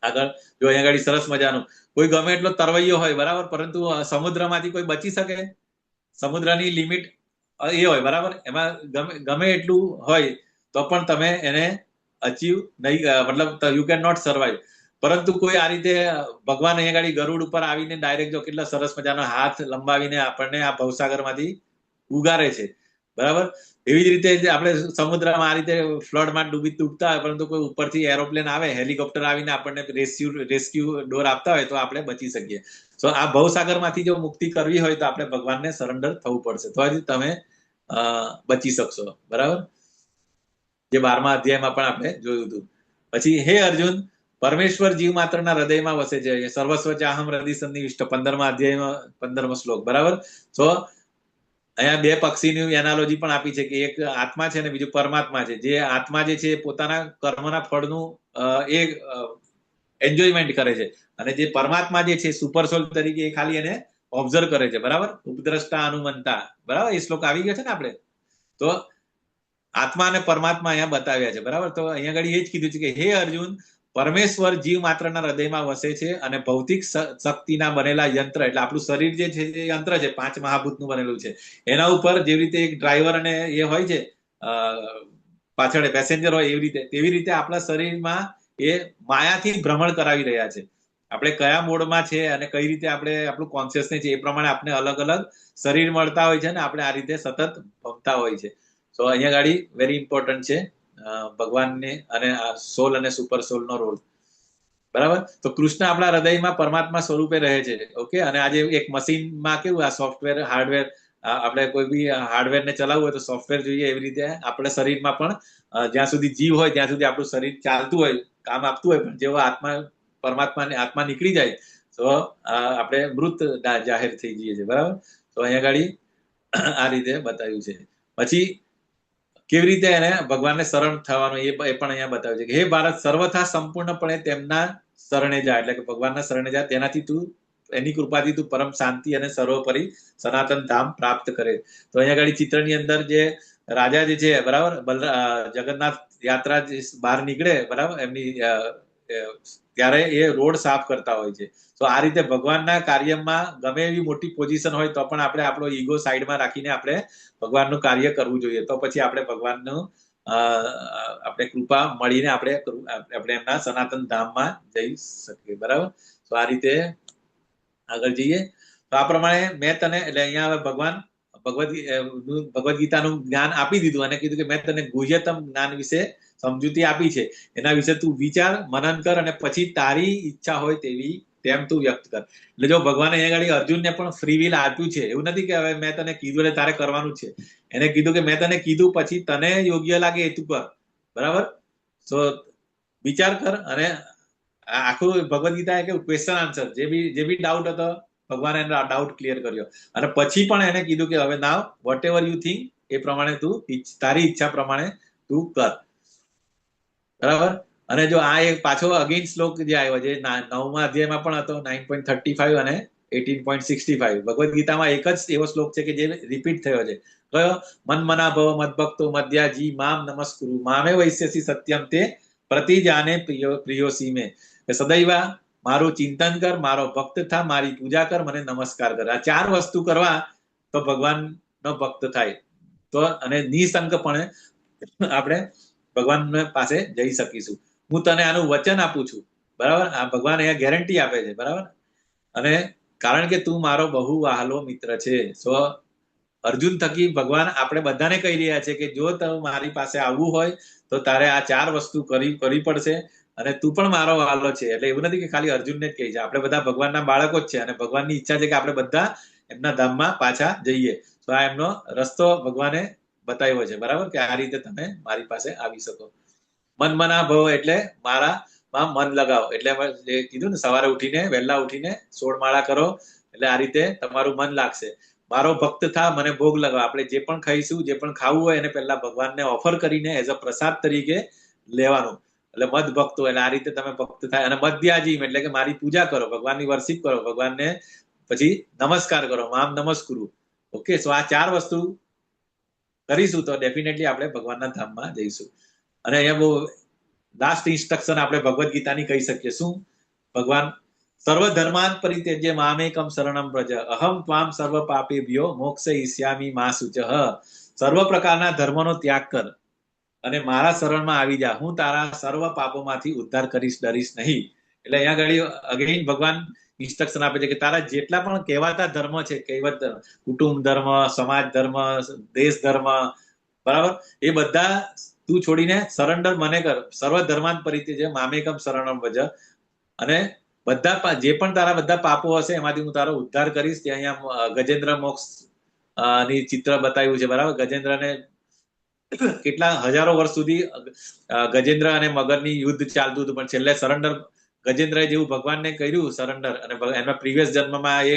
આગળ જો અહીંયા આગળ સરસ મજાનું કોઈ ગમે એટલો તરવૈયો હોય બરાબર, પરંતુ સમુદ્રમાંથી કોઈ બચી શકે? સમુદ્રની લિમિટ એ હોય બરાબર, એમાં ગમે એટલું હોય તો પણ તમે એને અચીવ નહીં, મતલબ યુ કેન નોટ સર્વાઈવ. પરંતુ કોઈ આ રીતે ભગવાન અહીંયા આગળ ગરુડ ઉપર આવીને ડાયરેક્ટ જો કેટલા સરસ મજાનો હાથ લંબાવીને આપણને આ ભવસાગરમાંથી ઉગારે છે બરાબર. એવી જ રીતે આપણે સમુદ્રમાં આ રીતે ફ્લડમાં ડૂબતા હોય, પરંતુ કોઈ ઉપરથી એરોપ્લેન આવે, હેલિકોપ્ટર આવીને આપણને રેસ્ક્યુ ડોર આપતા હોય તો આપણે બચી શકીએ. તો આ ભવસાગરમાંથી જો મુક્તિ કરવી હોય તો આપણે ભગવાનને સરેન્ડર થવું પડશે, તો જ તમે બચી શકશો બરાબર. જે 12મા અધ્યાયમાં પણ આપણે જોયું હતું. પછી હે અર્જુન, પરમેશ્વર જીવ માત્રના હૃદયમાં વસે છે. સર્વસ્વ ચાહમ હૃદય સન્નિવિષ્ટ 15મા અધ્યાયમાં 15મો શ્લોક બરાબર. તો અહીંયા બે પક્ષીની એનાલોજી પણ આપી છે કે એક આત્મા છે અને બીજું પરમાત્મા છે. જે આત્મા જે છે પોતાના કર્મના ફળનું એ એન્જોયમેન્ટ કરે છે, અને જે પરમાત્મા જે છે સુપર સોલ તરીકે એ ખાલી એને ઓબ્ઝર્વ કરે છે બરાબર. ઉપદ્રષ્ટા અનુમંતા બરાબર, એ શ્લોક આવી ગયો છે ને આપણે. તો આત્મા અને પરમાત્મા અહીંયા બતાવ્યા છે બરાબર. તો અહીંયા આગળ એ જ કીધું છે કે હે અર્જુન, પરમેશ્વર જીવ માત્રના હૃદયમાં વસે છે અને ભૌતિક શક્તિના બનેલા યંત્ર, એટલે આપણું શરીર જે છે એ યંત્ર છે, 5 મહાભૂતનું બનેલું છે. એના ઉપર જેવી રીતે એક ડ્રાઈવર અને એ હોય છે, પાછળ પેસેન્જર હોય, તેવી રીતે આપણા શરીરમાં એ માયાથી ભ્રમણ કરાવી રહ્યા છે. આપણે કયા મોડમાં છે અને કઈ રીતે આપણે આપણું કોન્શિયસનેસ છે એ પ્રમાણે આપણે અલગ અલગ શરીર મળતા હોય છે ને આપણે આ રીતે સતત ભમતા હોય છે. તો અહીંયા ગાડી વેરી ઇમ્પોર્ટન્ટ છે ભગવાનને અને આ સોલ અને સુપર સોલ નો રોલ બરાબર. તો કૃષ્ણ આપણા હૃદયમાં પરમાત્મા સ્વરૂપે રહે છે. ઓકે, અને આજે એક મશીનમાં કેવું આ સોફ્ટવેર હાર્ડવેર, આપણે કોઈ બી હાર્ડવેર ને ચલાવવું હોય તો સોફ્ટવેર જોઈએ, એવી રીતે આપણે શરીરમાં પણ જ્યાં સુધી જીવ હોય ત્યાં સુધી આપણું શરીર ચાલતું હોય, કામ આપતું હોય, પણ જેવો આત્મા નીકળી જાય તો આપણે મૃત જાહેર થઈ જઈએ છીએ બરાબર. તો અહીંયા ગાડી આ રીતે બતાવ્યું છે. પછી કેવી રીતે એને ભગવાનને શરણ થવાનું એ પણ અહીંયા બતાવ્યું છે કે હે ભારત, સર્વથા સંપૂર્ણપણે તેમના શરણે જા, એટલે કે ભગવાનના શરણે જા, તેનાથી તું, એની કૃપાથી તું પરમ શાંતિ અને સર્વોપરી સનાતન ધામ પ્રાપ્ત કરે. તો અહીંયા આગળ ચિત્રની અંદર જે રાજા જે છે બરાબર, જગન્નાથ યાત્રા બહાર નીકળે બરાબર, એમની ત્યારે એ રોડ સાફ કરતા હોય છે. તો આ રીતે ભગવાનના કાર્યમાં ગમે એવી મોટી પોઝિશન હોય તો પણ આપણે આપણો ઈગો સાઈડમાં રાખીને આપણે ભગવાનનું કાર્ય કરવું જોઈએ. તો પછી આપણે ભગવાનનું આપણે કૃપા મળીને આપણે એમના સનાતન ધામમાં જઈ શકીએ બરાબર. તો આ રીતે આગળ જઈએ. તો આ પ્રમાણે મેં તને, એટલે અહીંયા ભગવાન ભગવદ ગીતાનું જ્ઞાન આપી દીધું અને કીધું કે મેં તને ગુહ્યતમ જ્ઞાન વિશે સમજૂતી આપી છે, એના વિશે તું વિચાર, મનન કર અને પછી તારી ઈચ્છા હોય તેમ તું વ્યક્ત કર. એટલે જો ભગવાને અહીંયા આગળ અર્જુનને પણ ફ્રી વિલ આપ્યું છે, એવું નથી કે હવે મેં તને કીધું એટલે તારે કરવાનું છે. એને કીધું કે મેં તને કીધું, પછી તને યોગ્ય લાગે એ તું કર બરાબર. તો વિચાર કર. અને આખું ભગવદ ગીતા કે ક્વેશ્ચન આન્સર, જે બી ડાઉટ હતો ભગવાને એનો ડાઉટ ક્લિયર કર્યો, અને પછી પણ એને કીધું કે હવે now whatever you think એ પ્રમાણે તું તારી ઈચ્છા પ્રમાણે તું કર બરાબર. અને જો આ એક પાછો અગેન શ્લોક જે આવ્યો છે 9મા અધ્યાયમાં પણ હતો, 9.35 અને 18.65. ભગવદ ગીતામાં એક જ એવો શ્લોક છે કે જે રિપીટ થયો છે. કયો? મન મના ભવ મદભક્તો મધ્યાજી મામ નમસ્કુરુ મામે વૈશ્યસી સત્યમ તે પ્રતિજાને પ્રિયોસી મે. સદૈવ મારું ચિંતન કર, મારો ભક્ત થા, મારી પૂજા કર, મને નમસ્કાર કર. આ 4 વસ્તુ કરવા તો ભગવાનનો ભક્ત થાય. તો અને નિસંકપણે આપણે ભગવાન પાસે જઈ શકીશું. હું તને આનું વચન આપું છું બરાબર. આ ભગવાન અહીંયા ગેરંટી આપે છે બરાબર. અને કારણ કે તું મારો બહુ વહાલો મિત્ર છે. સો અર્જુન થકી ભગવાન આપણે બધાને કહી રહ્યા છે કે જો તું મારી પાસે આવવું હોય તો તારે આ 4 વસ્તુ કરવી પડશે, અને તું પણ મારો વહાલો છે. એટલે એવું નથી કે ખાલી અર્જુનને જ કહી છે, આપણે બધા ભગવાનના બાળકો જ છે, અને ભગવાનની ઈચ્છા છે કે આપણે બધા એમના ધામમાં પાછા જઈએ. તો આ એમનો રસ્તો ભગવાને બતાવ્યો છે બરાબર, કે આ રીતે તમે મારી પાસે આવી શકો. મન મના ભવ એટલે મારામાં મન લગાવો. એટલે જે કીધું ને, સવારે ઉઠીને વહેલા ઉઠીને 16 માળા કરો એટલે આ રીતે તમારું મન લાગશે. મારો ભક્ત થા, મને ભોગ લગાવો. આપણે જે પણ ખાઈશું, જે પણ ખાવું હોય એને પહેલા ભગવાનને ઓફર કરીને એઝ અ પ્રસાદ તરીકે લેવાનું. એટલે મદ ભક્તો, એટલે આ રીતે તમે ભક્ત થાય. અને મધ્યાજીમ એટલે કે મારી પૂજા કરો, ભગવાનની વર્શિપ કરો, ભગવાનને પછી નમસ્કાર કરો, મામ નમસ્કુરુ. ઓકે, સો આ 4 વસ્તુ કરીશું તો ડેફિનેટલી આપણે ભગવાનના ધામમાં જઈશું. અને અહીંયા બહુ લાસ્ટ ઇન્સ્ટ્રક્શન આપણે ભગવદ ગીતાની કહી શકીએ. શું? ભગવાન સર્વધર્માન પરિત્યજ્ય મામેકમ શરણમ વ્રજ અહમ ત્વામ સર્વ પાપેભ્યો મોક્ષયિષ્યામિ મા શુચઃ. સર્વ પ્રકારના ધર્મનો ત્યાગ કર અને મારા શરણમાં આવી જા, હું તારા સર્વ પાપોમાંથી ઉદ્ધાર કરીશ, ડરીશ નહીં. એટલે અહીંયા આગળ અગેન ભગવાન ઇન્સ્ટ્રક્શન આપે છે કે તારા જેટલા પણ કહેવાતા ધર્મ છે, કહેવત ધર્મ, કુટુંબ ધર્મ, સમાજ ધર્મ, દેશ ધર્મ, બરાબર, એ બધા તું છોડીને સરેન્ડર મને કર. સર્વ ધર્માન પરિત્યજ્ય મામેકમ શરણમ વ્રજ. અને બધા જે પણ તારા બધા પાપો હશે એમાંથી હું તારો ઉદ્ધાર કરીશ. ત્યાં અહીંયા ગજેન્દ્ર મોક્ષ ની ચિત્ર બતાવ્યું છે, બરાબર. ગજેન્દ્રને કેટલા હજારો વર્ષ સુધી ગજેન્દ્ર અને મગરની યુદ્ધ ચાલતું હતું, પણ છેલ્લે સરેન્ડર ગજેન્દ્રએ જેવું ભગવાનને કર્યું સરેન્ડર, અને એના પ્રીવિયસ જન્મમાં એ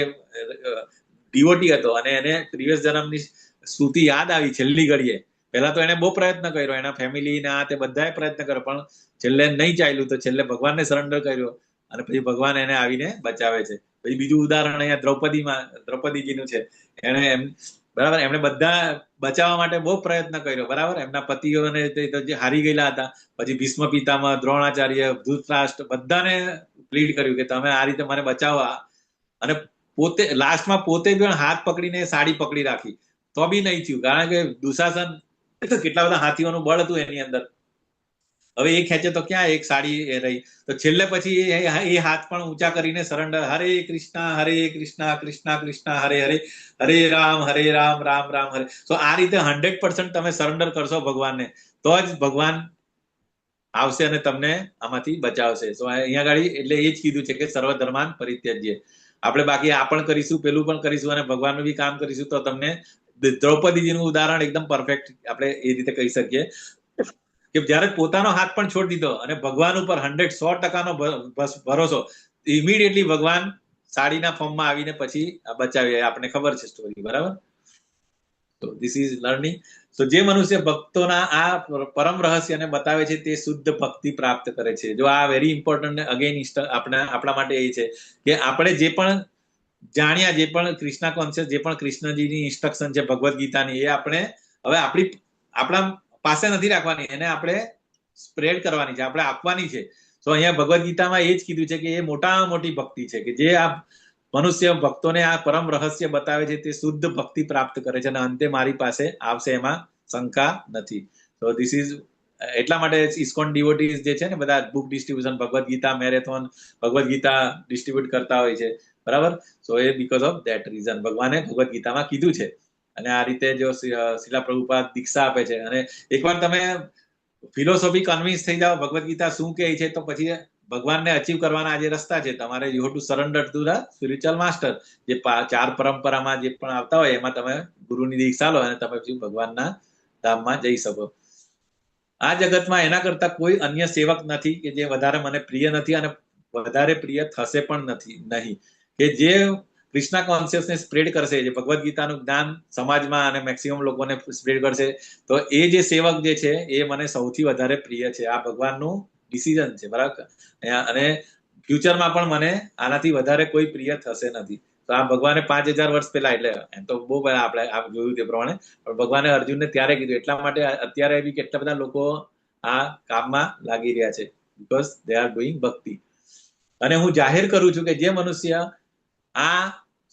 ડિવોટી હતો અને એને પ્રીવિયસ જન્મની સ્તુતિ યાદ આવી છેલ્લી ઘડીએ. પહેલા તો એને બહુ પ્રયત્ન કર્યો, એના ફેમિલી ના તે બધાએ પ્રયત્ન કર્યો, પણ છેલ્લે નહીં ચાલ્યું, તો છેલ્લે ભગવાનને સરેન્ડર કર્યો અને પછી ભગવાન એને આવીને બચાવે છે. પછી બીજું ઉદાહરણ અહીંયા દ્રૌપદીજીનું છે. એને બરાબર, એમણે બધા બચાવવા માટે બહુ પ્રયત્ન કર્યો, બરાબર. એમના પતિઓને જે હારી ગયેલા હતા, પછી ભીષ્મ પિતામહ, દ્રોણાચાર્ય, ધૃતરાષ્ટ્ર, બધાને પ્લીડ કર્યું કે તમે આ રીતે મને બચાવો, અને પોતે લાસ્ટમાં પોતે પણ હાથ પકડીને સાડી પકડી રાખી, તો બી નહીં થયું, કારણ કે દુશાસન કેટલા બધા હાથીઓનું બળ હતું એની અંદર. હવે એ ખેંચે તો ક્યાં એક સાડી રહી, તો છેલ્લે પછી એ હાથ પણ ઊંચા કરીને સરેન્ડર, હરે કૃષ્ણ કૃષ્ણ કૃષ્ણ હરે હરે, હરે રામ રામ રામ હરે. તો આ રીતે 100% તમે સરેન્ડર કરશો ભગવાનને, તો જ ભગવાન આવશે અને તમને આમાંથી બચાવશે. તો અહીંયા ગાડી એટલે એ જ કીધું છે કે સર્વધર્માન પરિત્યજ્ય. આપણે બાકી આ પણ કરીશું, પેલું પણ કરીશું અને ભગવાનનું બી કામ કરીશું, તો તમને દ્રૌપદીજીનું ઉદાહરણ એકદમ પરફેક્ટ આપણે એ રીતે કહી શકીએ કે જ્યારે પોતાનો હાથ પણ છોડી દીધો અને ભગવાન ઉપર 100% ભરોસો, ઇમિડિયેટલી ભગવાન સાડીના ફોર્મમાં આવીને પછી બચાવી. આપણને ખબર છે સ્ટોરી, બરાબર. તો ધીસ ઇઝ લર્નિંગ. તો જે મનુષ્ય ભક્તોના આ પરમ રહસ્યને બતાવે છે તે શુદ્ધ ભક્તિ પ્રાપ્ત કરે છે. જો આ વેરી ઇમ્પોર્ટન્ટ અગેન આપણા માટે એ છે કે આપણે જે પણ જાણ્યા, જે પણ કૃષ્ણ કોન્શિયસ, જે પણ કૃષ્ણજીની ઇન્સ્ટ્રક્શન છે ભગવદ્ ગીતાની, એ આપણે હવે આપણા પાસે નથી રાખવાની, એને આપણે સ્પ્રેડ કરવાની છે, આપણે આપવાની છે. તો અહીંયા ભગવદ્ ગીતામાં એ જ કીધું છે કે એ મોટામાં મોટી ભક્તિ છે કે જે આ મનુષ્ય ભક્તોને આ પરમ રહસ્ય બતાવે છે તે શુદ્ધ ભક્તિ પ્રાપ્ત કરે છે અને અંતે મારી પાસે આવશે, એમાં શંકા નથી. તો ધીસ ઇઝ એટલા માટે ઇસ્કોન ડિવોટીઝ જે છે ને, બધા book distribution, Bhagavad Gita marathon, Bhagavad Gita distribute કરતા હોય છે, બરાબર. સો એ બીકોઝ ઓફ ધેટ રીઝન ભગવાને ભગવદ્ ગીતામાં કીધું છે. અને આ રીતે જો શિલા પ્રભુપાદ દીક્ષા આપે છે, અને એકવાર તમે ફિલોસોફી કન્વિન્સ થઈ જાઓ ભગવદ્ ગીતા શું કહે છે, તો પછી ભગવાનને અચીવ કરવાના આ જે રસ્તા છે, તમારે you have to surrender to the spiritual master. જે 4 પરંપરામાં જે પણ આવતા હોય એમાં તમે ગુરુની દીક્ષા લો અને તમે પછી ભગવાનના ધામમાં જઈ શકો. આ જગતમાં એના કરતા કોઈ અન્ય સેવક નથી કે જે વધારે મને પ્રિય નથી અને વધારે પ્રિય થશે પણ નહીં, કે જે કૃષ્ણ કોન્શિયસને સ્પ્રેડ કરશે, જે ભગવદ્ ગીતાનું જ્ઞાન સમાજમાં અને મેક્સિમમ લોકોને સ્પ્રેડ કરશે, તો એ જે સેવક જે છે એ મને સૌથી વધારે પ્રિય છે. આ ભગવાનનું ડિસિઝન છે, બરાબર. અને ફ્યુચરમાં પણ મને આનાથી વધારે કોઈ પ્રિય થશે નથી. તો આ ભગવાને 5000 વર્ષ પહેલા, એટલે એમ તો બહુ પહેલા આપણે જોયું તે પ્રમાણે, પણ ભગવાને અર્જુનને ત્યારે કીધું. એટલા માટે અત્યારે બી કેટલા બધા લોકો આ કામમાં લાગી રહ્યા છે, બીકોઝ દે આર ડુઈંગ ભક્તિ. અને હું જાહેર કરું છું કે જે મનુષ્ય આ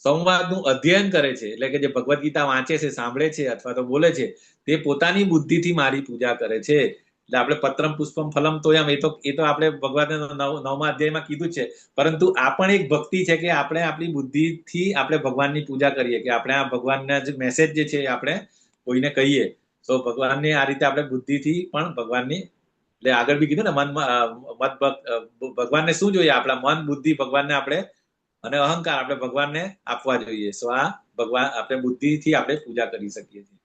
સંવાદનું અધ્યયન કરે છે, એટલે કે જે ભગવદ્ ગીતા વાંચે છે, સાંભળે છે અથવા તો બોલે છે, તે પોતાની બુદ્ધિથી મારી પૂજા કરે છે. એટલે આપણે પત્રમ પુષ્પમ ફલમ તોયમ, એ તો આપણે ભગવાને 9મા અધ્યાયમાં કીધું છે. પરંતુ આ પણ એક ભક્તિ છે કે આપણે આપણી બુદ્ધિથી આપણે ભગવાનની પૂજા કરીએ, કે આપણે આ ભગવાનના જે મેસેજ જે છે આપણે કોઈને કહીએ. તો ભગવાનની આ રીતે આપણે બુદ્ધિથી પણ ભગવાનની, એટલે આગળ બી કીધું ને, ભગવાનને શું જોઈએ, આપણા મન, બુદ્ધિ ભગવાનને આપણે, અને અહંકાર આપણે ભગવાનને આપવા જોઈએ. સો આ ભગવાન આપણે બુદ્ધિથી આપણે પૂજા કરી શકીએ છીએ.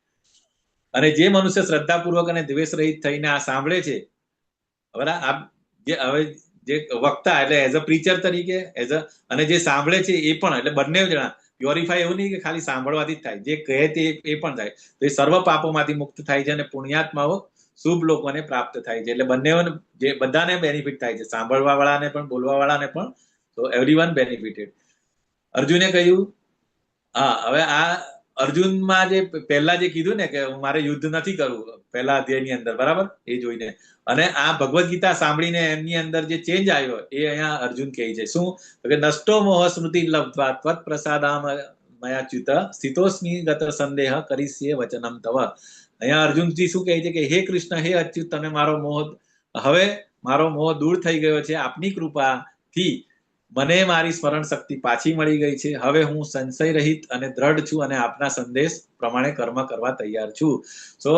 અને જે મનુષ્ય શ્રદ્ધાપૂર્વક અને દ્વેષ રહિત થઈને આ સાંભળે છે, બરાબર, હવે જે વક્તા એટલે એઝ અ પ્રીચર તરીકે, અને જે સાંભળે છે એ પણ, એટલે બંને જણા પ્યોરિફાય, એવું નહીં કે ખાલી સાંભળવાથી જ થાય, જે કહે તે એ પણ થાય, તો એ સર્વ પાપોમાંથી મુક્ત થાય છે અને પુણ્યાત્માઓ શુભ લોકોને પ્રાપ્ત થાય છે. એટલે બંને જે બધાને બેનિફિટ થાય છે, સાંભળવા વાળાને પણ, બોલવા વાળાને પણ. તો એવરીવન બેનિફિટેડ. અર્જુને કહ્યું, હા, હવે આ અર્જુનમાં જે પહેલા જે કીધું ને કે મારે યુદ્ધ નથી કરવું પહેલા અધ્યાયની અંદર, બરાબર, એ જોઈને અને આ ભગવદ ગીતા સાંભળીને એમની અંદર જે ચેન્જ આવ્યો એ અહીંયા અર્જુન કહે છે. શું કે નષ્ટો મોહ સ્મૃતિ લબ્ધ્વા ત્વત પ્રસાદામ મયાચ્યુત સ્થિતોસ્મિ ગત સંદેહ કરીસ્યે વચનમ તવ. અહીંયા અર્જુનજી શું કહે છે કે હે કૃષ્ણ, હે અચ્યુત, તમે હવે મારો મોહ દૂર થઈ ગયો છે. આપની કૃપાથી મને મારી સ્મરણ શક્તિ પાછી મળી ગઈ છે. હવે હું સંશય રહિત અને દ્રઢ છું અને આપના સંદેશ પ્રમાણે કર્મ કરવા તૈયાર છું. So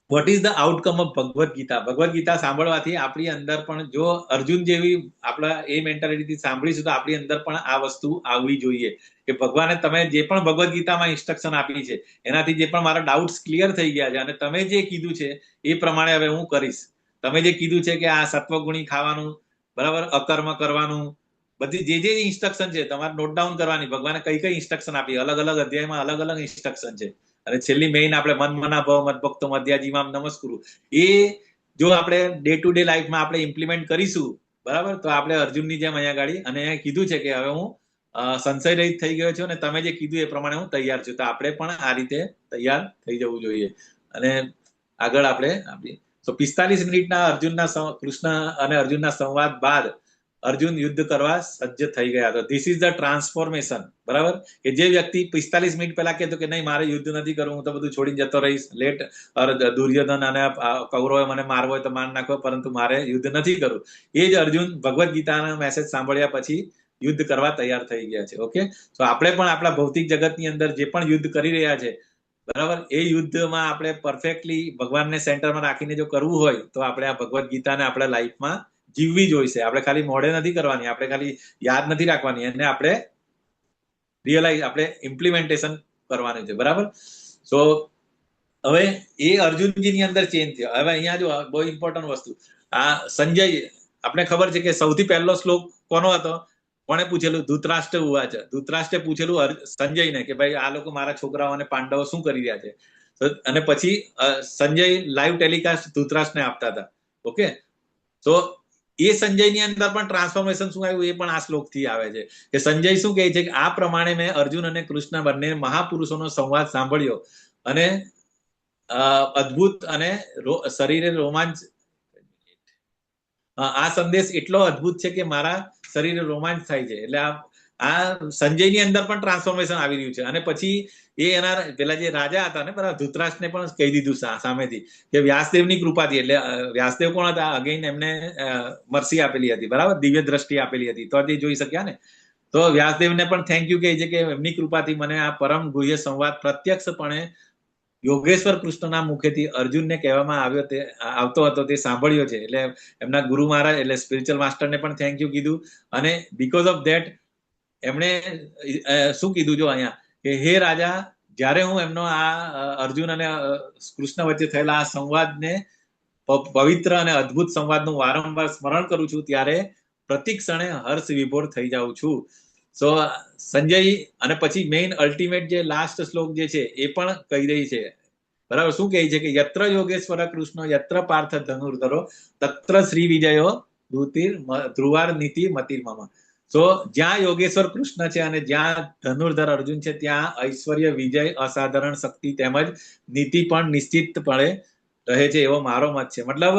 what is the outcome of Bhagavad Gita? Bhagavad Gita સાંભળવાથી આપણી અંદર પણ, જો અર્જુન જેવી આપણા એ મેન્ટાલિટીથી સાંભળીશું તો આપણી અંદર પણ આ વસ્તુ આવવી જોઈએ કે ભગવાને તમે જે પણ ભગવદ ગીતામાં ઇન્સ્ટ્રક્શન આપી છે એનાથી જે પણ મારા ડાઉટ્સ ક્લિયર થઈ ગયા છે અને તમે જે કીધું છે એ પ્રમાણે હવે હું કરીશ. તમે જે કીધું છે કે આ સત્વગુણી ખાવાનું, બરાબર, અકર્મ કરવાનું, બધી જે ઇન્સ્ટ્રક્શન છે તમારે નોટ ડાઉન કરવાની. ભગવાને કઈ કઈ ઇન્સ્ટ્રક્શન આપી, અલગ અલગ અધ્યાયમાં અલગ અલગ ઇન્સ્ટ્રક્શન છે. અને છેલ્લી મેઇન આપણે મન મના ભવ મત ભક્તો મધ્યાજીમાં નમસ્કુરુ, એ જો આપણે ડે ટુ ડે લાઈફમાં આપણે ઇમ્પ્લિમેન્ટ કરીશું, બરાબર, તો આપણે અર્જુનની જેમ અહીંયા ગાડી અને કીધું છે કે હવે હું સંશય રહિત થઈ ગયો છું અને તમે જે કીધું એ પ્રમાણે હું તૈયાર છું. તો આપણે પણ આ રીતે તૈયાર થઈ જવું જોઈએ. અને આગળ આપણે 45 મિનિટના કૃષ્ણ અને અર્જુનના સંવાદ બાદ અર્જુન યુદ્ધ કરવા સજ્જ થઈ ગયા હતા. ધીસ ઇઝ ધ ટ્રાન્સફોર્મેશન, બરાબર, કે જે વ્યક્તિ 45 મિનિટ પહેલા કહેતો કે નહીં મારે યુદ્ધ નથી કરવું, હું તો બધું છોડીને જતો રહીશ, દુર્યોધન અને કૌરવે મને મારવો હોય તો માર નાખો, પરંતુ મારે યુદ્ધ નથી કરવું, એ જ અર્જુન ભગવદ ગીતાના મેસેજ સાંભળ્યા પછી યુદ્ધ કરવા તૈયાર થઈ ગયા છે. ઓકે, તો આપણે પણ આપણા ભૌતિક જગતની અંદર જે પણ યુદ્ધ કરી રહ્યા છે, બરાબર, એ યુદ્ધમાં આપણે પરફેક્ટલી ભગવાનને સેન્ટરમાં રાખીને જો કરવું હોય તો આપણે આ ભગવદ ગીતાને આપણા લાઈફમાં જીવવી જોઈશે. આપણે ખાલી મોઢે નથી કરવાની, આપણે ખાલી યાદ નથી રાખવાની, એને આપણે રિયલાઇઝ, આપણે ઇમ્પ્લિમેન્ટેશન કરવાનું છે, બરાબર. સો હવે એ અર્જુનજીની અંદર ચેન્જ થયો. હવે અહીંયા જો બહુ ઇમ્પોર્ટન્ટ વસ્તુ, આ સંજય, આપણે ખબર છે કે સૌથી પહેલો શ્લોક કોનો હતો? કોણે પૂછેલું? ધૃતરાષ્ટ્ર ઉવાચ. ધૃતરાષ્ટ્રે પૂછેલું સંજયને કે ભાઈ આ લોકો મારા છોકરાઓ અને પાંડવો શું કરી રહ્યા છે. અને પછી સંજય લાઈવ ટેલિકાસ્ટ ધૃતરાષ્ટ્રને આપતા હતા. ઓકે, તો એ સંજયની અંદર પણ ટ્રાન્સફોર્મેશન શું આવ્યું એ પણ આ શ્લોકથી આવે છે કે સંજય શું કહે છે કે આ પ્રમાણે મેં અર્જુન અને કૃષ્ણ બંને મહાપુરુષોનો સંવાદ સાંભળ્યો અને અદ્ભુત અને શરીરે રોમાંચ, આ સંદેશ એટલો અદ્ભુત છે કે મારા શરીરે રોમાંચ થાય છે. એટલે આ સંજયની અંદર પણ ટ્રાન્સફોર્મેશન આવી રહ્યું છે. અને પછી એ એના પેલા જે રાજા હતા ને, બરાબર, ધૃતરાષ્ટ્રને પણ કહી દીધું સામેથી કે વ્યાસદેવની કૃપાથી, એટલે વ્યાસદેવ કોણ હતા? અગેન એમને મરસી આપેલી હતી, બરાબર, દિવ્ય દ્રષ્ટિ આપેલી હતી, તો તે જોઈ શક્યા ને. તો વ્યાસદેવને પણ થેન્ક યુ કહે છે કે એમની કૃપાથી મને આ પરમ ગુહ્ય સંવાદ પ્રત્યક્ષપણે યોગેશ્વર કૃષ્ણના મુખેથી અર્જુનને કહેવામાં આવતો હતો તે સાંભળ્યો છે. એટલે એમના ગુરુ મહારાજ એટલે સ્પિરિચ્યુઅલ માસ્ટરને પણ થેન્ક યુ કીધું. અને બીકોઝ ઓફ ધેટ એમણે શું કીધું જો અહીંયા કે હે રાજા, જ્યારે હું એમનો આ અર્જુન અને કૃષ્ણ વચ્ચે થયેલા આ સંવાદને, પવિત્ર અને અદ્ભુત સંવાદનું વારંવાર સ્મરણ કરું છું ત્યારે પ્રતિક્ષણે હર્ષ વિભોર થઈ જાઉં છું. સો સંજય, અને પછી મેઇન અલ્ટિમેટ જે લાસ્ટ શ્લોક જે છે એ પણ કહી રહી છે, બરાબર. શું કહે છે કે યત્ર યોગેશ્વર કૃષ્ણ યત્ર પાર્થ ધનુર્ધરો તત્ર શ્રી વિજયો ધ્રુવાર નીતિ મતિર્મમ. સો જ્યાં યોગેશ્વર કૃષ્ણ છે અને જ્યાં ધનુર્ધર અર્જુન છે ત્યાં ઐશ્વર્ય, વિજય, અસાધારણ શક્તિ તેમજ નીતિ પણ નિશ્ચિતપણે રહે છે, એવો મારો મત છે. મતલબ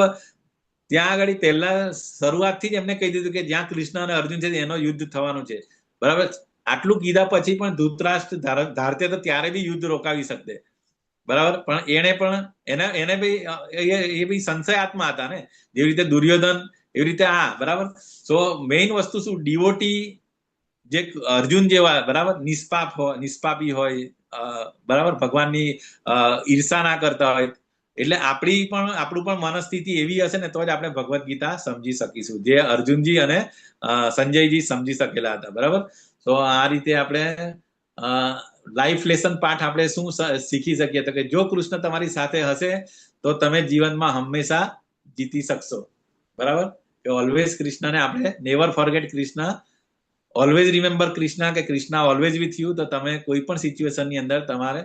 ત્યાં આગળ પહેલા શરૂઆતથી જ એમને કહી દીધું કે જ્યાં કૃષ્ણ અને અર્જુન છે એનો યુદ્ધ થવાનું છે, બરાબર. આટલું કીધા પછી પણ ધૃતરાષ્ટ્ર ધારતે તો ત્યારે બી યુદ્ધ રોકાવી શકતે, બરાબર, પણ એને બી સંશયાત્મા હતા ને, જેવી રીતે દુર્યોધન, એવી રીતે આ, બરાબર. સો મેઇન વસ્તુ શું, ડિવોટી જે અર્જુન જેવા, બરાબર, નિષ્પાપી હોય, બરાબર, ભગવાનની ઈર્ષા ના કરતા હોય, એટલે આપણું પણ મનસ્થિતિ એવી હશે ને તો જ આપણે ભગવદ ગીતા સમજી શકીશું, જે અર્જુનજી અને સંજયજી સમજી શકેલા હતા, બરાબર. તો આ રીતે આપણે લાઈફ લેસન પાઠ આપણે શું શીખી શકીએ તો કે જો કૃષ્ણ તમારી સાથે હશે તો તમે જીવનમાં હંમેશા જીતી શકશો, બરાબર. કે ઓલવેઝ કૃષ્ણને આપણે never forget Krishna, always remember Krishna, કે કૃષ્ણ ઓલવેઝ વિથ યુ. તો તમે કોઈ પણ સિચ્યુએશનની અંદર તમારે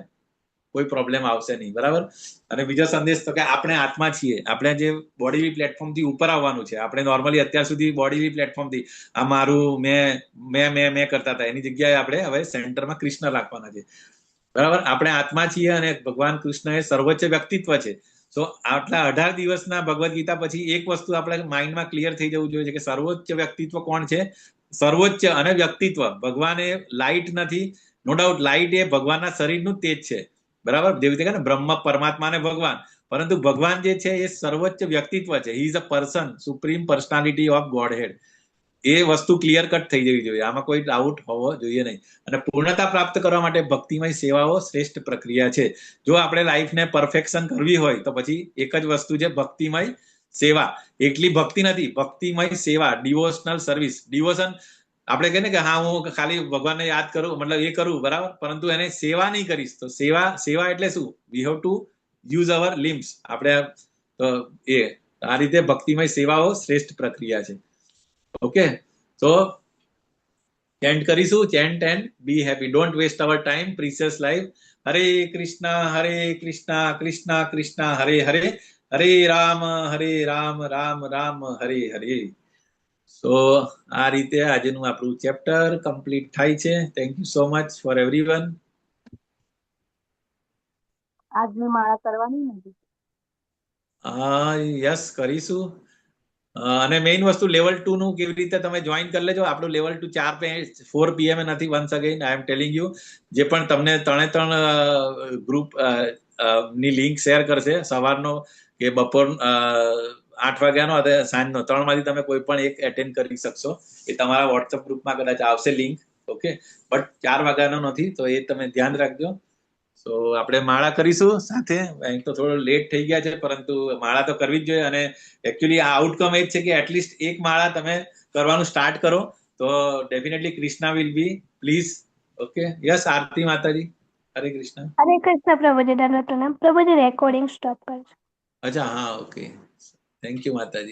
કોઈ પ્રોબ્લેમ આવશે નહીં, બરાબર. અને બીજો સંદેશ તો કે આપણે આત્મા છીએ, આપણે જે બોડીલી પ્લેટફોર્મથી ઉપર આવવાનું છે. આપણે નોર્મલી અત્યાર સુધી બોડીલી પ્લેટફોર્મથી આ મારું મેં કરતા હતા, એની જગ્યાએ આપણે હવે સેન્ટરમાં કૃષ્ણ રાખવાના છે, બરાબર. આપણે આત્મા છીએ અને ભગવાન કૃષ્ણ એ સર્વોચ્ચ વ્યક્તિત્વ છે. તો આટલા 18 દિવસના ભગવદ્ ગીતા પછી એક વસ્તુ આપણે માઇન્ડમાં ક્લિયર થઈ જવું જોઈએ કે સર્વોચ્ચ વ્યક્તિત્વ કોણ છે. સર્વોચ્ચ અને વ્યક્તિત્વ ભગવાન એ લાઇટ નથી. નો ડાઉટ લાઇટ એ ભગવાનના શરીરનું તેજ છે. બરાબર. જેવી રીતે ને બ્રહ્મ પરમાત્મા ને ભગવાન, પરંતુ ભગવાન જે છે એ સર્વોચ્ચ વ્યક્તિત્વ છે. He is a person, supreme personality of Godhead. એ વસ્તુ ક્લિયર કટ થઈ જવી જોઈએ. આમાં કોઈ ડાઉટ હોવો જોઈએ નહીં. અને પૂર્ણતા પ્રાપ્ત કરવા માટે ભક્તિમય સેવાઓ શ્રેષ્ઠ પ્રક્રિયા છે. જો આપણે લાઈફને પરફેક્શન કરવી હોય તો પછી એક જ વસ્તુ છે, ભક્તિમય સેવા. એટલી ભક્તિ નથી, ભક્તિમય સેવા, ડિવોશનલ સર્વિસ. ડિવોશન આપણે કહીએ ને કે હા હું ખાલી ભગવાનને યાદ કરું, મતલબ એ કરું, બરાબર, પરંતુ એને સેવા નહીં કરીશ તો સેવા એટલે શું? We have to use our limbs. આપણે આ રીતે ભક્તિમય સેવાઓ શ્રેષ્ઠ પ્રક્રિયા છે. ઓકે, તો ચેન્ટ કરીશું. Chant and be happy. Don't waste our time, precious life. Hare Krishna Krishna Krishna હરે હરે, હરે રામ રામ રામ હરે હરે. સો આ રીતે આજનું આપણું ચેપ્ટર કમ્પ્લીટ થાય છે. Thank you so much for everyone. આજની માળા કરવાની નથી. યસ, કરીશું. અને મેઇન વસ્તુ લેવલ 2 નું કેવી રીતે તમે જોઈન કરી લેજો. આપણું લેવલ 2 4 PM નથી. Once again I M telling you. જે પણ તમને 3 ગ્રુપ ની લિંક શેર કરશે, સવારનો કે બપોર 8 વાગ્યાનો અથવા સાંજનો, 3 માંથી તમે કોઈ પણ એક એટેન્ડ કરી શકશો. એ તમારા વોટ્સઅપ ગ્રુપમાં કદાચ આવશે લિંક. ઓકે, બટ 4 વાગ્યાનો નથી, તો એ તમે ધ્યાન રાખજો. સો આપણે માળા કરીશું સાથે. અહીં તો થોડો લેટ થઈ ગયા છે, પરંતુ માળા તો કરવી જ જોઈએ. અને એકચ્યુઅલી આ આઉટકમ એ જ છે કે એટલીસ્ટ એક માળા તમે કરવાનું સ્ટાર્ટ કરો તો definitely Krishna will be please. Okay, yes Aarti Mataji. Hare Krishna. હરે કૃષ્ણ પ્રભુજી, દંડવત પ્રણામ. પ્રભુજી રેકોર્ડિંગ સ્ટોપ કરજો. અચ્છા, હા, ઓકે. થેન્ક યુ માતાજી.